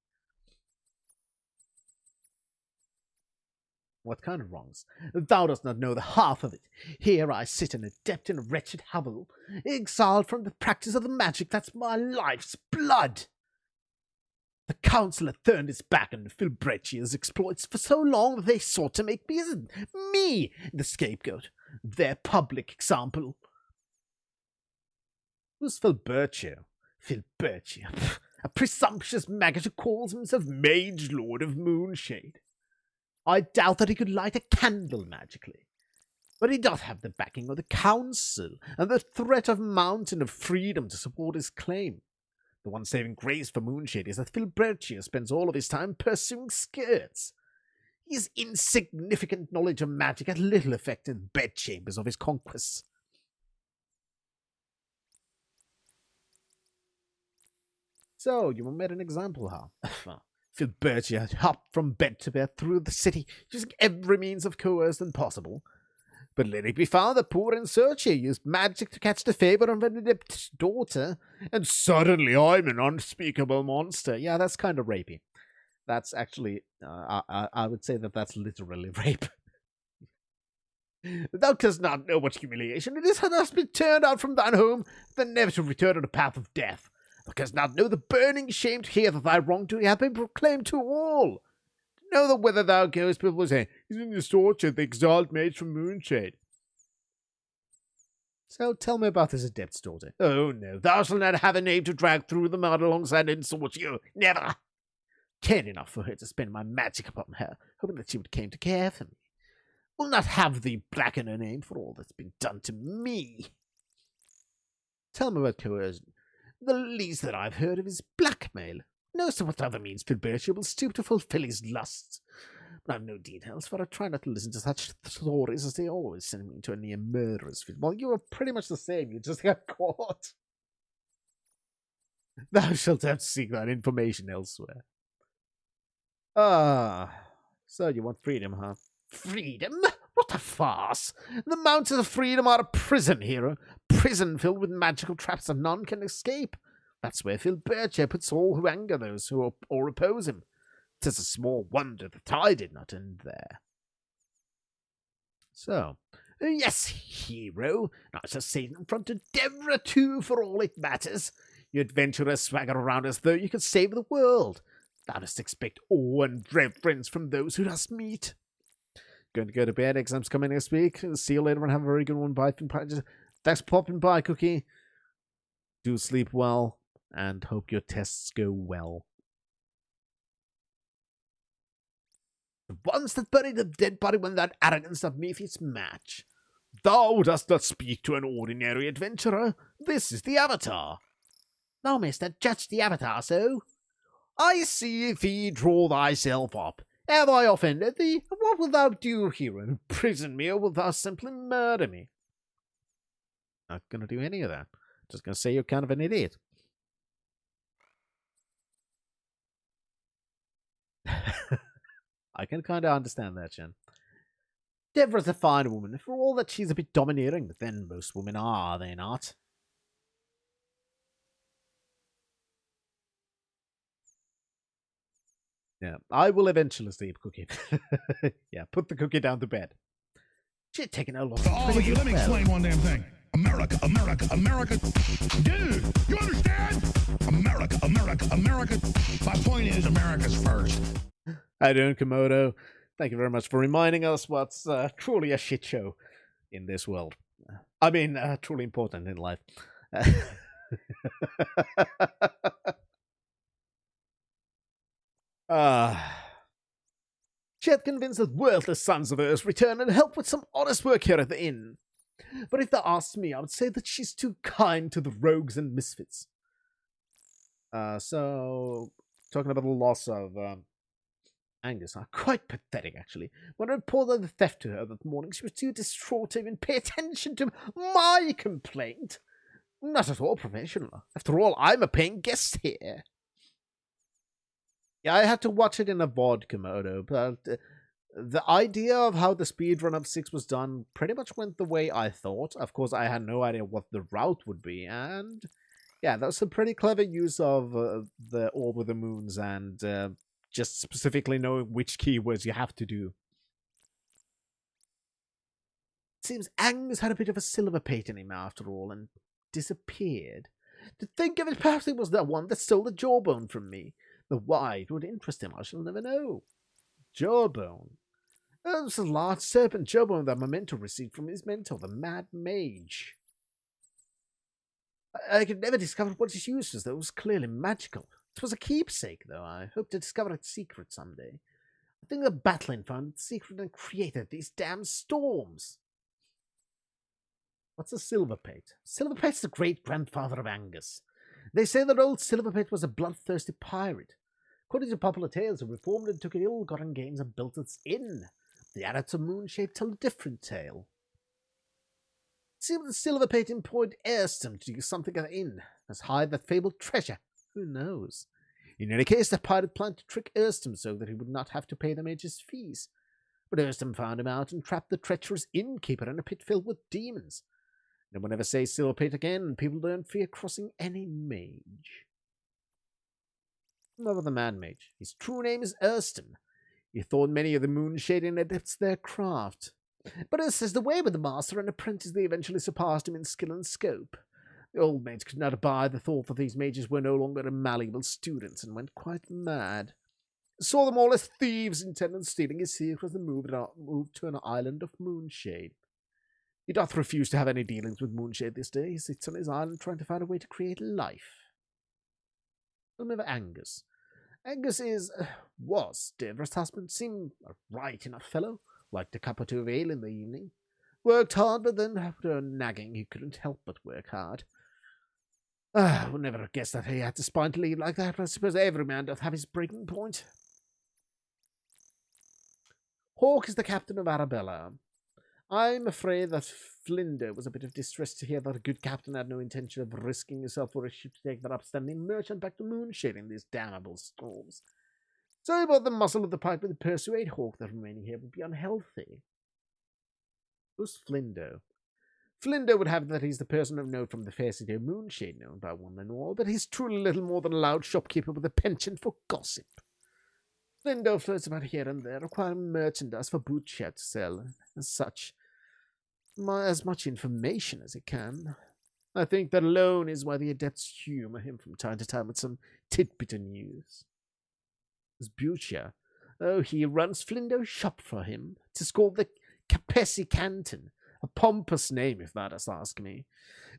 What kind of wrongs? Thou dost not know the half of it. Here I sit an adept in a wretched hovel, exiled from the practice of the magic that's my life's blood. The council had turned its back on Filbreccia's exploits for so long that they sought to make me the scapegoat, their public example. Who's Filbreccia? Filbreccia, a presumptuous maggot who calls himself Mage Lord of Moonshade. I doubt that he could light a candle magically. But he doth have the backing of the council, and the threat of Mountain of Freedom to support his claim. The one saving grace for Moonshade is that Filbreccia spends all of his time pursuing skirts. His insignificant knowledge of magic had little effect in the bedchambers of his conquests. So, you made an example, huh? Filbreccia had hopped from bed to bed through the city, using every means of coercion possible. But let it be found that poor Insurcia used magic to catch the favor of an adept daughter, and suddenly I'm an unspeakable monster. Yeah, that's kind of rapey. That's actually, I would say that that's literally rape. Thou dost not know what humiliation it is to thus be turned out from thine home, then never to return on the path of death. Thou canst not know the burning shame to hear that thy wrongdoing hath been proclaimed to all. To know that whither thou goest, people will say, "He's in this torture, the exiled mage from Moonshade." So tell me about this adept's daughter. Oh no, thou shalt not have a name to drag through the mud alongside and sort you. Never. Cared enough for her to spend my magic upon her, hoping that she would come to care for me. Will not have thee blacken her name for all that's been done to me. Tell me about coercion. The least that I've heard of is blackmail. No, so what other means Filbertia will stoop to fulfill his lusts. But I've no details, for I try not to listen to such stories, as they always send me into a near murderous fit. Well, you are pretty much the same, you just got caught. Thou shalt have to seek that information elsewhere. So you want freedom, huh? Freedom? What a farce! The mountains of freedom are a prison, hero. Prison filled with magical traps that none can escape. That's where Filbertia puts all who anger those who or oppose him. 'Tis a small wonder that I did not end there. So, yes, hero. Now I shall say it in front of Devra too, for all it matters. You adventurers swagger around as though you could save the world. Thou dost expect awe and reverence from those who dost meet. Going to go to bed. Exams coming next week. See you later and have a very good one. Bye. Thanks for popping by, Cookie. Do sleep well and hope your tests go well. The ones that bury the dead body when that arrogance of Mephis match. Thou dost not speak to an ordinary adventurer. This is the Avatar. Thou mayst not judge the Avatar so. I see thee draw thyself up. Have I offended thee? What wilt thou do, hero? Imprison me, or wilt thou simply murder me? Not gonna do any of that. Just gonna say you're kind of an idiot. I can kind of understand that, Jen. Devra's a fine woman, for all that she's a bit domineering, but then most women are they not? Yeah, I will eventually sleep, Cookie. Yeah, put the cookie down to bed. She's taking a lot. All of you, let me explain one damn thing. America, America, America. Dude, you understand? America, America, America. My point is, America's first. How you doing, Komodo? Thank you very much for reminding us what's truly a shit show in this world. I mean, truly important in life. She had convinced the worthless sons of hers return and help with some honest work here at the inn. But if thou asked me, I would say that she's too kind to the rogues and misfits. So, talking about the loss of Angus, quite pathetic, actually. When I reported the theft to her that morning, she was too distraught to even pay attention to my complaint. Not at all professional. After all, I'm a paying guest here. Yeah, I had to watch it in a VOD, Komodo, but the idea of how the speedrun of 6 was done pretty much went the way I thought. Of course, I had no idea what the route would be, and yeah, that was a pretty clever use of the Orb of the Moons and just specifically knowing which keywords you have to do. It seems Angus had a bit of a silver pate in him after all, and disappeared. To think of it, perhaps it was the one that stole the jawbone from me. The why it would interest him, I shall never know. Jawbone. Oh, it was a large serpent jawbone that Memento received from his mentor, the Mad Mage. I could never discover what its use was, though it was clearly magical. It was a keepsake, though. I hope to discover its secret someday. I think the Battling found its secret and created these damn storms. What's a Silverpate? Silverpate's the great-grandfather of Angus. They say that old Silverpate was a bloodthirsty pirate. According to popular tales, he reformed and took ill-gotten gains and built its inn. The adepts of Moonshape tell a different tale. It seems that Silverpate employed Erston to do something at the inn, as hide that fabled treasure. Who knows? In any case, the pirate planned to trick Erston so that he would not have to pay the mage's fees. But Erston found him out and trapped the treacherous innkeeper in a pit filled with demons. No one ever says Silverpate again, and people don't fear crossing any mage. Remember the man mage. His true name is Erston. He taught many of the moonshading adepts their craft. But as is the way with the master and apprentice, they eventually surpassed him in skill and scope. The old maids could not abide the thought that these mages were no longer malleable students, and went quite mad. Saw them all as thieves intent on stealing his secrets and moved to an island of Moonshade. He doth refuse to have any dealings with Moonshade this day. He sits on his island trying to find a way to create life. Tell me of Angus. Angus was Dever's husband, seemed a right enough fellow, liked a cup or two of ale in the evening. Worked hard, but then after nagging he couldn't help but work hard. I would never have guessed that he had the spine to lead like that, but I suppose every man doth have his breaking point. Hawke is the captain of Arabella. I'm afraid that Flinder was a bit of distress to hear that a good captain had no intention of risking himself for a ship to take that upstanding merchant back to Moonshade in these damnable storms. So he bought the muscle of the pipe and persuade Hawke that remaining here would be unhealthy. Who's Flindo? Flindo would have it that he's the person of note from the fair city of Moonshade, known by one and all, but he's truly little more than a loud shopkeeper with a penchant for gossip. Flindo floats about here and there, requiring merchandise for Butcher to sell, as such. As much information as he can. I think that alone is why the adepts humour him from time to time with some tidbit of news. As Butcher, oh, he runs Flindo's shop for him. 'Tis called the Capesi Canton. A pompous name, if thou dost ask me.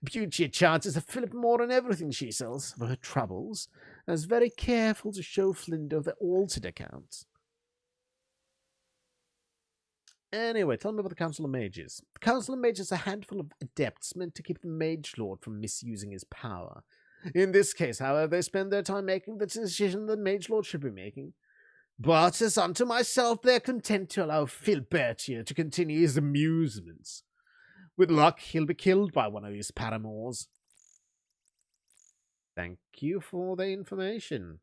Butcher charges a fillip more on everything she sells for her troubles, and is very careful to show Flindo the altered accounts. Anyway, tell me about the Council of Mages. The Council of Mages is a handful of adepts meant to keep the Mage Lord from misusing his power. In this case, however, they spend their time making the decision the Mage Lord should be making. But as unto myself, they are content to allow Filbert here to continue his amusements. With luck, he'll be killed by one of his paramours. Thank you for the information.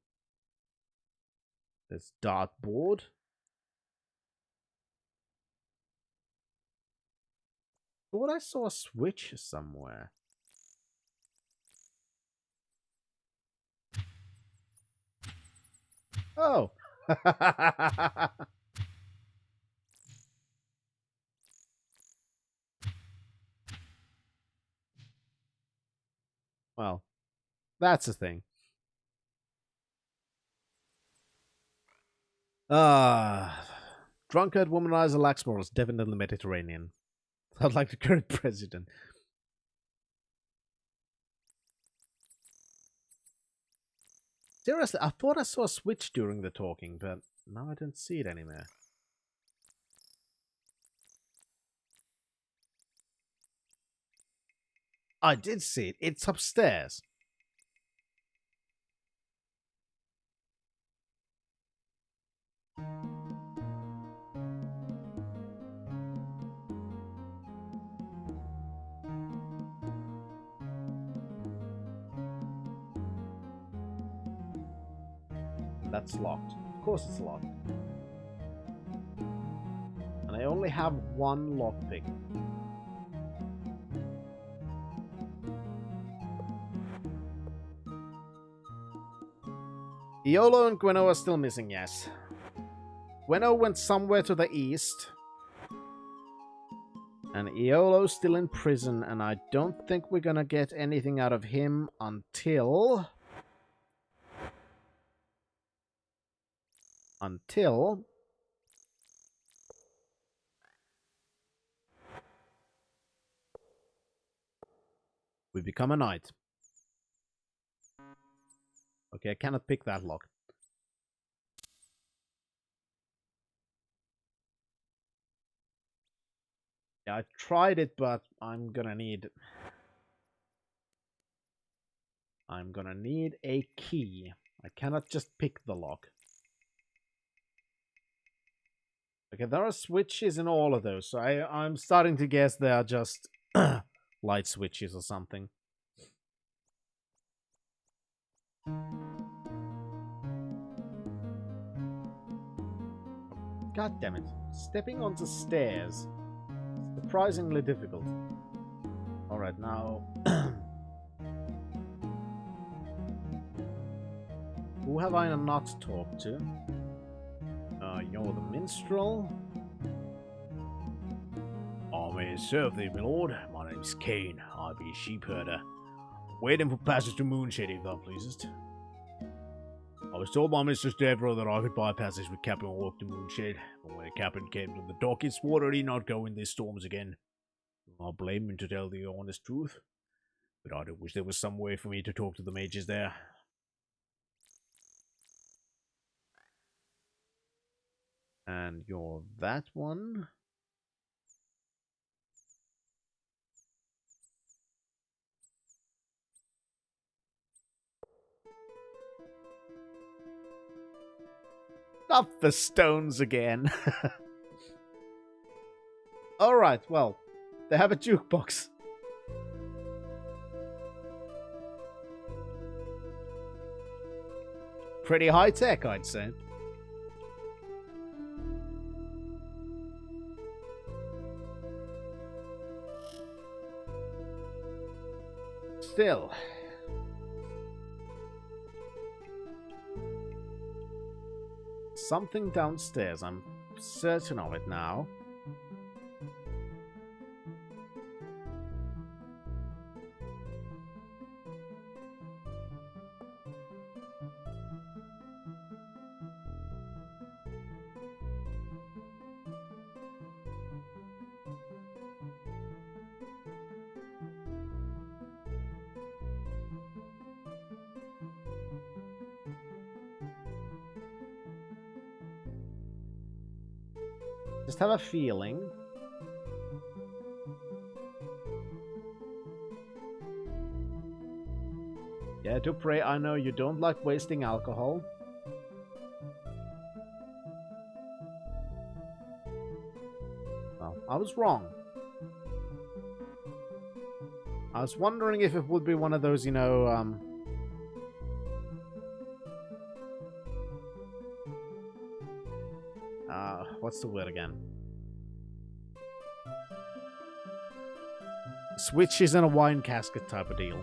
There's dartboard. Thought I saw a switch somewhere. Oh. Well, that's the thing. Drunkard, womanizer, laxmorals, Devon in the Mediterranean. Sounds like the current president. Seriously, I thought I saw a switch during the talking, but now I don't see it anymore. I did see it. It's upstairs. That's locked. Of course it's locked. And I only have one lockpick. Iolo and Gweno are still missing, yes. Gweno went somewhere to the east. And Iolo's still in prison, and I don't think we're gonna get anything out of him until we become a knight. Okay, I cannot pick that lock. Yeah, I tried it, but I'm gonna need a key. I cannot just pick the lock. Okay, there are switches in all of those, so I'm starting to guess they are just light switches or something. God damn it. Stepping onto stairs. Surprisingly difficult. Alright, now... Who have I not talked to? You're the minstrel. may serve thee, my lord. My name is Kane. I be a sheep herder. Waiting for passage to Moonshade, if thou pleasest. I was told by Mistress Devereaux that I could buy passage with Captain and walk to Moonshade, but when the captain came to the dock, he swore that he'd not go in these storms again. I blame him, to tell the honest truth, but I do wish there was some way for me to talk to the mages there. And you're that one. Not the stones again. Alright, well, they have a jukebox. Pretty high tech, I'd say. Still. Something downstairs, I'm certain of it now. Just have a feeling. Yeah, Dupre, I know you don't like wasting alcohol. Well, I was wrong. I was wondering if it would be one of those, you know, what's the word again? Switches in a wine casket type of deal.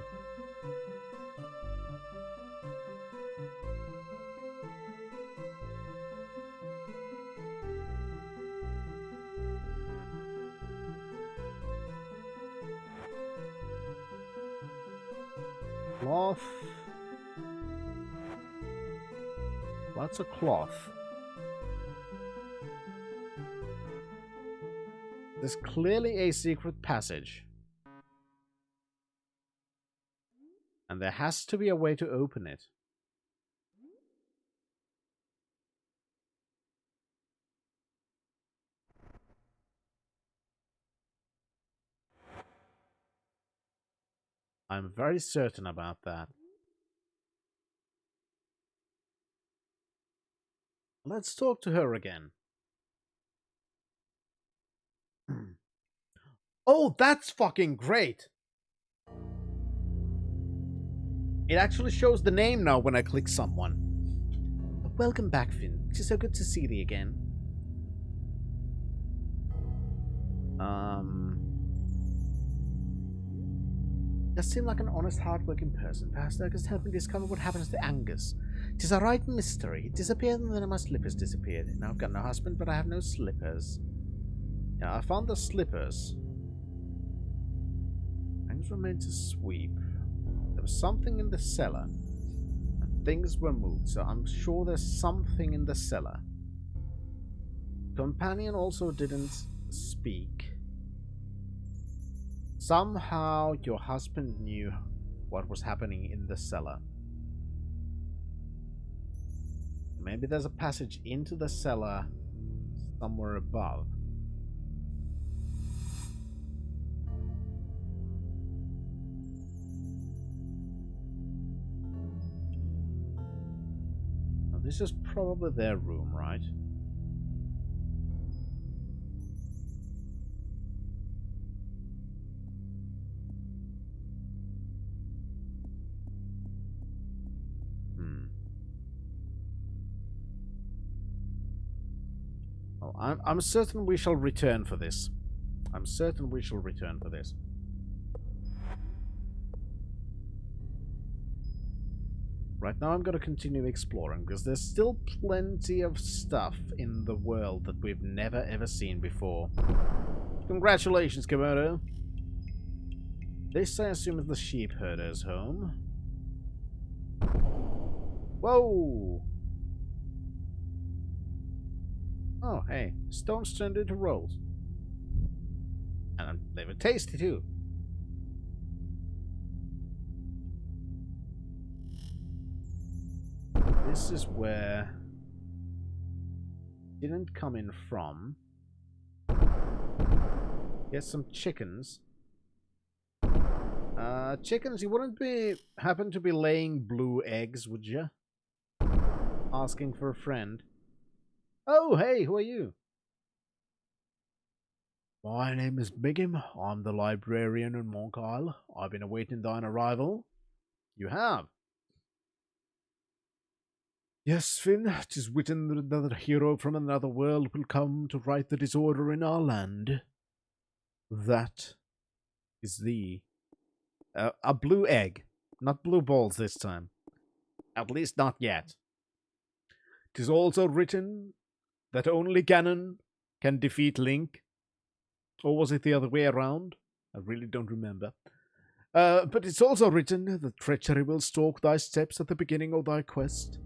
Cloth. Lots of cloth. There's clearly a secret passage. And there has to be a way to open it. I'm very certain about that. Let's talk to her again. Oh, that's fucking great! It actually shows the name now when I click someone. Welcome back, Finn. It's so good to see thee again. You seem like an honest, hard-working person. Perhaps thou canst help me discover what happens to Angus. 'Tis a right mystery. He disappeared and then my slippers disappeared. Now I've got no husband, but I have no slippers. Yeah, I found the slippers. Things were meant to sweep. There was something in the cellar. And things were moved, so I'm sure there's something in the cellar. Companion also didn't speak. Somehow your husband knew what was happening in the cellar. Maybe there's a passage into the cellar somewhere above. Now, this is probably their room, right? I'm certain we shall return for this. I'm certain we shall return for this. Right now I'm going to continue exploring, because there's still plenty of stuff in the world that we've never ever seen before. Congratulations, Komodo. This, I assume, is the sheep herder's home. Whoa! Oh, hey. Stones turned into rolls. And they were tasty, too. This is where... didn't come in from. Here's some chickens. Chickens, you wouldn't happen to be laying blue eggs, would you? Asking for a friend. Oh, hey, who are you? My name is Bigham. I'm the librarian in Monk Isle. I've been awaiting thine arrival. You have? Yes, Finn, 'tis written that another hero from another world will come to right the disorder in our land. That is thee. A blue egg. Not blue balls this time. At least not yet. 'Tis also written that only Ganon can defeat Link. Or was it the other way around? I really don't remember. But it's also written that treachery will stalk thy steps at the beginning of thy quest.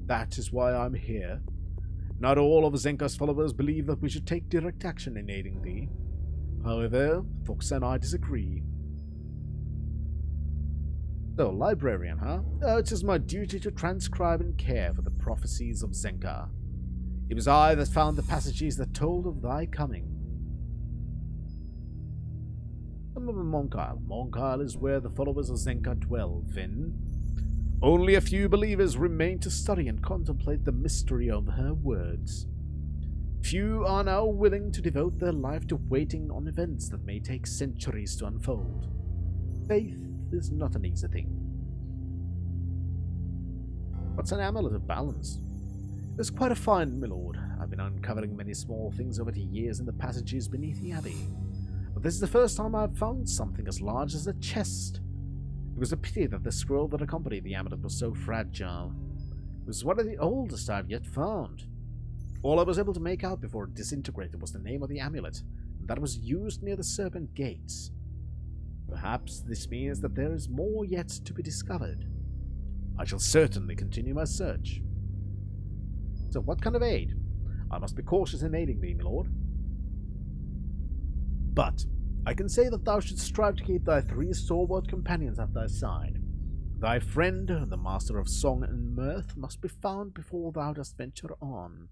That is why I'm here. Not all of Zenka's followers believe that we should take direct action in aiding thee. However, Fox and I disagree. So, librarian, huh? It is my duty to transcribe and care for the prophecies of Zenka. It was I that found the passages that told of thy coming. Some of them Monk Isle. Monk Isle is where the followers of Zenka dwell, Finn. Only a few believers remain to study and contemplate the mystery of her words. Few are now willing to devote their life to waiting on events that may take centuries to unfold. Faith is not an easy thing. What's an amulet of balance? It's quite a find, my lord. I've been uncovering many small things over the years in the passages beneath the abbey. But this is the first time I've found something as large as a chest. It was a pity that the scroll that accompanied the amulet was so fragile. It was one of the oldest I've yet found. All I was able to make out before it disintegrated was the name of the amulet, and that was used near the Serpent gates. Perhaps this means that there is more yet to be discovered. I shall certainly continue my search. So what kind of aid? I must be cautious in aiding thee, my lord. But I can say that thou shouldst strive to keep thy 3 stalwart companions at thy side. Thy friend, the master of song and mirth, must be found before thou dost venture on.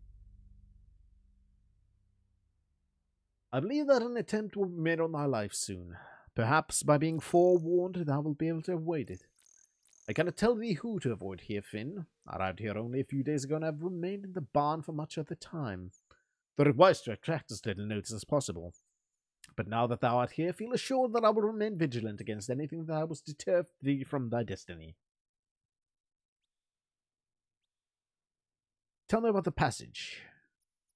I believe that an attempt will be made on thy life soon. Perhaps by being forewarned thou wilt be able to avoid it. I cannot tell thee who to avoid here, Finn. I arrived here only a few days ago and have remained in the barn for much of the time. Thought it wise to attract as little notice as possible. But now that thou art here, feel assured that I will remain vigilant against anything that was deter thee from thy destiny. Tell me about the passage.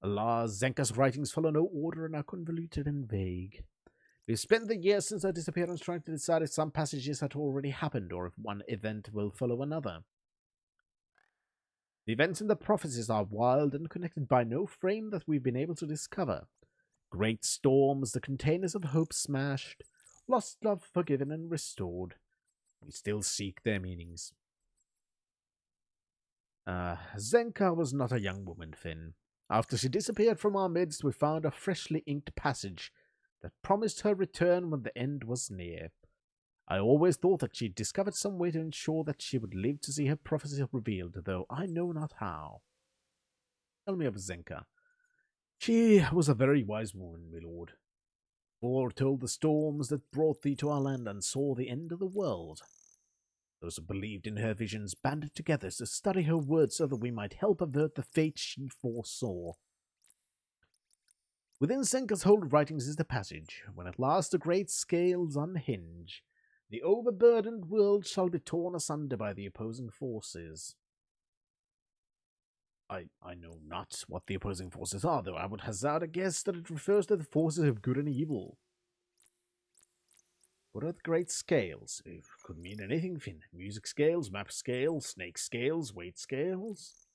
Alas, Zenka's writings follow no order and are convoluted and vague. We've spent the years since her disappearance trying to decide if some passages had already happened or if one event will follow another. The events in the prophecies are wild and connected by no frame that we've been able to discover. Great storms, the containers of hope smashed, lost love forgiven and restored. We still seek their meanings. Zenka was not a young woman, Finn. After she disappeared from our midst, we found a freshly inked passage that promised her return when the end was near. I always thought that she'd discovered some way to ensure that she would live to see her prophecy revealed, though I know not how. Tell me of Zenka. She was a very wise woman, my lord. Foretold the storms that brought thee to our land and saw the end of the world. Those who believed in her visions banded together to study her words so that we might help avert the fate she foresaw. Within Zenka's whole writings is the passage, when at last the great scales unhinge, the overburdened world shall be torn asunder by the opposing forces. I know not what the opposing forces are, though I would hazard a guess that it refers to the forces of good and evil. What are the great scales? It could mean anything, Finn. Music scales, map scales, snake scales, weight scales.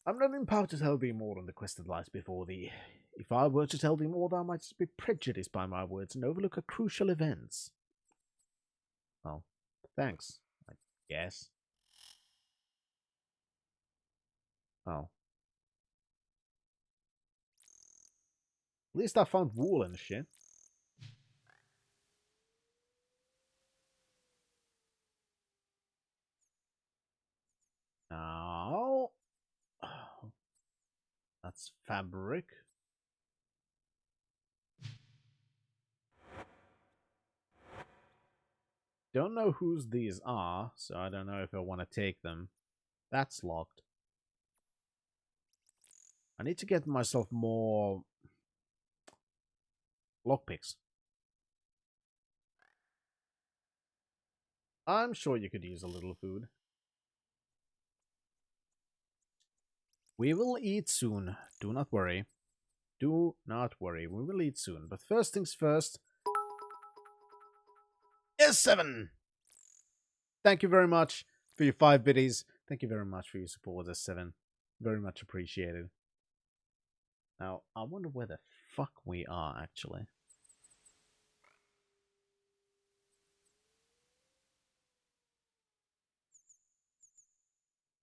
I'm not in power to tell thee more on the quest that lies before thee. If I were to tell thee more, thou mightst be prejudiced by my words and overlook a crucial events. Well, thanks, I guess. Oh. At least I found wool and shit. Now... That's fabric. Don't know whose these are, so I don't know if I want to take them. That's locked. I need to get myself more lockpicks. I'm sure you could use a little food. We will eat soon. Do not worry. Do not worry. We will eat soon. But first things first. Yes, 7! Thank you very much for your 5 biddies. Thank you very much for your support, S7. Very much appreciated. Now, I wonder where the fuck we are, actually.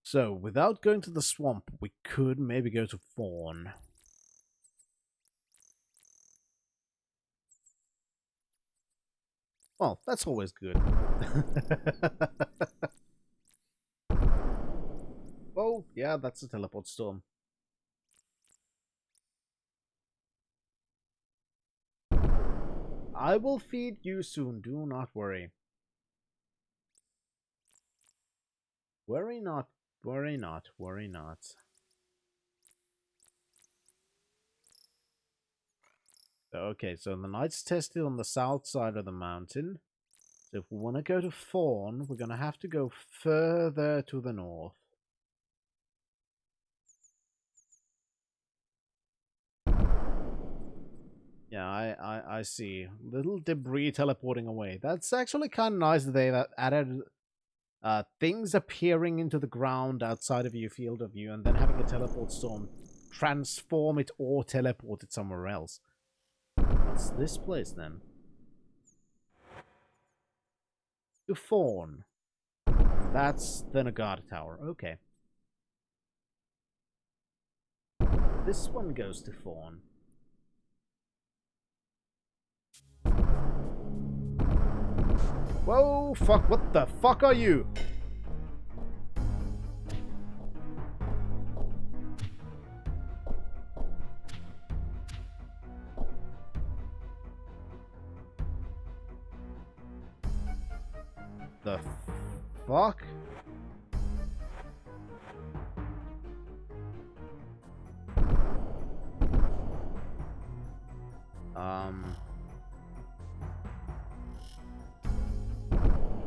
So, without going to the swamp, we could maybe go to Fawn. Well, that's always good. Oh, yeah, that's a teleport storm. I will feed you soon, do not worry. Worry not, worry not, worry not. Okay, so the night's tested on the south side of the mountain. So if we want to go to Fawn, we're going to have to go further to the north. Yeah, I see. Little debris teleporting away. That's actually kind of nice that they added things appearing into the ground outside of your field of view and then having a teleport storm transform it or teleport it somewhere else. What's this place then? To Fawn. That's the Nagata Tower. Okay. This one goes to Fawn. Whoa, fuck, what the fuck are you? The fuck?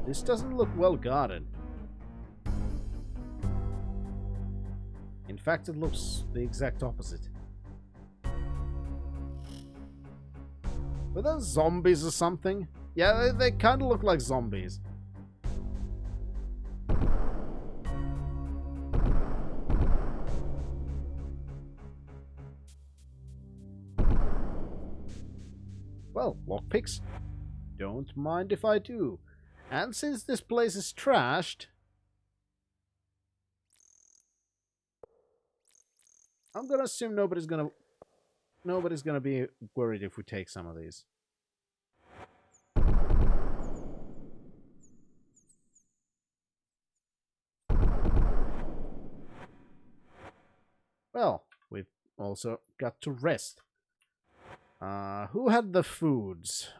This doesn't look well guarded. In fact, it looks the exact opposite. Were those zombies or something? Yeah, they kind of look like zombies. Well, lockpicks. Don't mind if I do. And since this place is trashed, I'm gonna assume nobody's gonna be worried if we take some of these. Well, we've also got to rest. Who had the foods?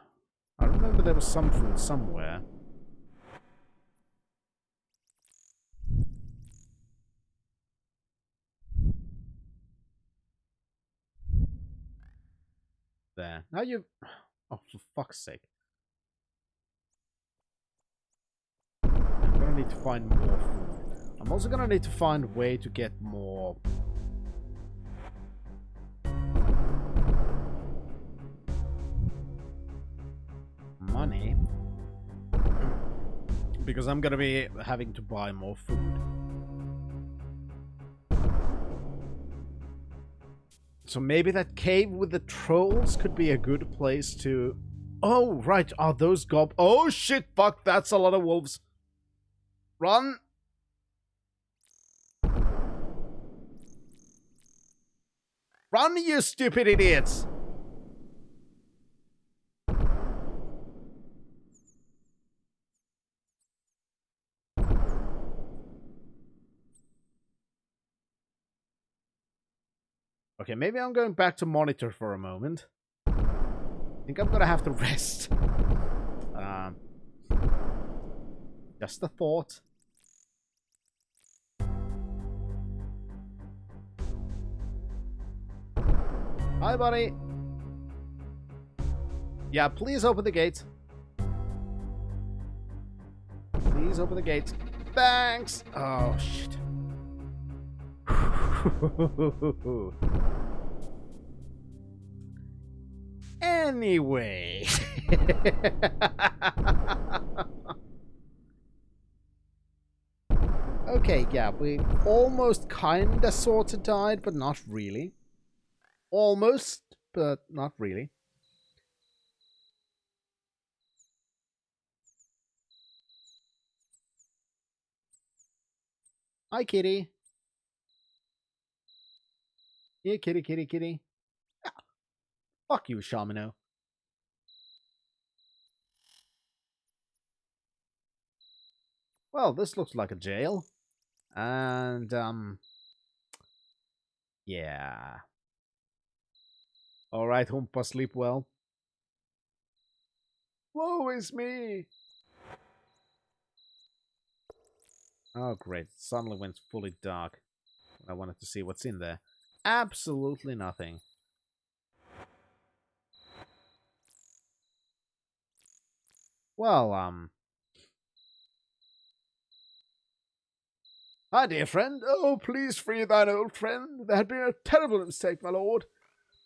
I remember there was some food somewhere. There. Now you... Oh, for fuck's sake. I'm gonna need to find more food. I'm also gonna need to find a way to get more... money. Because I'm gonna be having to buy more food. So maybe that cave with the trolls could be a good place to... Oh, right. Are those Oh, shit. Fuck. That's a lot of wolves. Run. Run, you stupid idiots. Okay, maybe I'm going back to monitor for a moment. I think I'm gonna have to rest. Just a thought. Hi, buddy. Yeah, please open the gate. Please open the gate. Thanks. Oh, shit. Anyway. Okay, yeah, we almost kinda sorta died, but not really. Almost, but not really. Hi, kitty. Yeah, kitty, kitty, kitty. Ah, fuck you, Shamino. Well, this looks like a jail. And, yeah. Alright, Humpa, sleep well. Woe is me! Oh, great. It suddenly went fully dark. I wanted to see what's in there. Absolutely nothing. Well, Hi, dear friend. Oh, please free thine old friend. There had been a terrible mistake, my lord.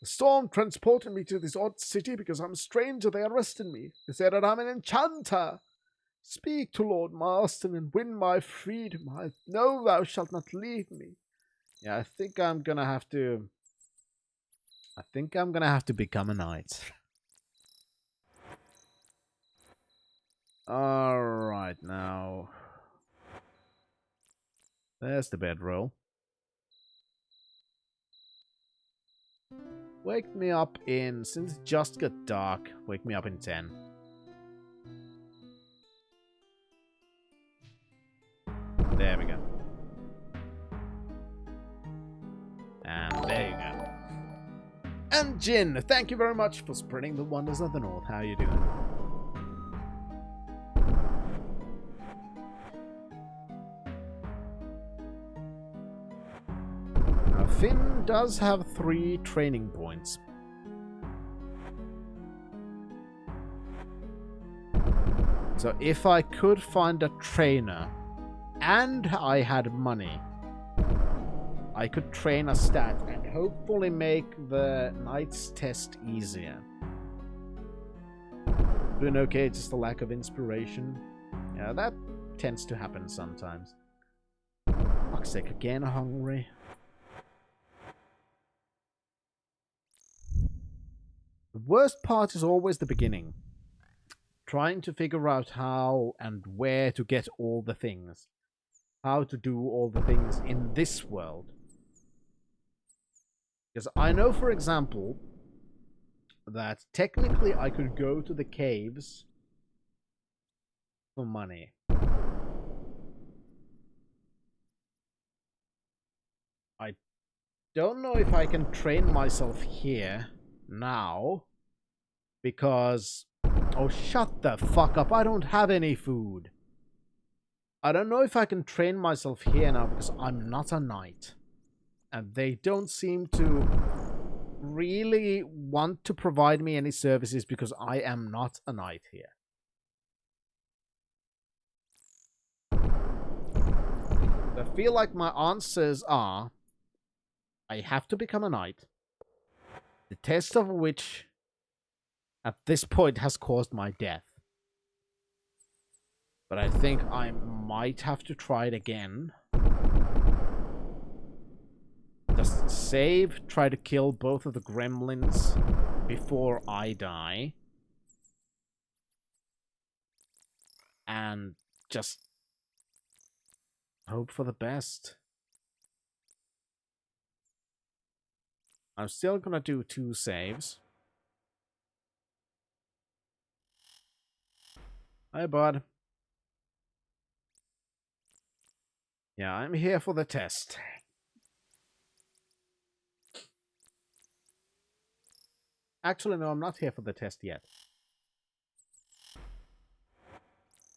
The storm transported me to this odd city because I'm a stranger. They arrested me. They said that I'm an enchanter. Speak to Lord Marston and win my freedom. I know thou shalt not leave me. Yeah, I think I'm gonna have to become a knight. Alright, now. There's the bedroll. Wake me up in... Since it just got dark, wake me up in 10. There we go. And there you go. And Jin, thank you very much for spreading the wonders of the North. How are you doing? Now, Finn does have 3 training points. So if I could find a trainer and I had money, I could train a stat and hopefully make the Knight's test easier. Doing okay, just a lack of inspiration. Yeah, that tends to happen sometimes. Fuck's sake, again hungry. The worst part is always the beginning. Trying to figure out how and where to get all the things. How to do all the things in this world. Because I know, for example, that technically I could go to the caves for money. I don't know if I can train myself here now, because... Oh, shut the fuck up. I don't have any food. I don't know if I can train myself here now because I'm not a knight. And they don't seem to really want to provide me any services because I am not a knight here. I feel like my answers are, I have to become a knight, the test of which at this point has caused my death. But I think I might have to try it again. just save, try to kill both of the gremlins before I die. And just hope for the best. I'm still gonna do 2 saves. Hi, bud. Yeah, I'm here for the test. Actually, no, I'm not here for the test yet.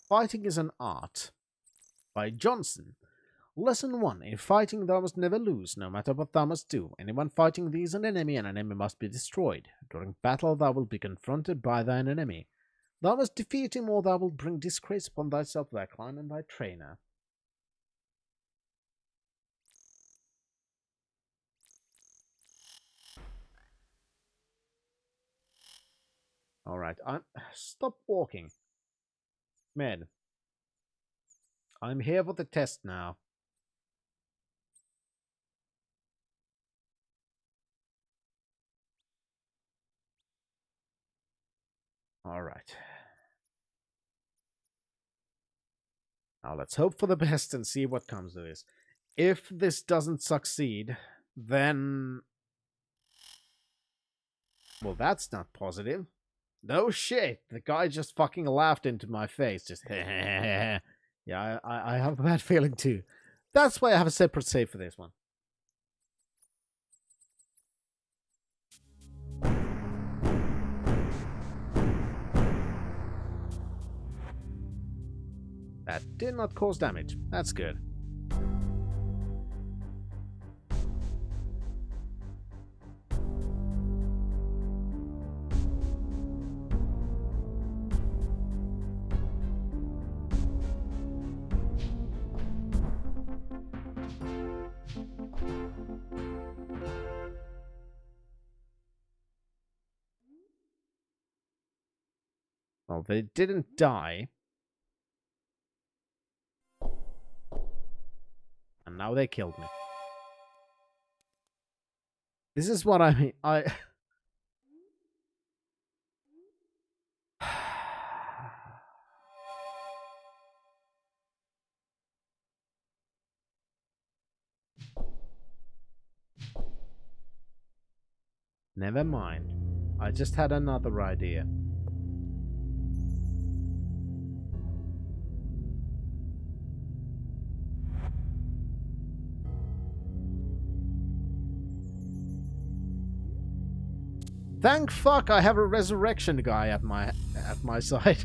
Fighting is an Art by Johnson. Lesson 1. In fighting, thou must never lose, no matter what thou must do. Anyone fighting thee is an enemy, and an enemy must be destroyed. During battle, thou wilt be confronted by thine enemy. Thou must defeat him, or thou wilt bring disgrace upon thyself, thy clan, and thy trainer. Alright, stop walking. Med. I'm here for the test now. Alright. Now let's hope for the best and see what comes of this. If this doesn't succeed, then... well, that's not positive. No shit, the guy just fucking laughed into my face. Just yeah, I have a bad feeling too. That's why I have a separate save for this one. That did not cause damage. That's good. Well, they didn't die. And now they killed me. This is what I mean. Never mind. I just had another idea. Thank fuck I have a resurrection guy at my side.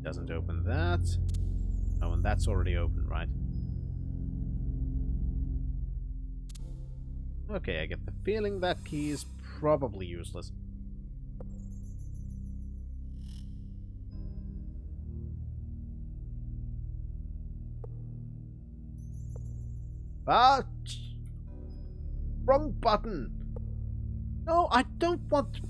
Doesn't open that. Oh, and that's already open, right? Okay, I get the feeling that key is probably useless. Ah! Wrong button! No, I don't want to...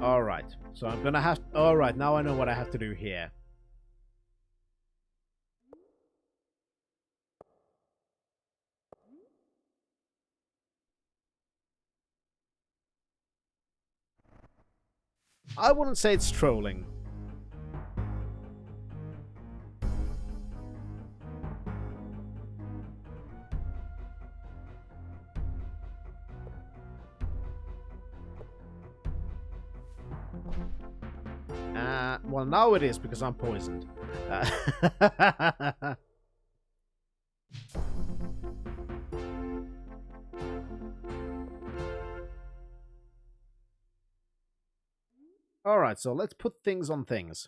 Alright, so I'm gonna have... Alright, now I know what I have to do here. I wouldn't say it's trolling. Well, now it is because I'm poisoned. Alright, so let's put things on things.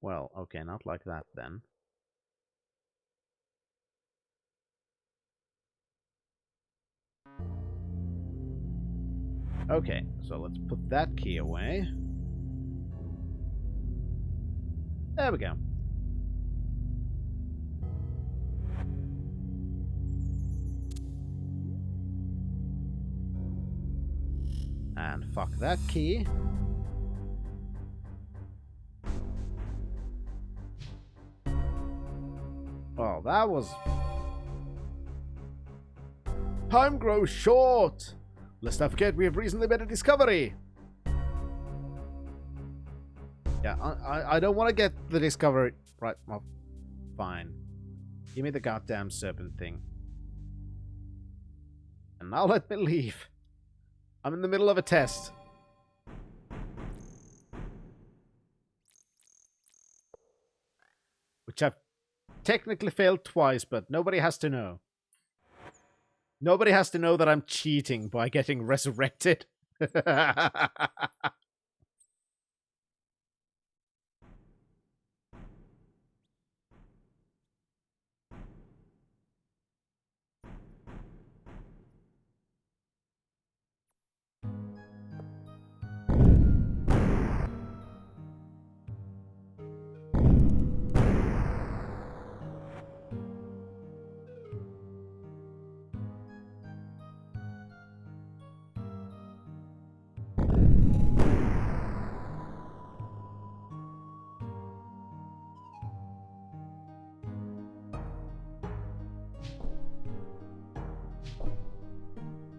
Well, okay, not like that then. Okay, so let's put that key away. There we go. And fuck that key. Oh, that was... Time grows short! Let's not forget we have recently made a discovery! Yeah, I don't want to get the discovery... Right, well, fine. Give me the goddamn serpent thing. And now let me leave. I'm in the middle of a test. Which I've technically failed twice, but nobody has to know. Nobody has to know that I'm cheating by getting resurrected.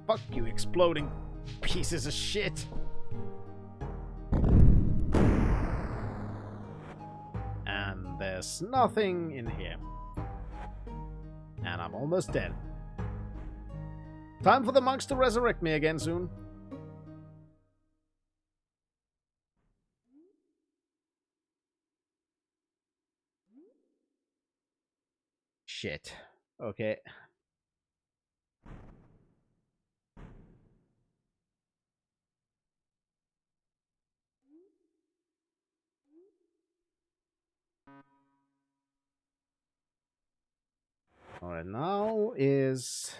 Fuck you, exploding pieces of shit. And there's nothing in here. And I'm almost dead. Time for the monks to resurrect me again soon. Shit. Okay. Alright, now is...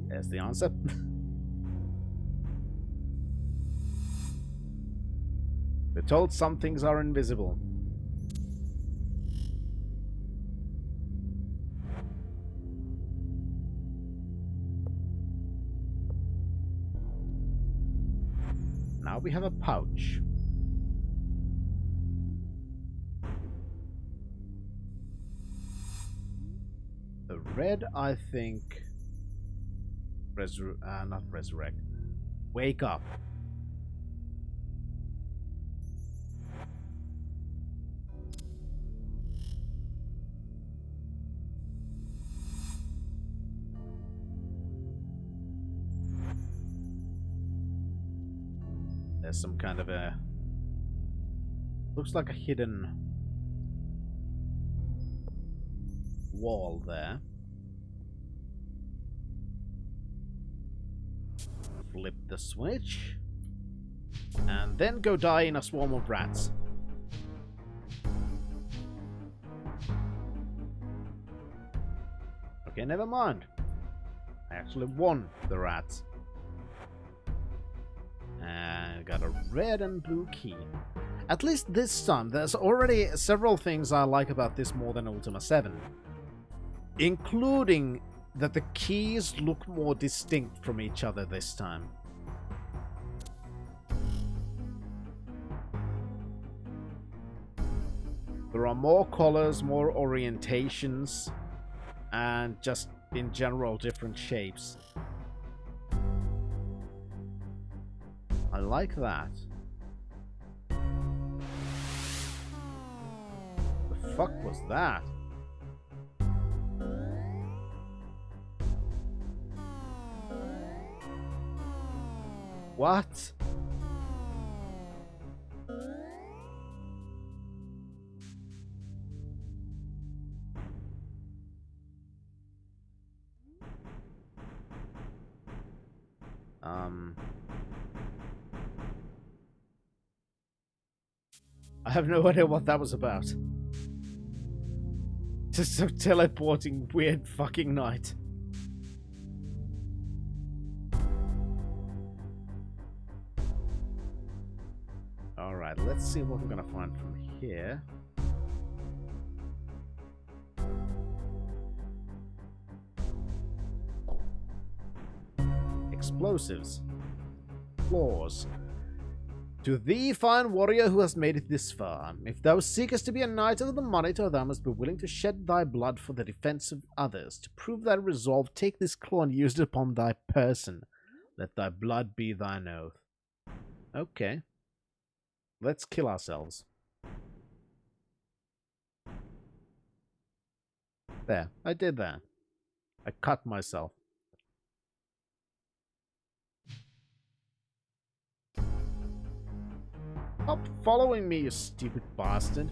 There's the answer. We're told some things are invisible. Now we have a pouch. The red, I think... not resurrect. Wake up. There's some kind of a... Looks like a hidden wall there. Flip the switch. And then go die in a swarm of rats. Okay, never mind. I actually won the rats. And got a red and blue key. At least this time, there's already several things I like about this more than Ultima 7. Including that the keys look more distinct from each other this time. There are more colors, more orientations, and just in general different shapes. I like that. The fuck was that? What? I have no idea what that was about. Just a teleporting weird fucking night. Alright, let's see what we're gonna find from here. Explosives. Claws. To thee, fine warrior who has made it this far, if thou seekest to be a knight of the monitor, thou must be willing to shed thy blood for the defense of others. To prove thy resolve, take this claw and use it upon thy person. Let thy blood be thine oath. Okay. Let's kill ourselves. There, I did that. I cut myself. Stop following me, you stupid bastard.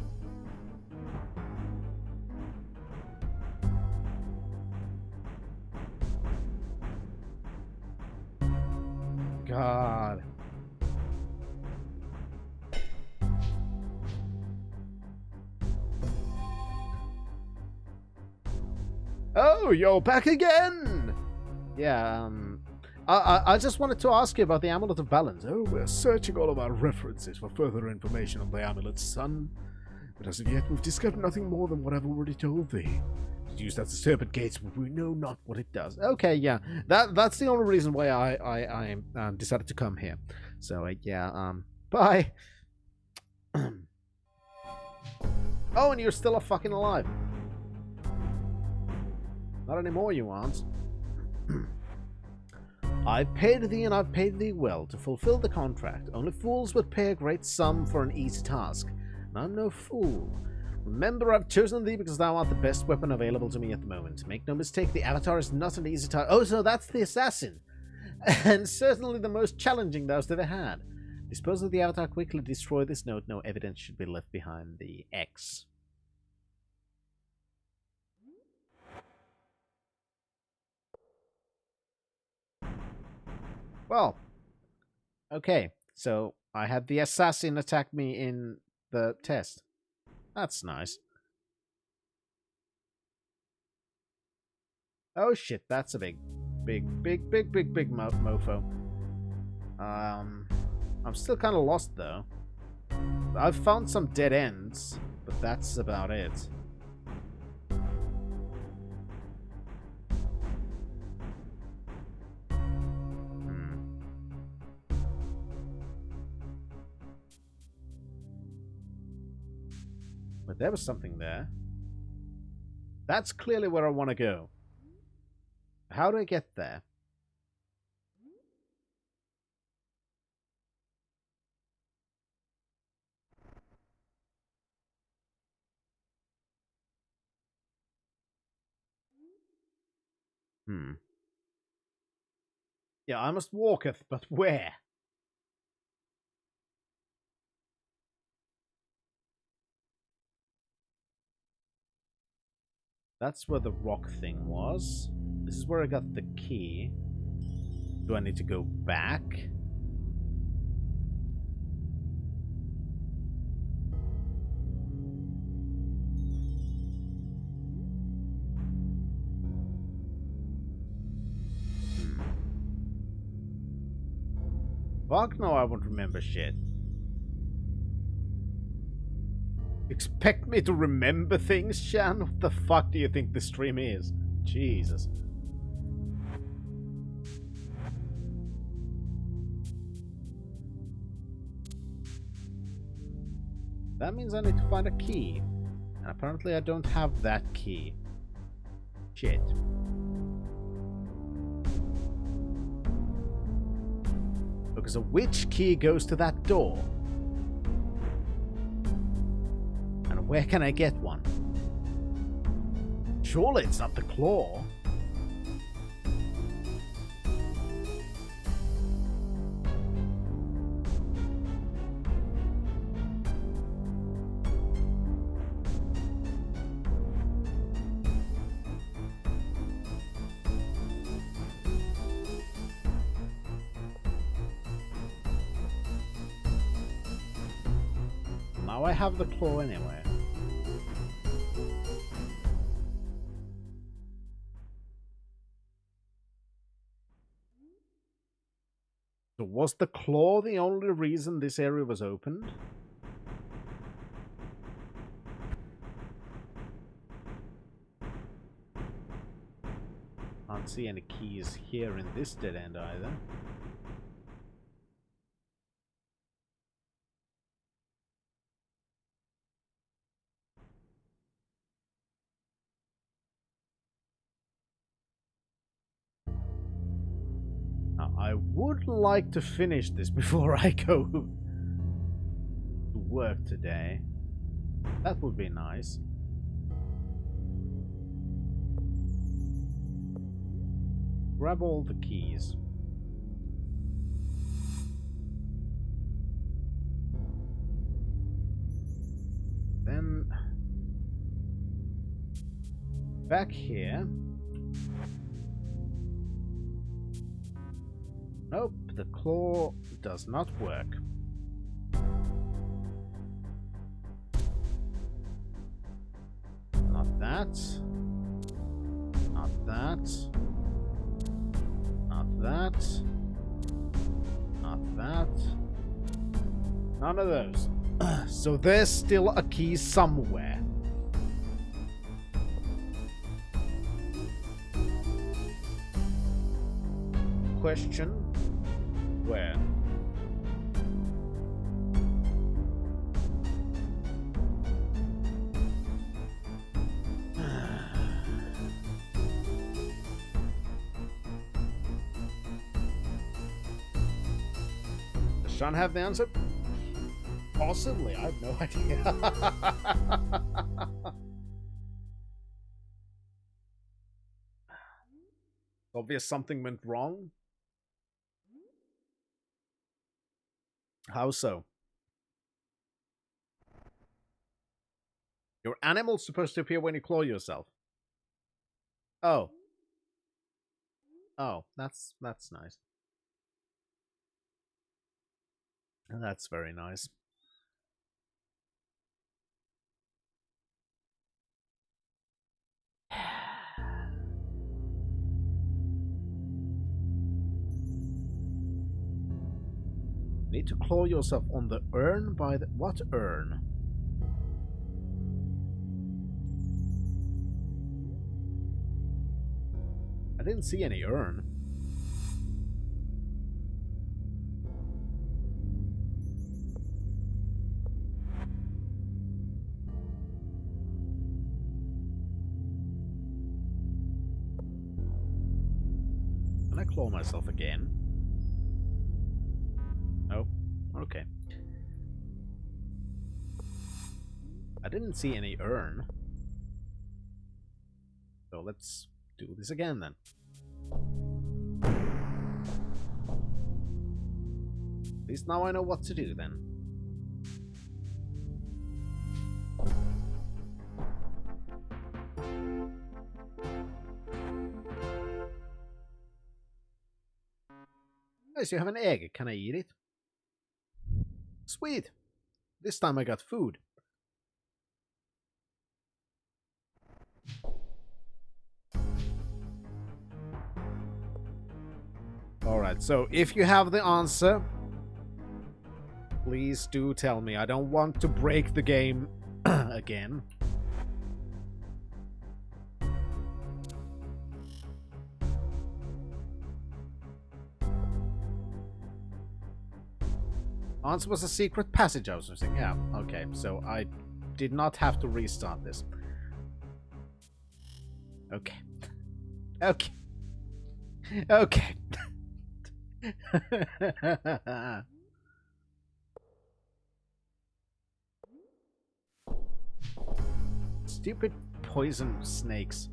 God. Oh, you're back again! Yeah, I just wanted to ask you about the Amulet of Balance. Oh, we're searching all of our references for further information on the amulet, son. But as of yet, we've discovered nothing more than what I've already told thee. It's used as the Serpent gates, but we know not what it does. Okay, yeah. That's the only reason why I decided to come here. So, yeah, bye. Oh, and you're still fucking alive. Not anymore, you aren't. I've paid thee, and I've paid thee well, to fulfill the contract. Only fools would pay a great sum for an easy task, and I'm no fool. Remember, I've chosen thee because thou art the best weapon available to me at the moment. Make no mistake, the Avatar is not an easy task. Oh, so that's the assassin! And certainly the most challenging thou'st ever had. Dispose of the Avatar quickly, destroy this note. No evidence should be left behind. The X. Well, okay, so I had the assassin attack me in the test. That's nice. Oh shit, that's a big mofo. I'm still kind of lost though. I've found some dead ends, but that's about it. But there was something there. That's clearly where I want to go. How do I get there? Yeah, I must walketh, but where? That's where the rock thing was. This is where I got the key. Do I need to go back? Fuck no, I won't remember shit. Expect me to remember things, Shan? What the fuck do you think this stream is? Jesus. That means I need to find a key. And apparently I don't have that key. Shit. Because a which key goes to that door? And where can I get one? Surely it's not the claw. Now I have the claw anyway. So was the claw the only reason this area was opened? Can't see any keys here in this dead end either. Now, I would like to finish this before I go to work today. That would be nice. Grab all the keys. Then back here. Nope, the claw does not work. Not that. Not that. Not that. Not that. None of those. So there's still a key somewhere. Question: where? Does Sean have the answer? Possibly, I have no idea. Obvious something went wrong. How so? Your animal's supposed to appear when you claw yourself. Oh. Oh, that's nice. That's very nice. Need to claw yourself on the urn by the... What urn? I didn't see any urn. Can I claw myself again? Oh, okay. I didn't see any urn. So let's do this again then. At least now I know what to do then. Nice, you have an egg. Can I eat it? Sweet. This time I got food. Alright, so if you have the answer, please do tell me. I don't want to break the game again. Answer was a secret passage, I was saying. Yeah, okay, so I did not have to restart this. Okay. Okay. Okay. Stupid poison snakes.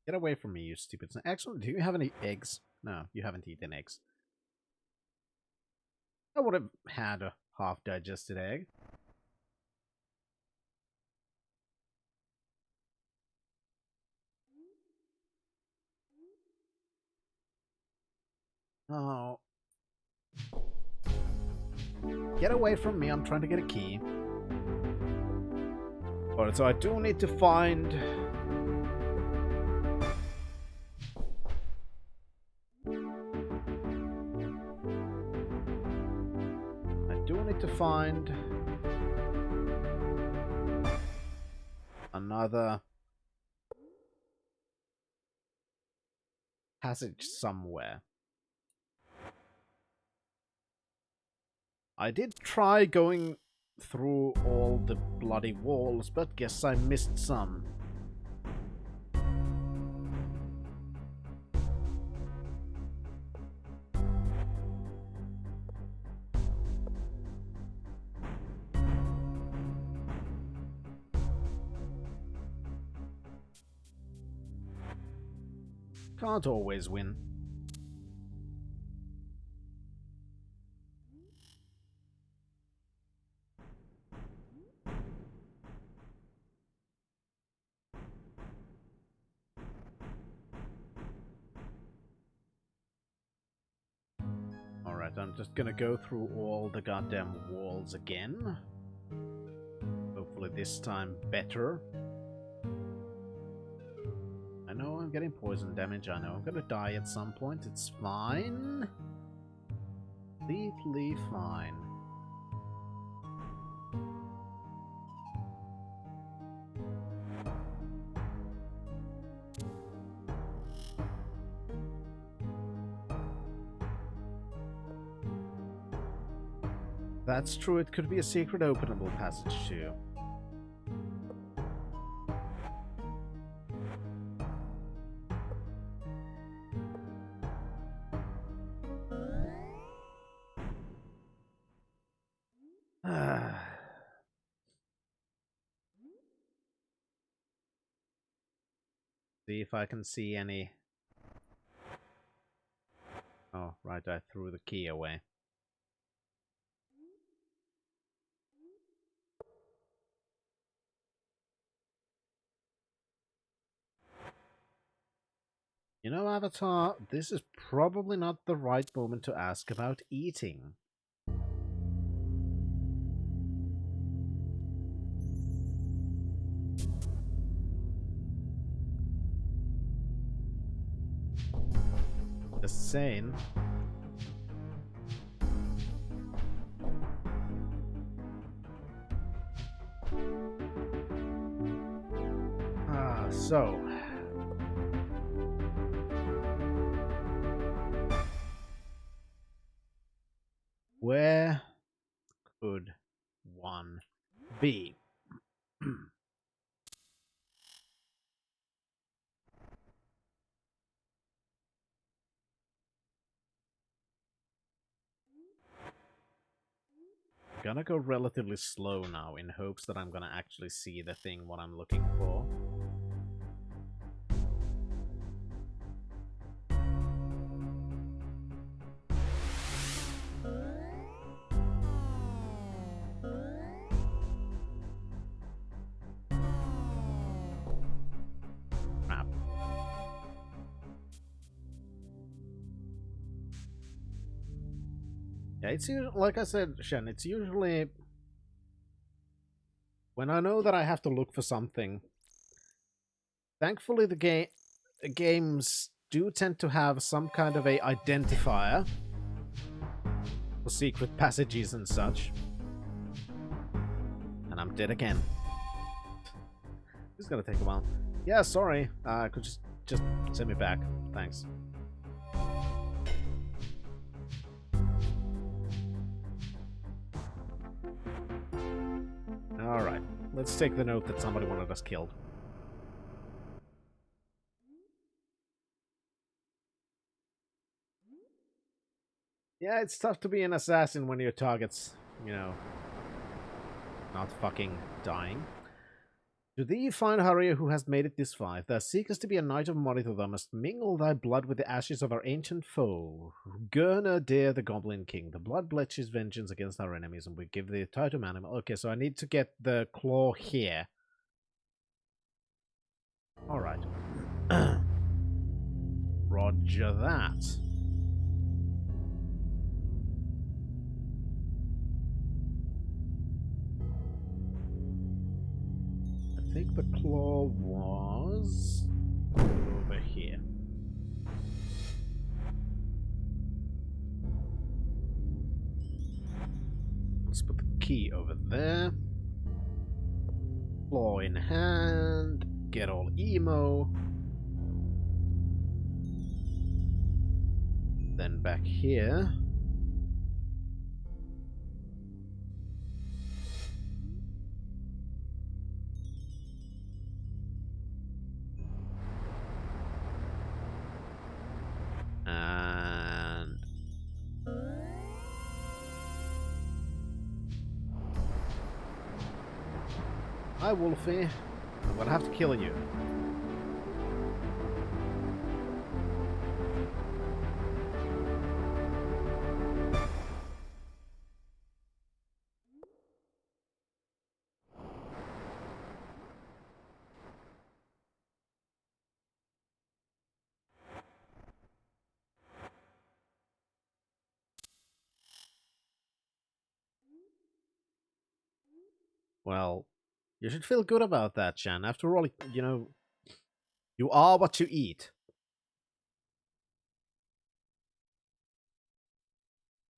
Get away from me, you stupid snake. Actually, do you have any eggs? No, you haven't eaten eggs. I would have had a half-digested egg. Oh. Get away from me, I'm trying to get a key. Alright, so I do need to find... another passage somewhere. I did try going through all the bloody walls, but guess I missed some. Can't always win. Alright, I'm just gonna go through all the goddamn walls again. Hopefully this time better. I know I'm getting poison damage, I know I'm gonna die at some point, it's fine. Completely fine. That's true, it could be a secret openable passage too. See if I can see any... Oh, right, I threw the key away. You know, Avatar, this is probably not the right moment to ask about eating. Just saying. So... where could one be? Gonna go relatively slow now in hopes that I'm gonna actually see the thing what I'm looking for. Crap. Yeah, it's usually, like I said, Shen, it's usually when I know that I have to look for something. Thankfully, the games do tend to have some kind of a identifier for secret passages and such. And I'm dead again. This is gonna take a while. Yeah, sorry. Could just send me back. Thanks. Alright, let's take the note that somebody wanted us killed. Yeah, it's tough to be an assassin when your target's, you know, not fucking dying. To thee, fine Harrier, who hast made it this far, if thou seekest to be a knight of Mordor, thou must mingle thy blood with the ashes of our ancient foe, Gurner Dare the Goblin King. The blood pledges vengeance against our enemies, and we give thee a title animal. Okay, so I need to get the claw here. Alright. Roger that. I think the claw was over here. Let's put the key over there. Claw in hand. Get all emo. Then back here. And hi, Wolfie. I'm gonna have to kill you. Well, you should feel good about that, Chan. After all, you know, you are what you eat.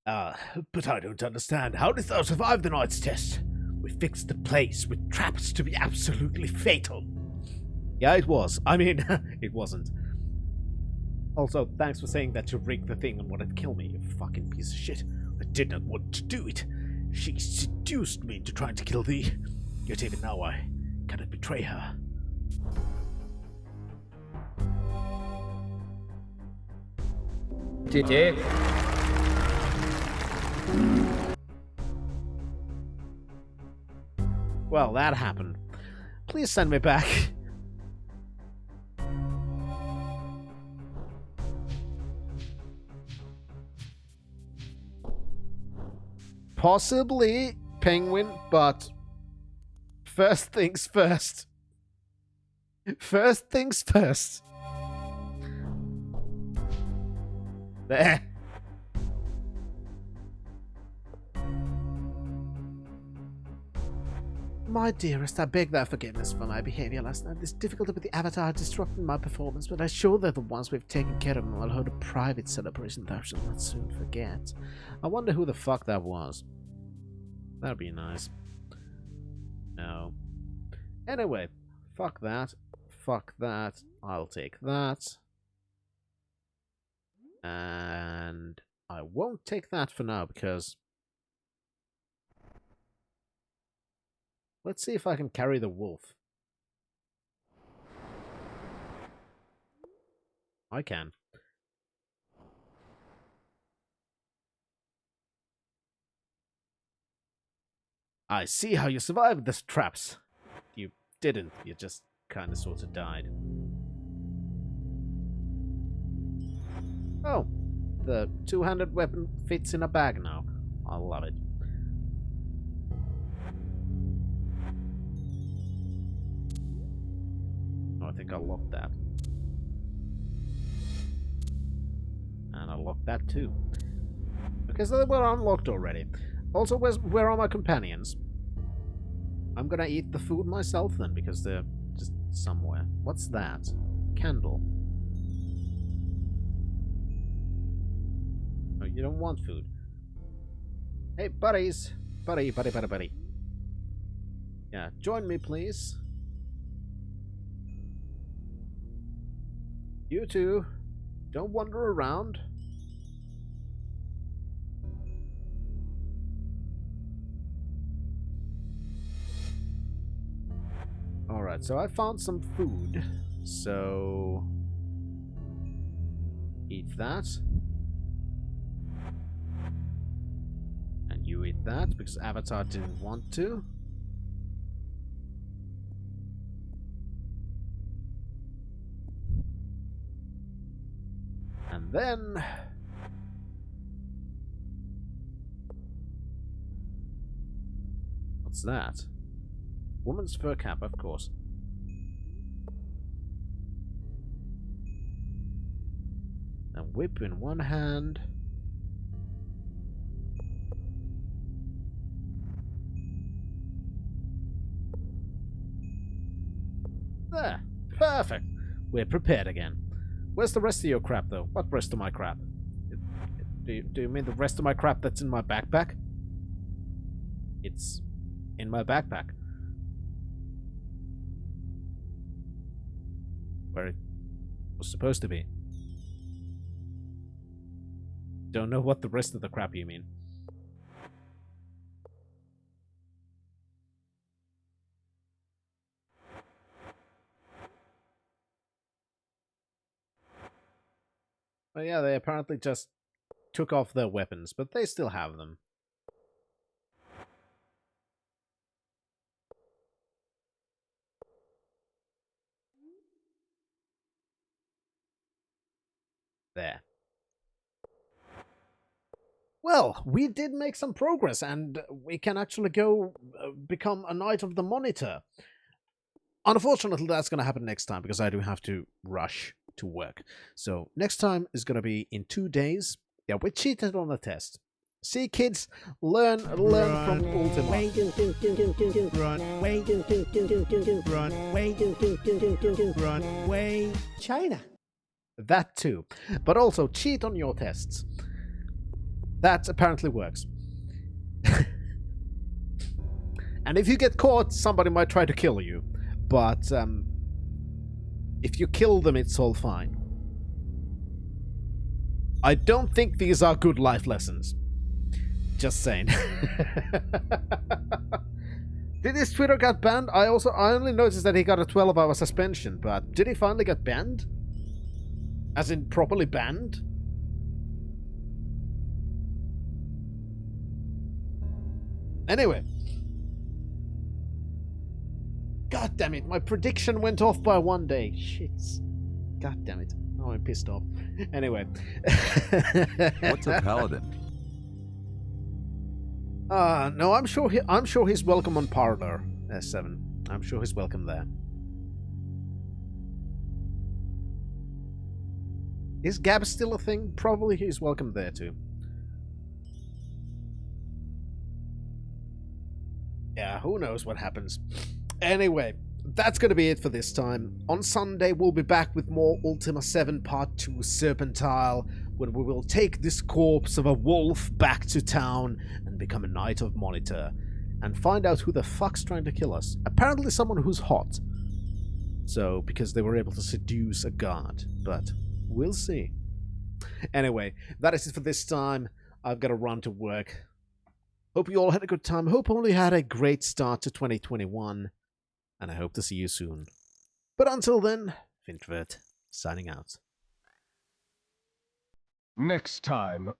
But I don't understand. How did thou survive the night's test? We fixed the place with traps to be absolutely fatal. Yeah, it was. I mean, it wasn't. Also, thanks for saying that to rig the thing and wanted to kill me, you fucking piece of shit. I did not want to do it. She seduced me into trying to kill thee. Yet even now I cannot betray her. GG. Well, that happened. Please send me back. Possibly penguin, but first things first. First things first. There. My dearest, I beg thy forgiveness for my behavior last night. This difficulty with the Avatar disrupted my performance, but I assure thee that once we've taken care of him, I'll hold a private celebration thou shalt not soon forget. I wonder who the fuck that was. That'd be nice. No. Anyway, fuck that. Fuck that. I'll take that. And I won't take that for now because... Let's see if I can carry the wolf. I can. I see how you survived this traps. You didn't. You just kind of sort of died. Oh, the two-handed weapon fits in a bag now. I love it. Oh, I think I locked that. And I locked that too. Okay, so they were unlocked already. Also, where are my companions? I'm gonna eat the food myself then, because they're just somewhere. What's that? Candle. Oh, you don't want food. Hey, buddies! Buddy. Yeah, join me, please. You two, don't wander around. Alright, so I found some food. So... eat that. And you eat that, because Avatar didn't want to. And then... what's that? Woman's fur cap, of course. A whip in one hand. There. Perfect. We're prepared again. Where's the rest of your crap, though? What rest of my crap? Do you mean the rest of my crap that's in my backpack? It's in my backpack. Where it was supposed to be. Don't know what the rest of the crap you mean. Well, yeah, they apparently just took off their weapons, but they still have them. There. Well, we did make some progress, and we can actually go become a Knight of the Monitor. Unfortunately, that's going to happen next time, because I do have to rush to work. So, next time is going to be in 2 days. Yeah, we cheated on the test. See, kids, learn from Ultima. Run away, China. That too. But also, cheat on your tests. That apparently works. And if you get caught, somebody might try to kill you. But if you kill them, it's all fine. I don't think these are good life lessons. Just saying. Did his Twitter get banned? I only noticed that he got a 12-hour suspension, but did he finally get banned? As in properly banned? Anyway. God damn it, my prediction went off by 1 day. Shits. God damn it. Oh, I'm pissed off. Anyway. What's a paladin? No, I'm sure he's welcome on Parlor, S7. I'm sure he's welcome there. Is Gab still a thing? Probably he's welcome there too. Yeah, who knows what happens. Anyway, that's going to be it for this time. On Sunday, we'll be back with more Ultima 7 Part 2 Serpentile, when we will take this corpse of a wolf back to town and become a Knight of Monitor, and find out who the fuck's trying to kill us. Apparently someone who's hot. So, because they were able to seduce a god, but we'll see. Anyway, that is it for this time. I've got to run to work. Hope you all had a good time. Hope you only had a great start to 2021. And I hope to see you soon. But until then, Fintrovert, signing out. Next time